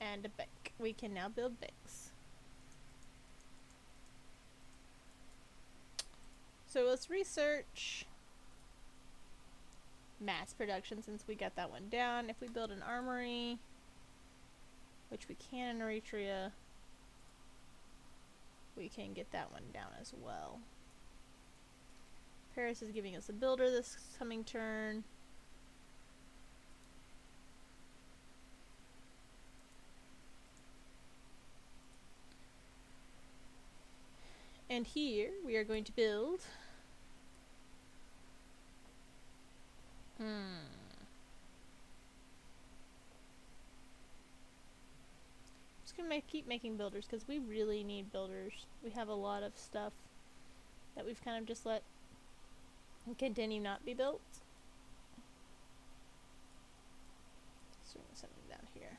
And a bank. We can now build banks. So let's research mass production since we got that one down. If we build an armory, which we can in Eritrea, we can get that one down as well. Paris is giving us a builder this coming turn. And here we are going to build. Just gonna keep making builders because we really need builders. We have a lot of stuff that we've kind of just let continue not be built. So we're gonna send them down here.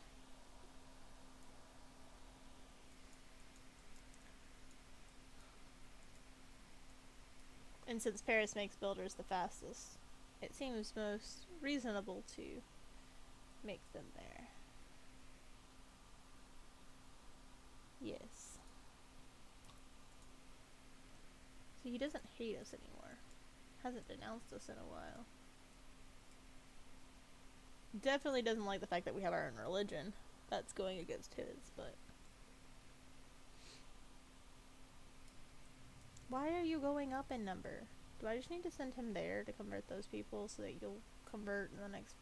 And since Paris makes builders the fastest, it seems most reasonable to make them there. Yes. So he doesn't hate us anymore. Hasn't denounced us in a while. Definitely doesn't like the fact that we have our own religion. That's going against his, but... Why are you going up in number? Do I just need to send him there to convert those people so that you'll convert in the next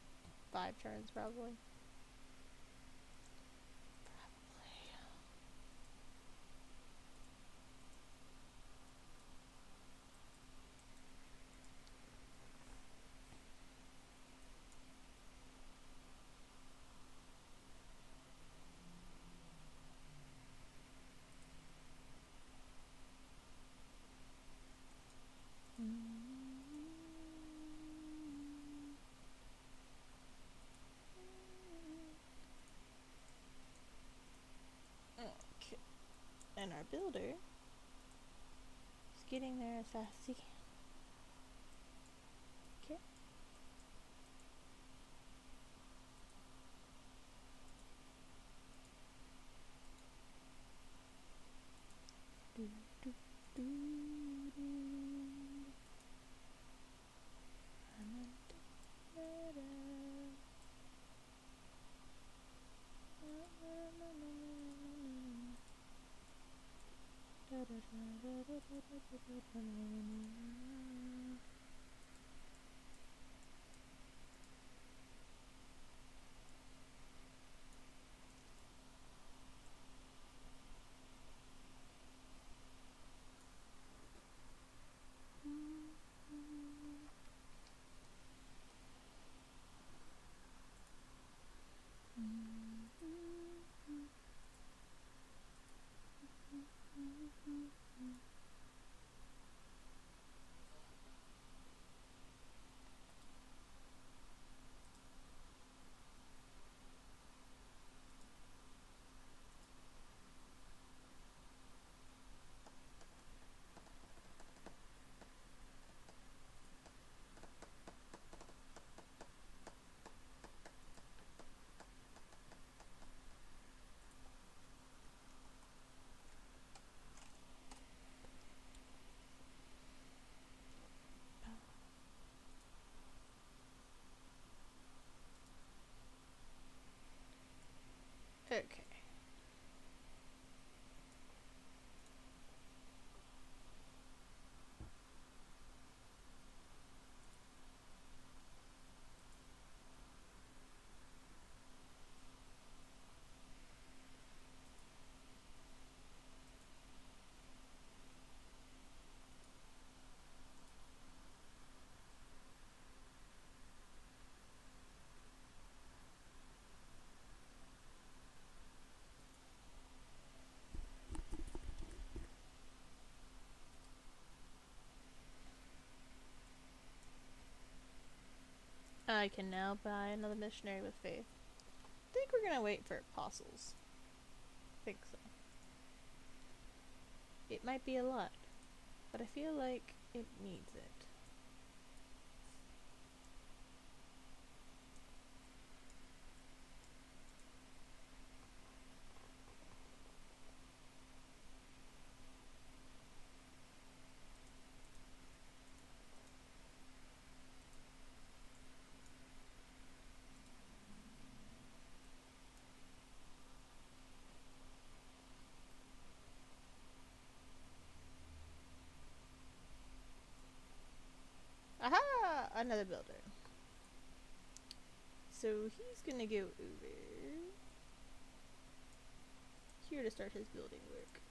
5 turns, probably? Okay. And our builder is getting there as fast as he can. Okay. Do, do, do, do. Okay. I can now buy another missionary with faith. I think we're gonna wait for apostles. I think so. It might be a lot, but I feel like it needs it. Aha! Another builder. So he's gonna go over here to start his building work.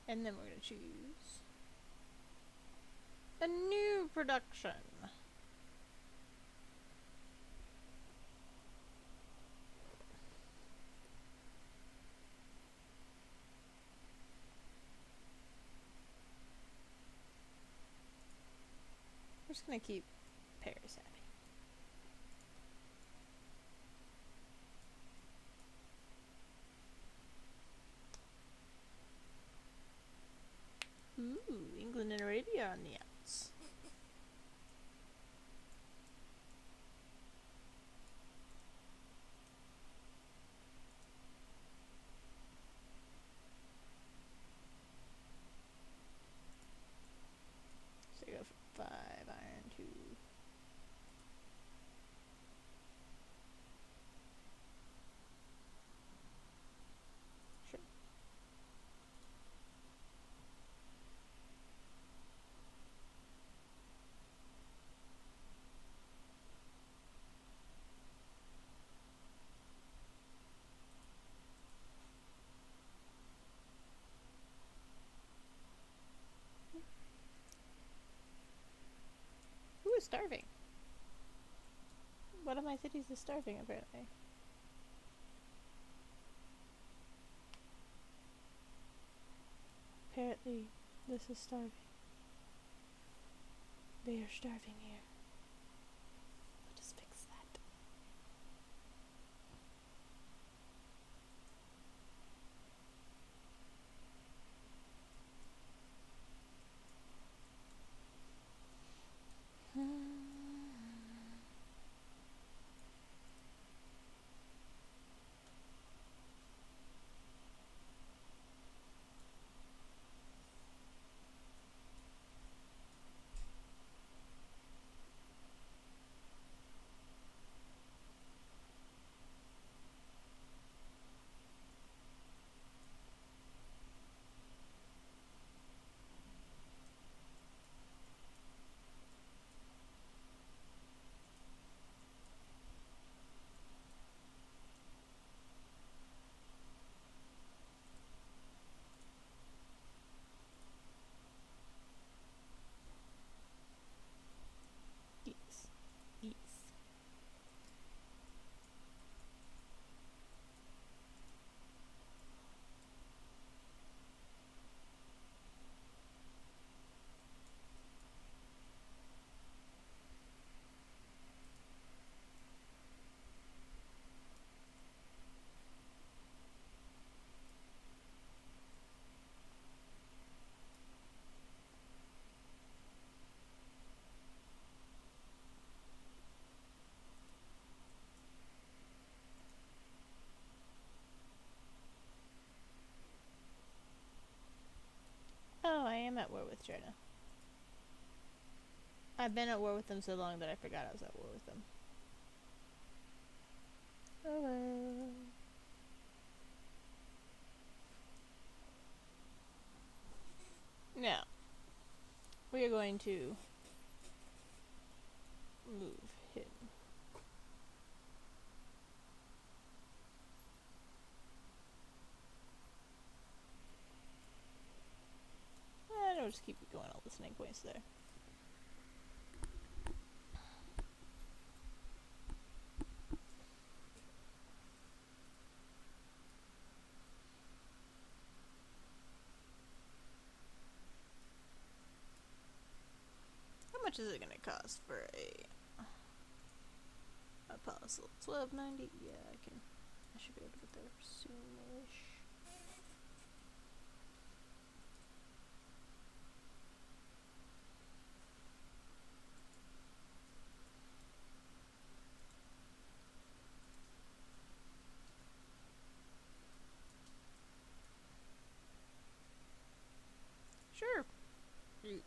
And then we're gonna choose a new production. We're just gonna keep Paris happy. Ooh. is starving? One of my cities is starving, apparently. Apparently, this is starving. They are starving here. Let us fix that. Yes. Yes. Oh, I am at war with China. I've been at war with them so long that I forgot I was at war with them. Oh well. Now, we are going to move him. And we'll just keep it going, all the snake points there. How much is it gonna cost for a parcel? $12.90? Yeah, I should be able to get there soonish. Sure. You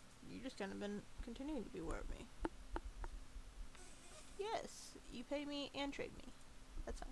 just kind of been continuing to be aware of me. Yes, you pay me and trade me. That's fine.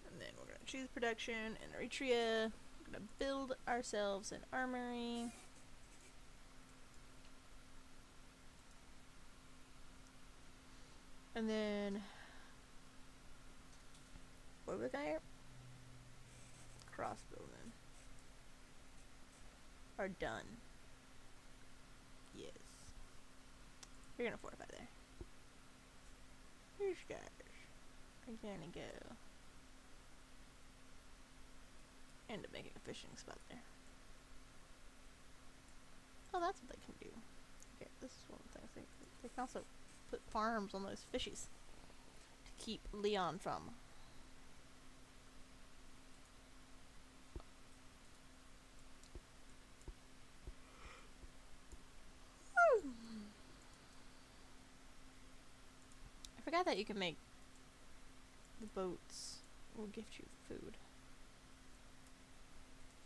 And then we're gonna choose production and Eritrea. We're gonna build ourselves an armory. And then what are we gonna hear? Crossbowmen are done. Yes. You're gonna fortify there. These guys are gonna go end up making a fishing spot there. Oh, that's what they can do. Okay, this is one of the things they can also put farms on those fishies to keep Leon from. I forgot that you can make the boats will gift you food.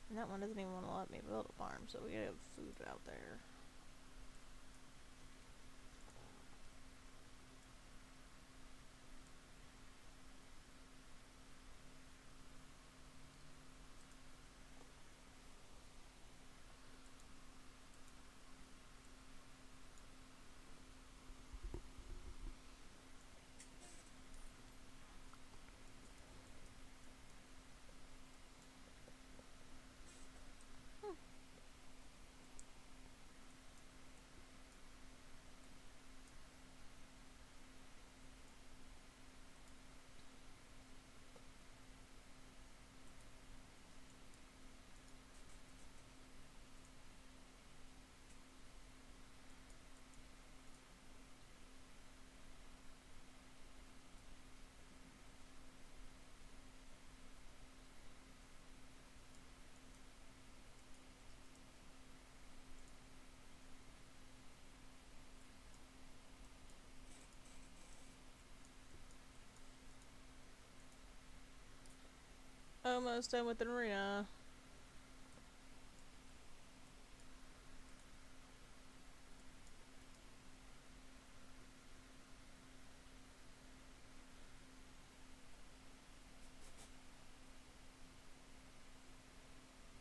And that one doesn't even want to let me build a farm, so we gotta have food out there. almost done with the arena.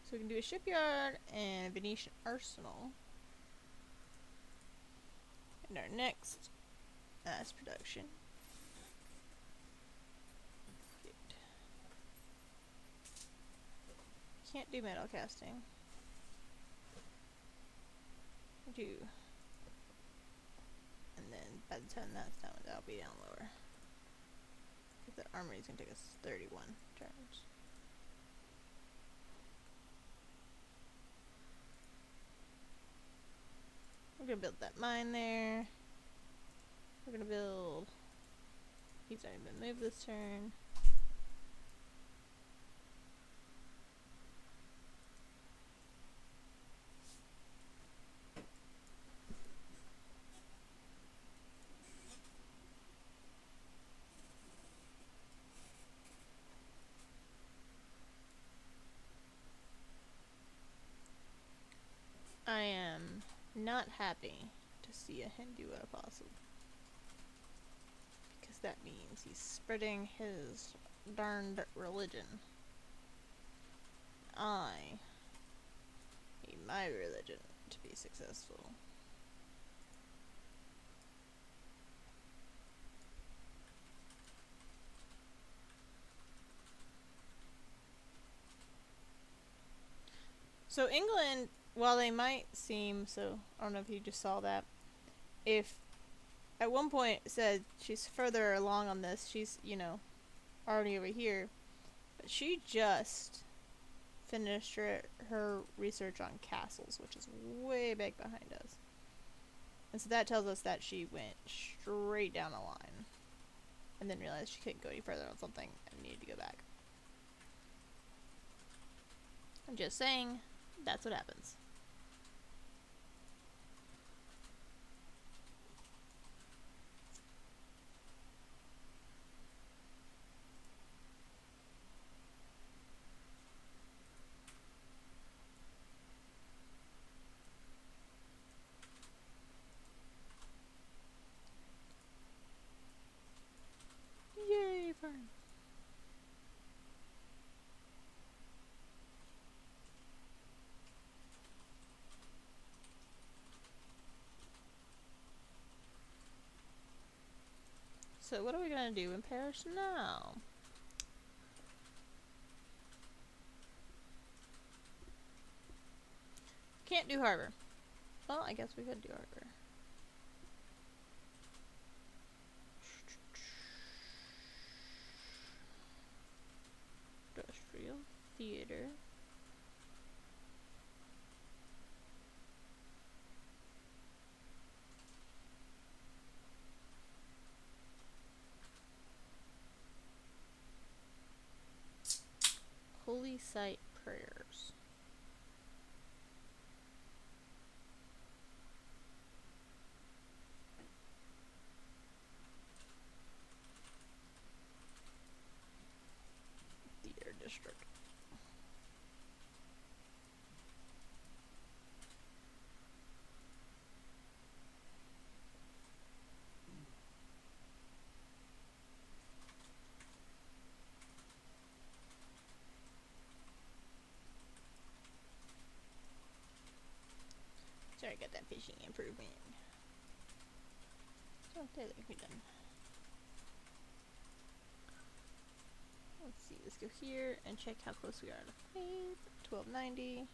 So we can do a shipyard and a Venetian arsenal. And our next mass production. Can't do metal casting. Do. And then by the time that's done, that'll be down lower. Because the armory is going to take us 31 turns. We're going to build that mine there. We're going to build... He's already been moved this turn. I am not happy to see a Hindu apostle. Because that means he's spreading his darned religion. I need my religion to be successful. So England, while they might seem so, I don't know if you just saw that, if at one point it said she's further along on this, she's, you know, already over here, but she just finished her research on castles, which is way back behind us. And so that tells us that she went straight down the line and then realized she couldn't go any further on something and needed to go back. I'm just saying, that's what happens. Yay, fun. So what are we gonna do in Paris now? Can't do harbor. Well, I guess we could do harbor. Industrial theater. Holy site prayers. Theater district. Sorry, I got that fishing improvement. So there we done. Let's see, let's go here and check how close we are to faith. 1290.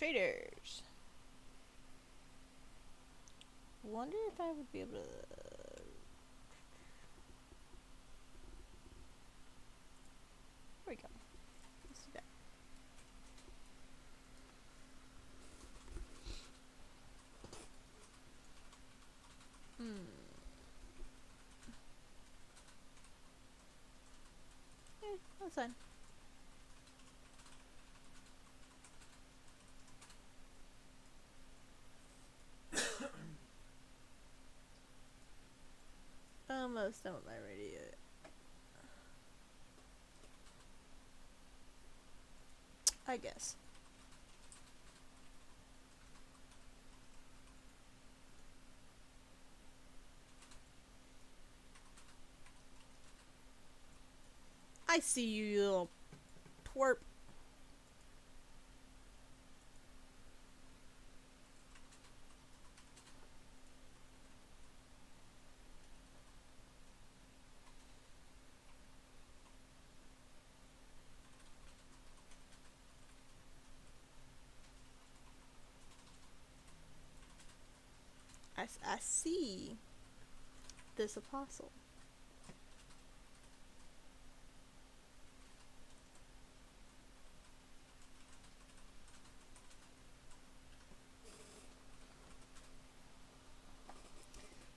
traders. Wonder if I would be able to. There we go. Let's do that. That's fine. Almost done with my radio. I guess. I see you, you little twerp. I see this apostle.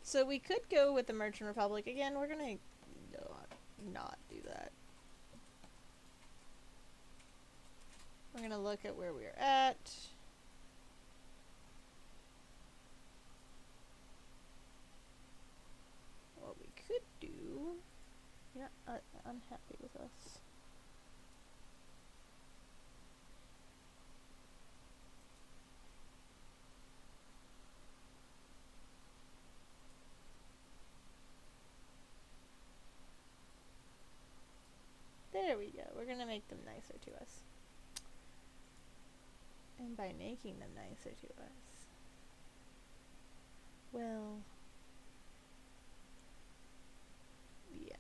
So we could go with the Merchant Republic again. We're gonna not do that. We're gonna look at where we're at. What we could do. You're not unhappy with us. There we go. We're gonna make them nicer to us. And by making them nicer to us, well, yeah.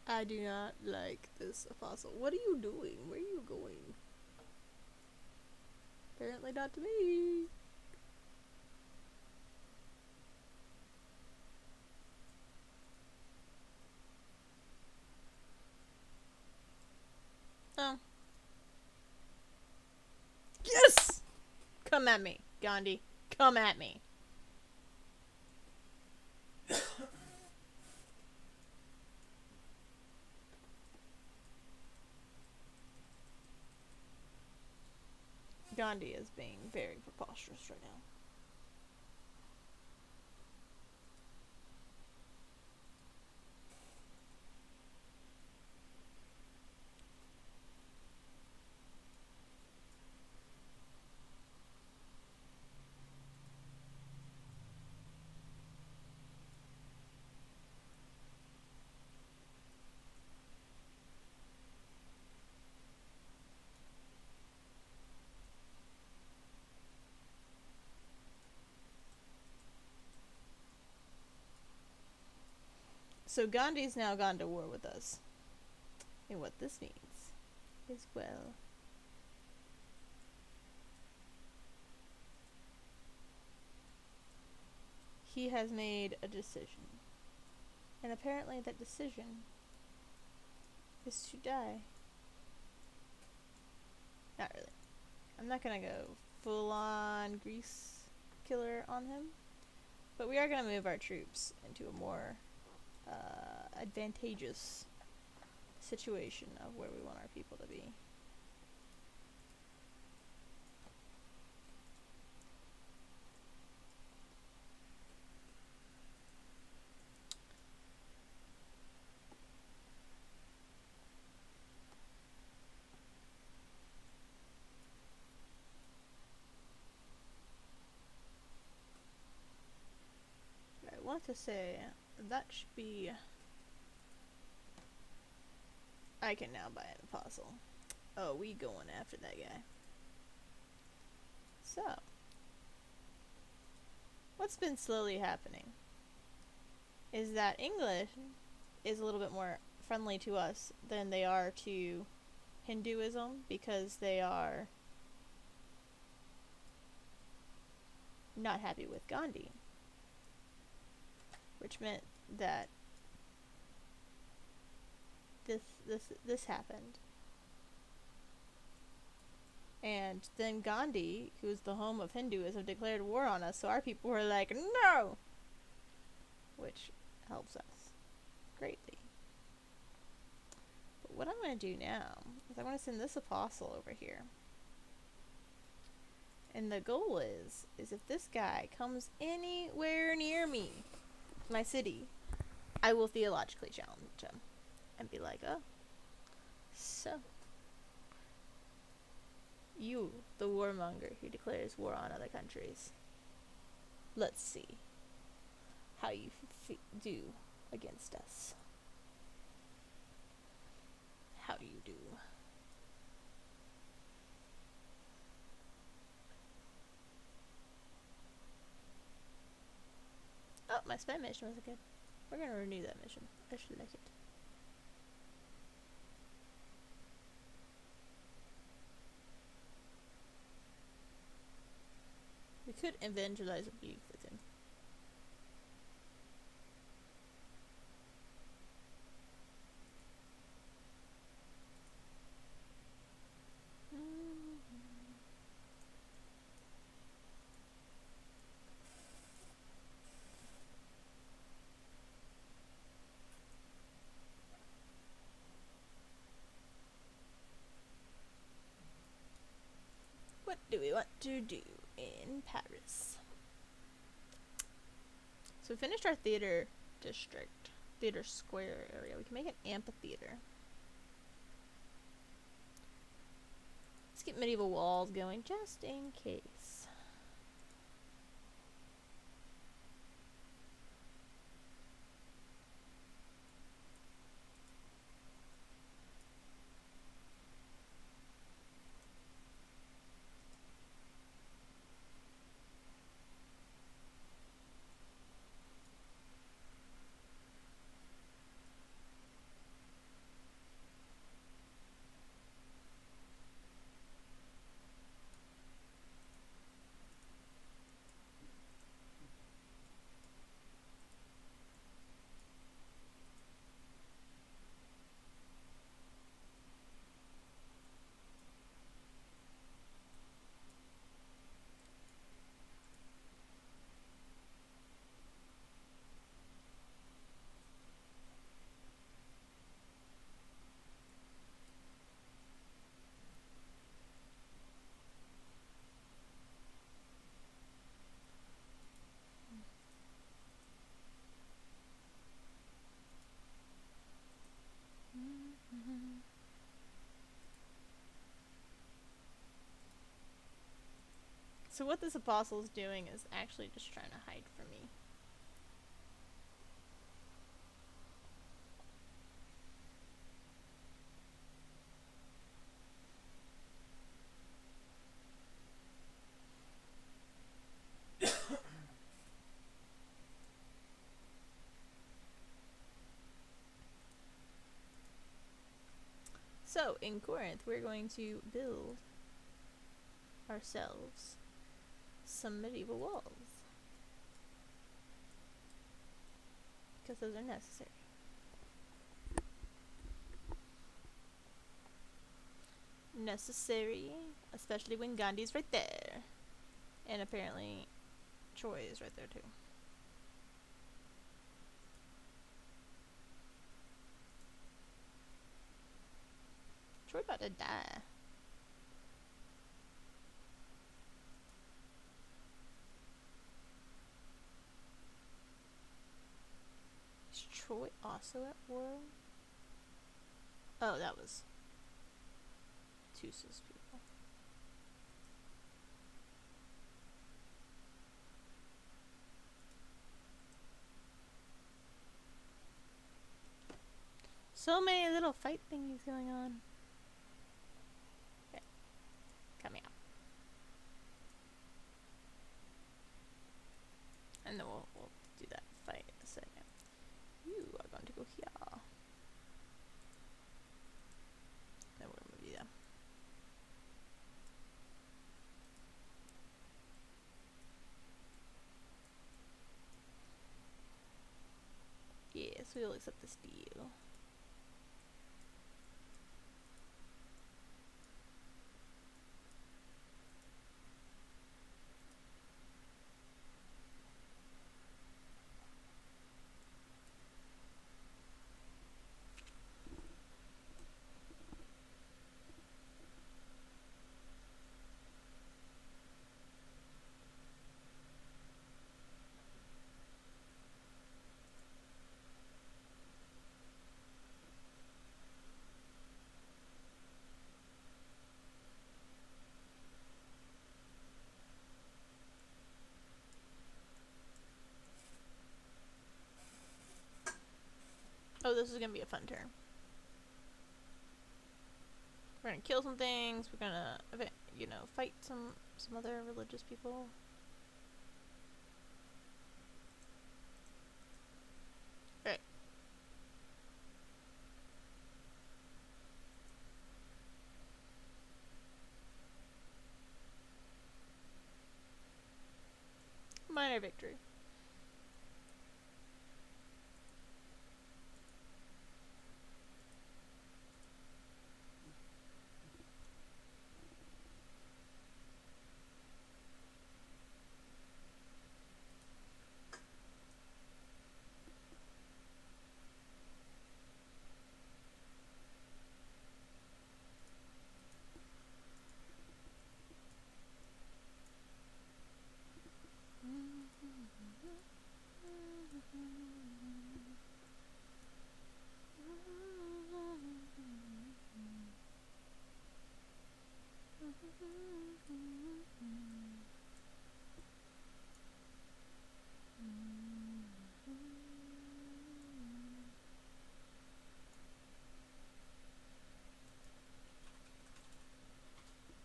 I do not like this apostle. What are you doing? Where are you going? Apparently not to me. Oh. Yes! Come at me, Gandhi. Come at me. Gandhi is being very preposterous right now. So Gandhi's now gone to war with us. And what this means is, well, he has made a decision. And apparently that decision is to die. Not really. I'm not gonna go full on grease killer on him. But we are gonna move our troops into a more advantageous situation of where we want our people to be. I want to say that should be... I can now buy an apostle. Oh, we going after that guy. So, what's been slowly happening is that English is a little bit more friendly to us than they are to Hinduism, because they are not happy with Gandhi, which meant that this happened. And then Gandhi, who is the home of Hinduism, declared war on us, so our people were like, no! Which helps us greatly. But what I'm going to do now is I want to send this apostle over here. And the goal is if this guy comes anywhere near me, my city, I will theologically challenge him. And be like, oh, so you, the warmonger who declares war on other countries, let's see how you do against us. How do you do? Oh, my spy mission wasn't good. We're gonna renew that mission. I should like it. We could evangelize a belief with him. What do we want to do in Paris? So we finished our theater district, theater square area. We can make an amphitheater. Let's get medieval walls going just in case. So what this apostle is doing is actually just trying to hide from me. So, in Corinth, we're going to build ourselves some medieval walls. Because those are necessary. Necessary, especially when Gandhi's right there. And apparently, Troy is right there too. Troy about to die. Is Troy also at war? Oh, that was Tusa's people. So many little fight thingies going on. Okay, come out. And then we'll do that fight in a second. You are going to go here. Then we're going to move you down. Yes, we will accept this deal. Oh, this is going to be a fun turn. We're going to kill some things. We're going to, you know, fight some other religious people. Alright. Minor victory.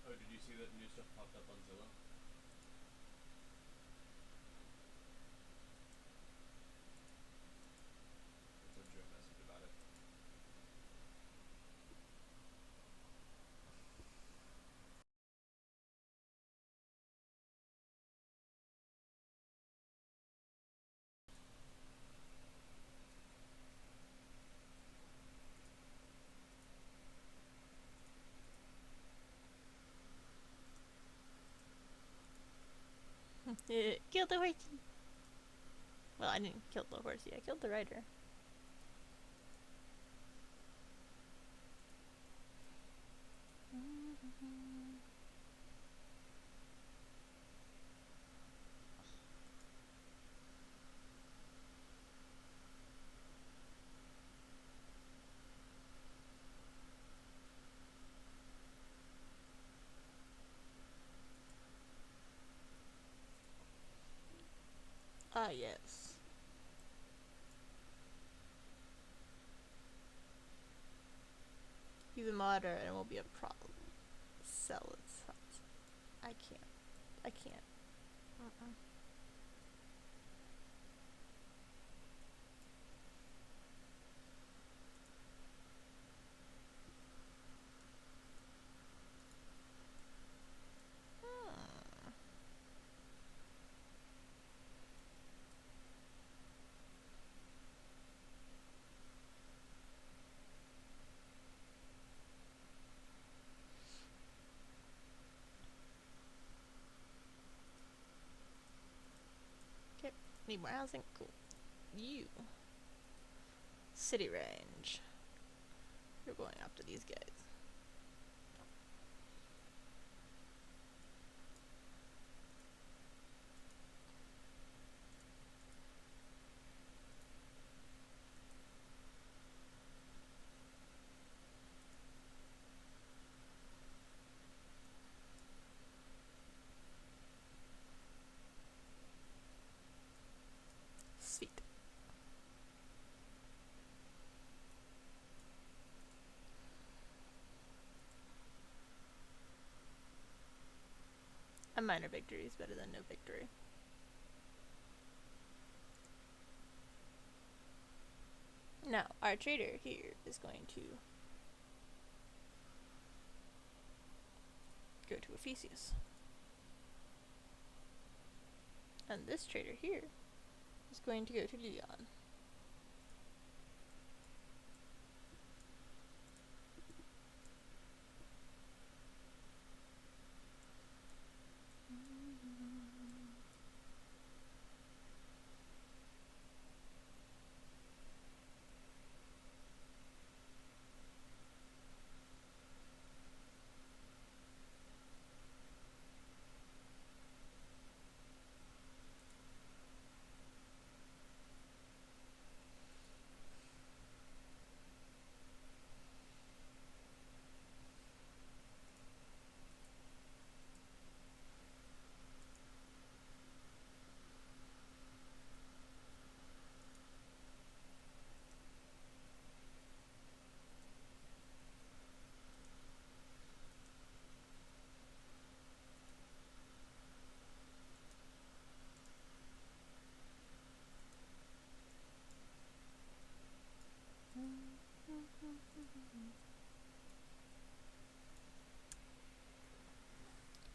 Oh, did you see that new stuff popped up on Zillow? I sent you a message about it. Killed the horsey. Well, I didn't kill the horsey. I killed the rider. Ah, yes. He's a modder and it won't be a problem. Sell its house. I can't. I can't. Need more housing? Cool. You. City range. You're going after these guys. Sweet. A minor victory is better than no victory. Now, our trader here is going to go to Ephesius. And this trader here is going to go to Leon.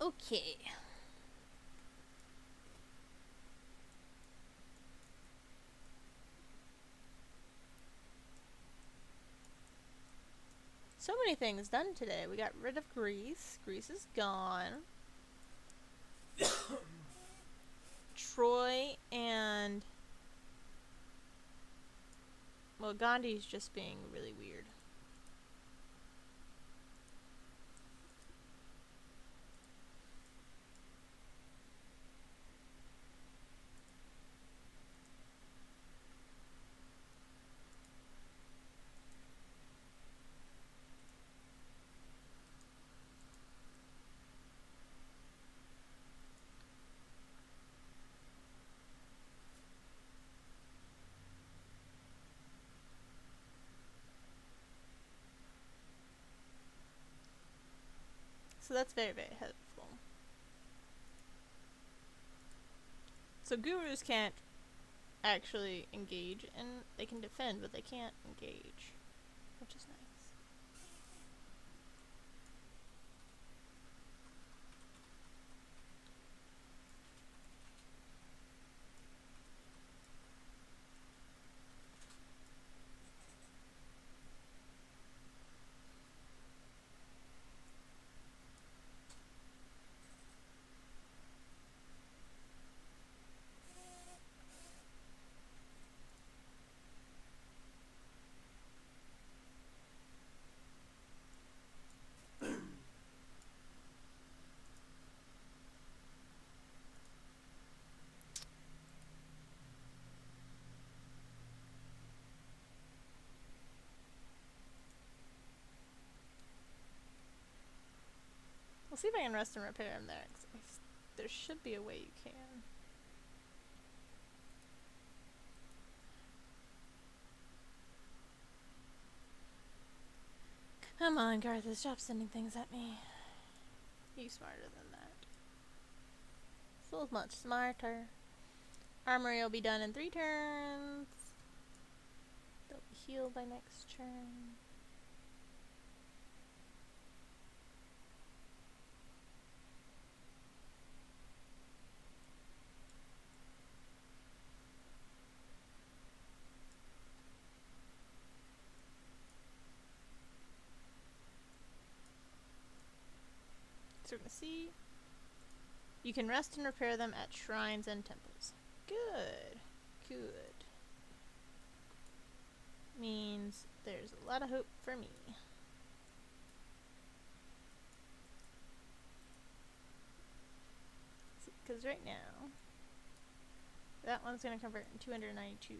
Okay. So many things done today. We got rid of Greece. Greece is gone. Troy and... Well, Gandhi's just being really weird. So that's very, very helpful. So gurus can't actually engage, and they can defend, but they can't engage, which is nice. We'll see if I can rest and repair him there. 'Cause there should be a way you can. Come on, Garthus, stop sending things at me. You smarter than that. So much smarter. Armory will be done in 3 turns. They'll be healed by next turn. So we're gonna see. You can rest and repair them at shrines and temples. Good. Good. Means there's a lot of hope for me. Because right now, that one's going to convert in 292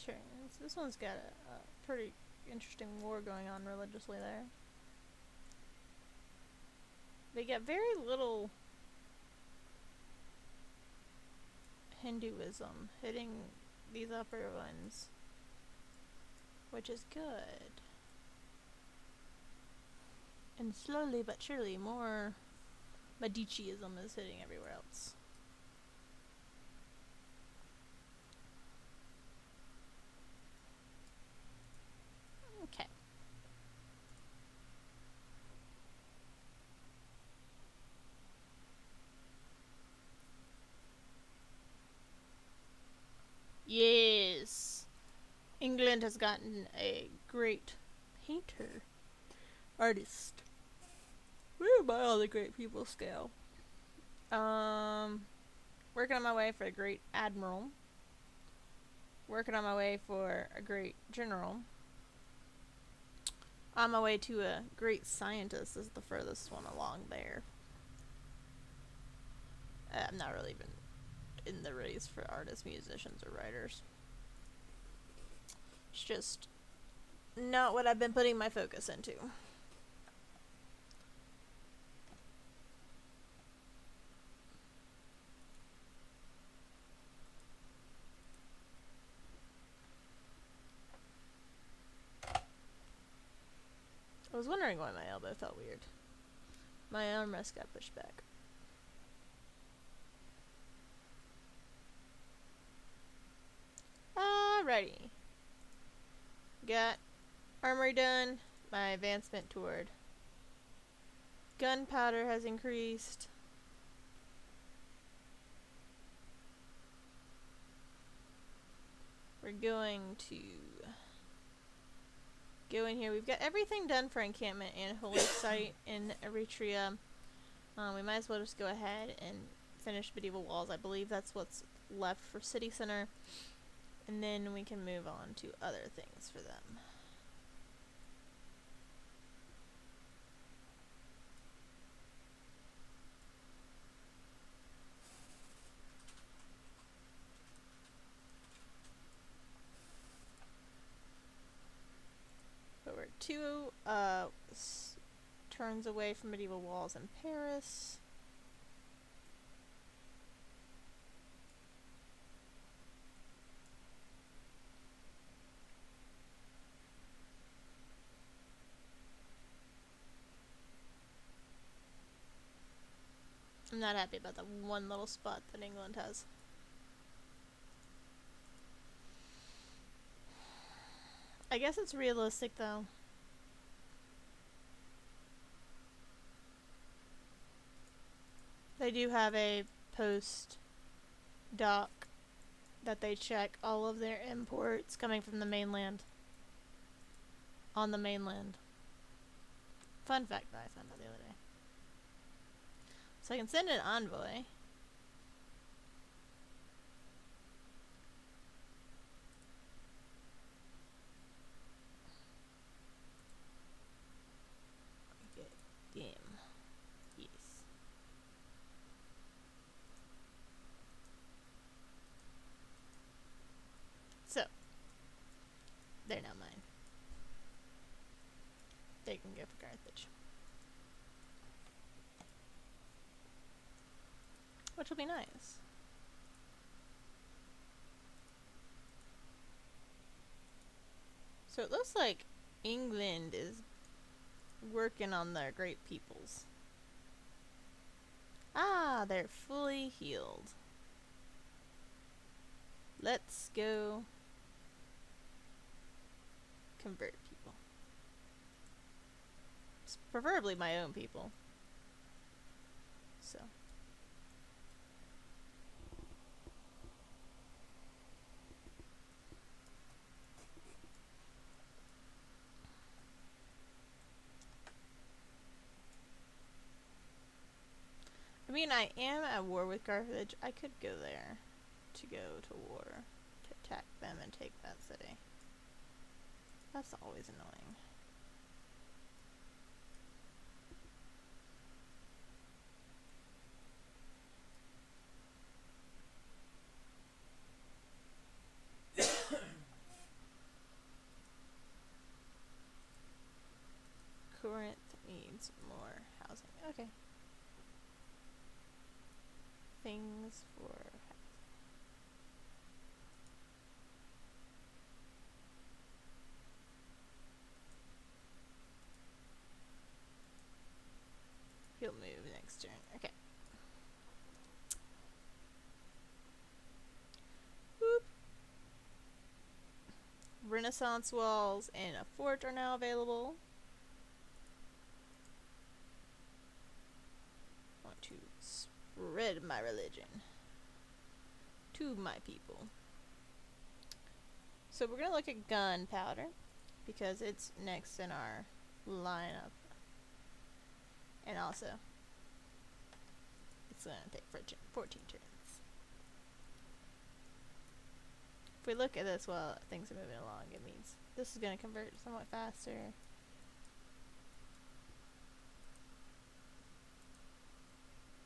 turns. This one's got a pretty interesting war going on religiously there. They get very little Hinduism hitting these upper ones, which is good. And slowly but surely more Medichiism is hitting everywhere else. Okay. Yes. England has gotten a great painter, artist. Where am I on the great people scale? Working on my way for a great admiral. Working on my way for a great general. On my way to a great scientist is the furthest one along there. I'm not really even in the race for artists, musicians, or writers. It's just not what I've been putting my focus into. I was wondering why my elbow felt weird. My armrest got pushed back. Alrighty. Got armory done. My advancement toward gunpowder has increased. We're going to go in here. We've got everything done for encampment and holy site in Eritrea. We might as well just go ahead and finish medieval walls. I believe that's what's left for city center. And then we can move on to other things for them. But we're two turns away from medieval walls in Paris. I'm not happy about the one little spot that England has. I guess it's realistic though. They do have a post dock that they check all of their imports coming from the mainland. On the mainland. Fun fact that I found out the other day. So I can send an envoy. Okay, game. Yes. So, they're now mine. They can go for Carthage. Which will be nice. So it looks like England is working on their great peoples. Ah, they're fully healed. Let's go convert people. Preferably my own people. So. I mean, I am at war with Carthage. I could go there to go to war to attack them and take that city. That's always annoying. Corinth needs more housing. Okay. Things for he'll move next turn. Okay. Boop. Renaissance walls and a fort are now available. I want to spread my religion to my people. So we're gonna look at gunpowder because it's next in our lineup. And also, it's gonna take 14 turns. If we look at this while things are moving along, it means this is gonna convert somewhat faster.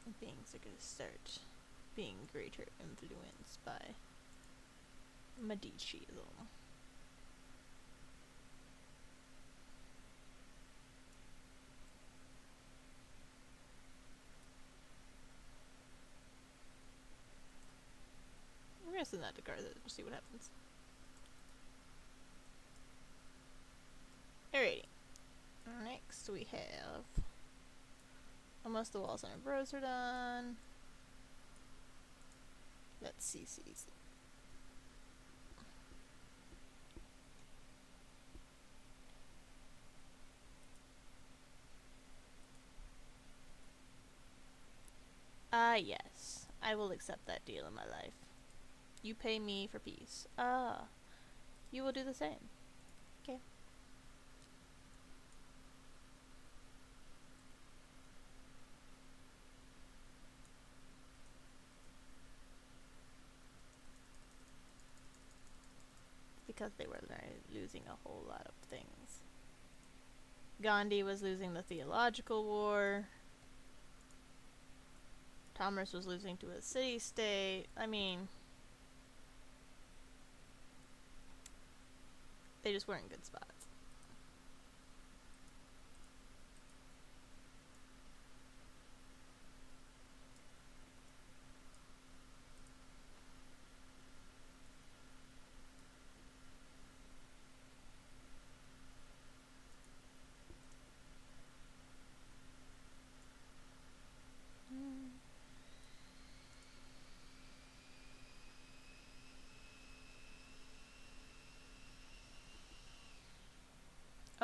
And things are gonna start being greater influenced by Medici. We're gonna send that to Garza to see what happens. Alrighty. Next we have almost the walls on our bros are done. Let's see. Ah, yes. I will accept that deal in my life. You pay me for peace. Ah. You will do the same. Okay. Because they were losing a whole lot of things. Gandhi was losing the theological war. Thomas was losing to a city-state. I mean, they just weren't good spots.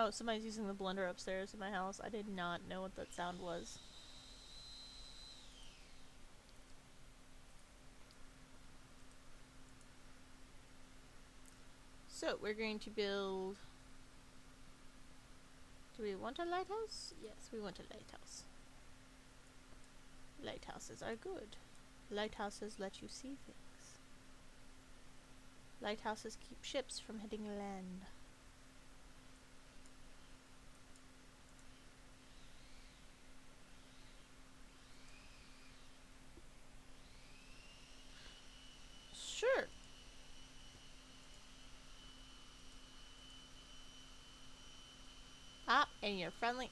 Oh, somebody's using the blender upstairs in my house. I did not know what that sound was. So, we're going to build... Do we want a lighthouse? Yes, we want a lighthouse. Lighthouses are good. Lighthouses let you see things. Lighthouses keep ships from hitting land. Sure. Ah, and you're friendly.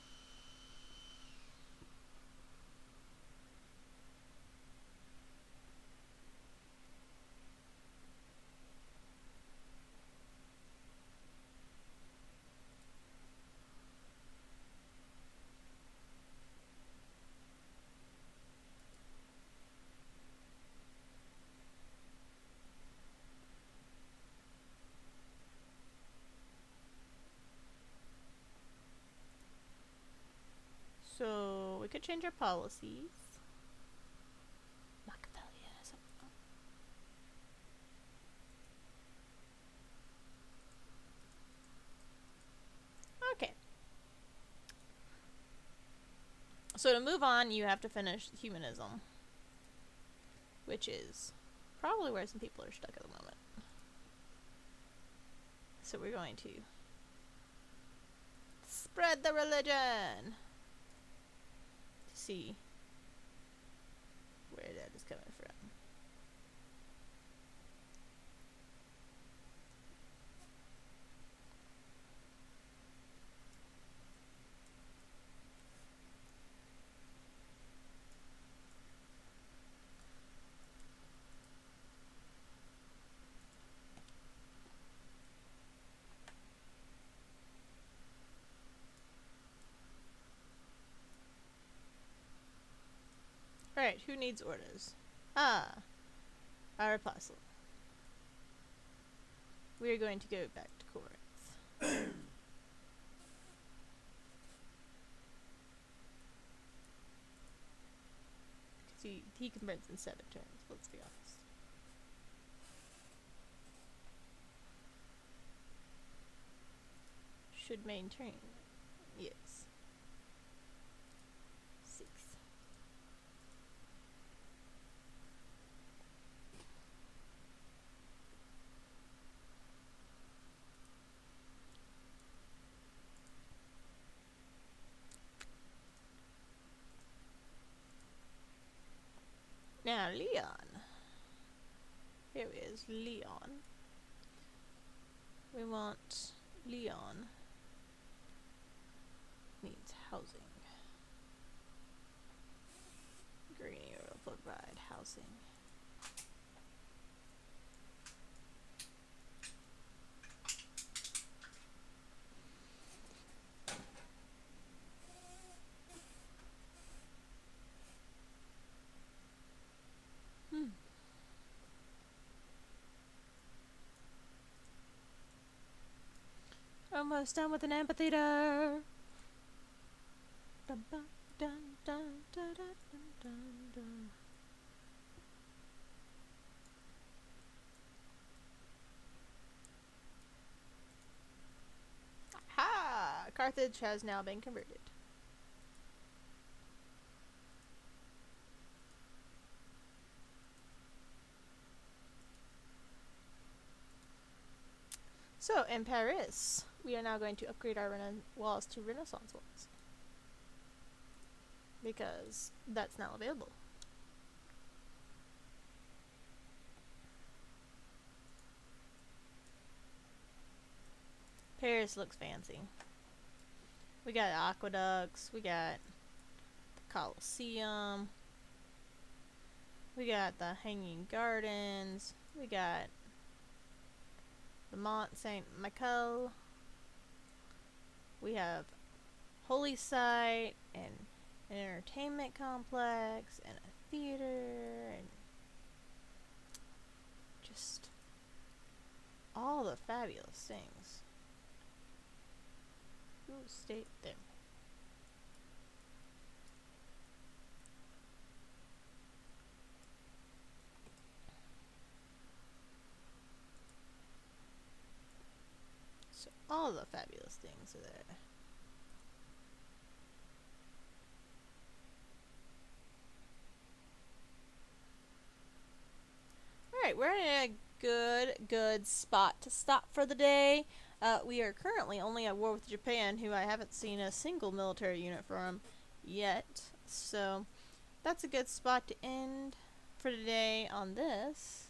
So, we could change our policies. Machiavellianism. Okay. So to move on, you have to finish humanism. Which is probably where some people are stuck at the moment. So we're going to spread the religion to see where that is coming from. Alright, who needs orders? Ah, our apostle. We are going to go back to Corinth. Because he converts in 7 turns, let's be honest. Should maintain. Yes. 6. Now, Leon. Here is Leon. We want Leon needs housing. Greenier will provide housing. Almost done with an amphitheater. Dun, dun, dun, dun, dun, dun, dun, dun. Ha! Carthage has now been converted. So, in Paris, we are now going to upgrade our walls to Renaissance walls. Because that's now available. Paris looks fancy. We got aqueducts, we got the Colosseum, we got the Hanging Gardens, we got the Mont Saint Michel, we have Holy Site, and an entertainment complex, and a theater, and just all the fabulous things. Ooh, stay there. So all the fabulous things are there. Alright, we're in a good spot to stop for the day. We are currently only at war with Japan, who I haven't seen a single military unit from yet. So that's a good spot to end for today on this.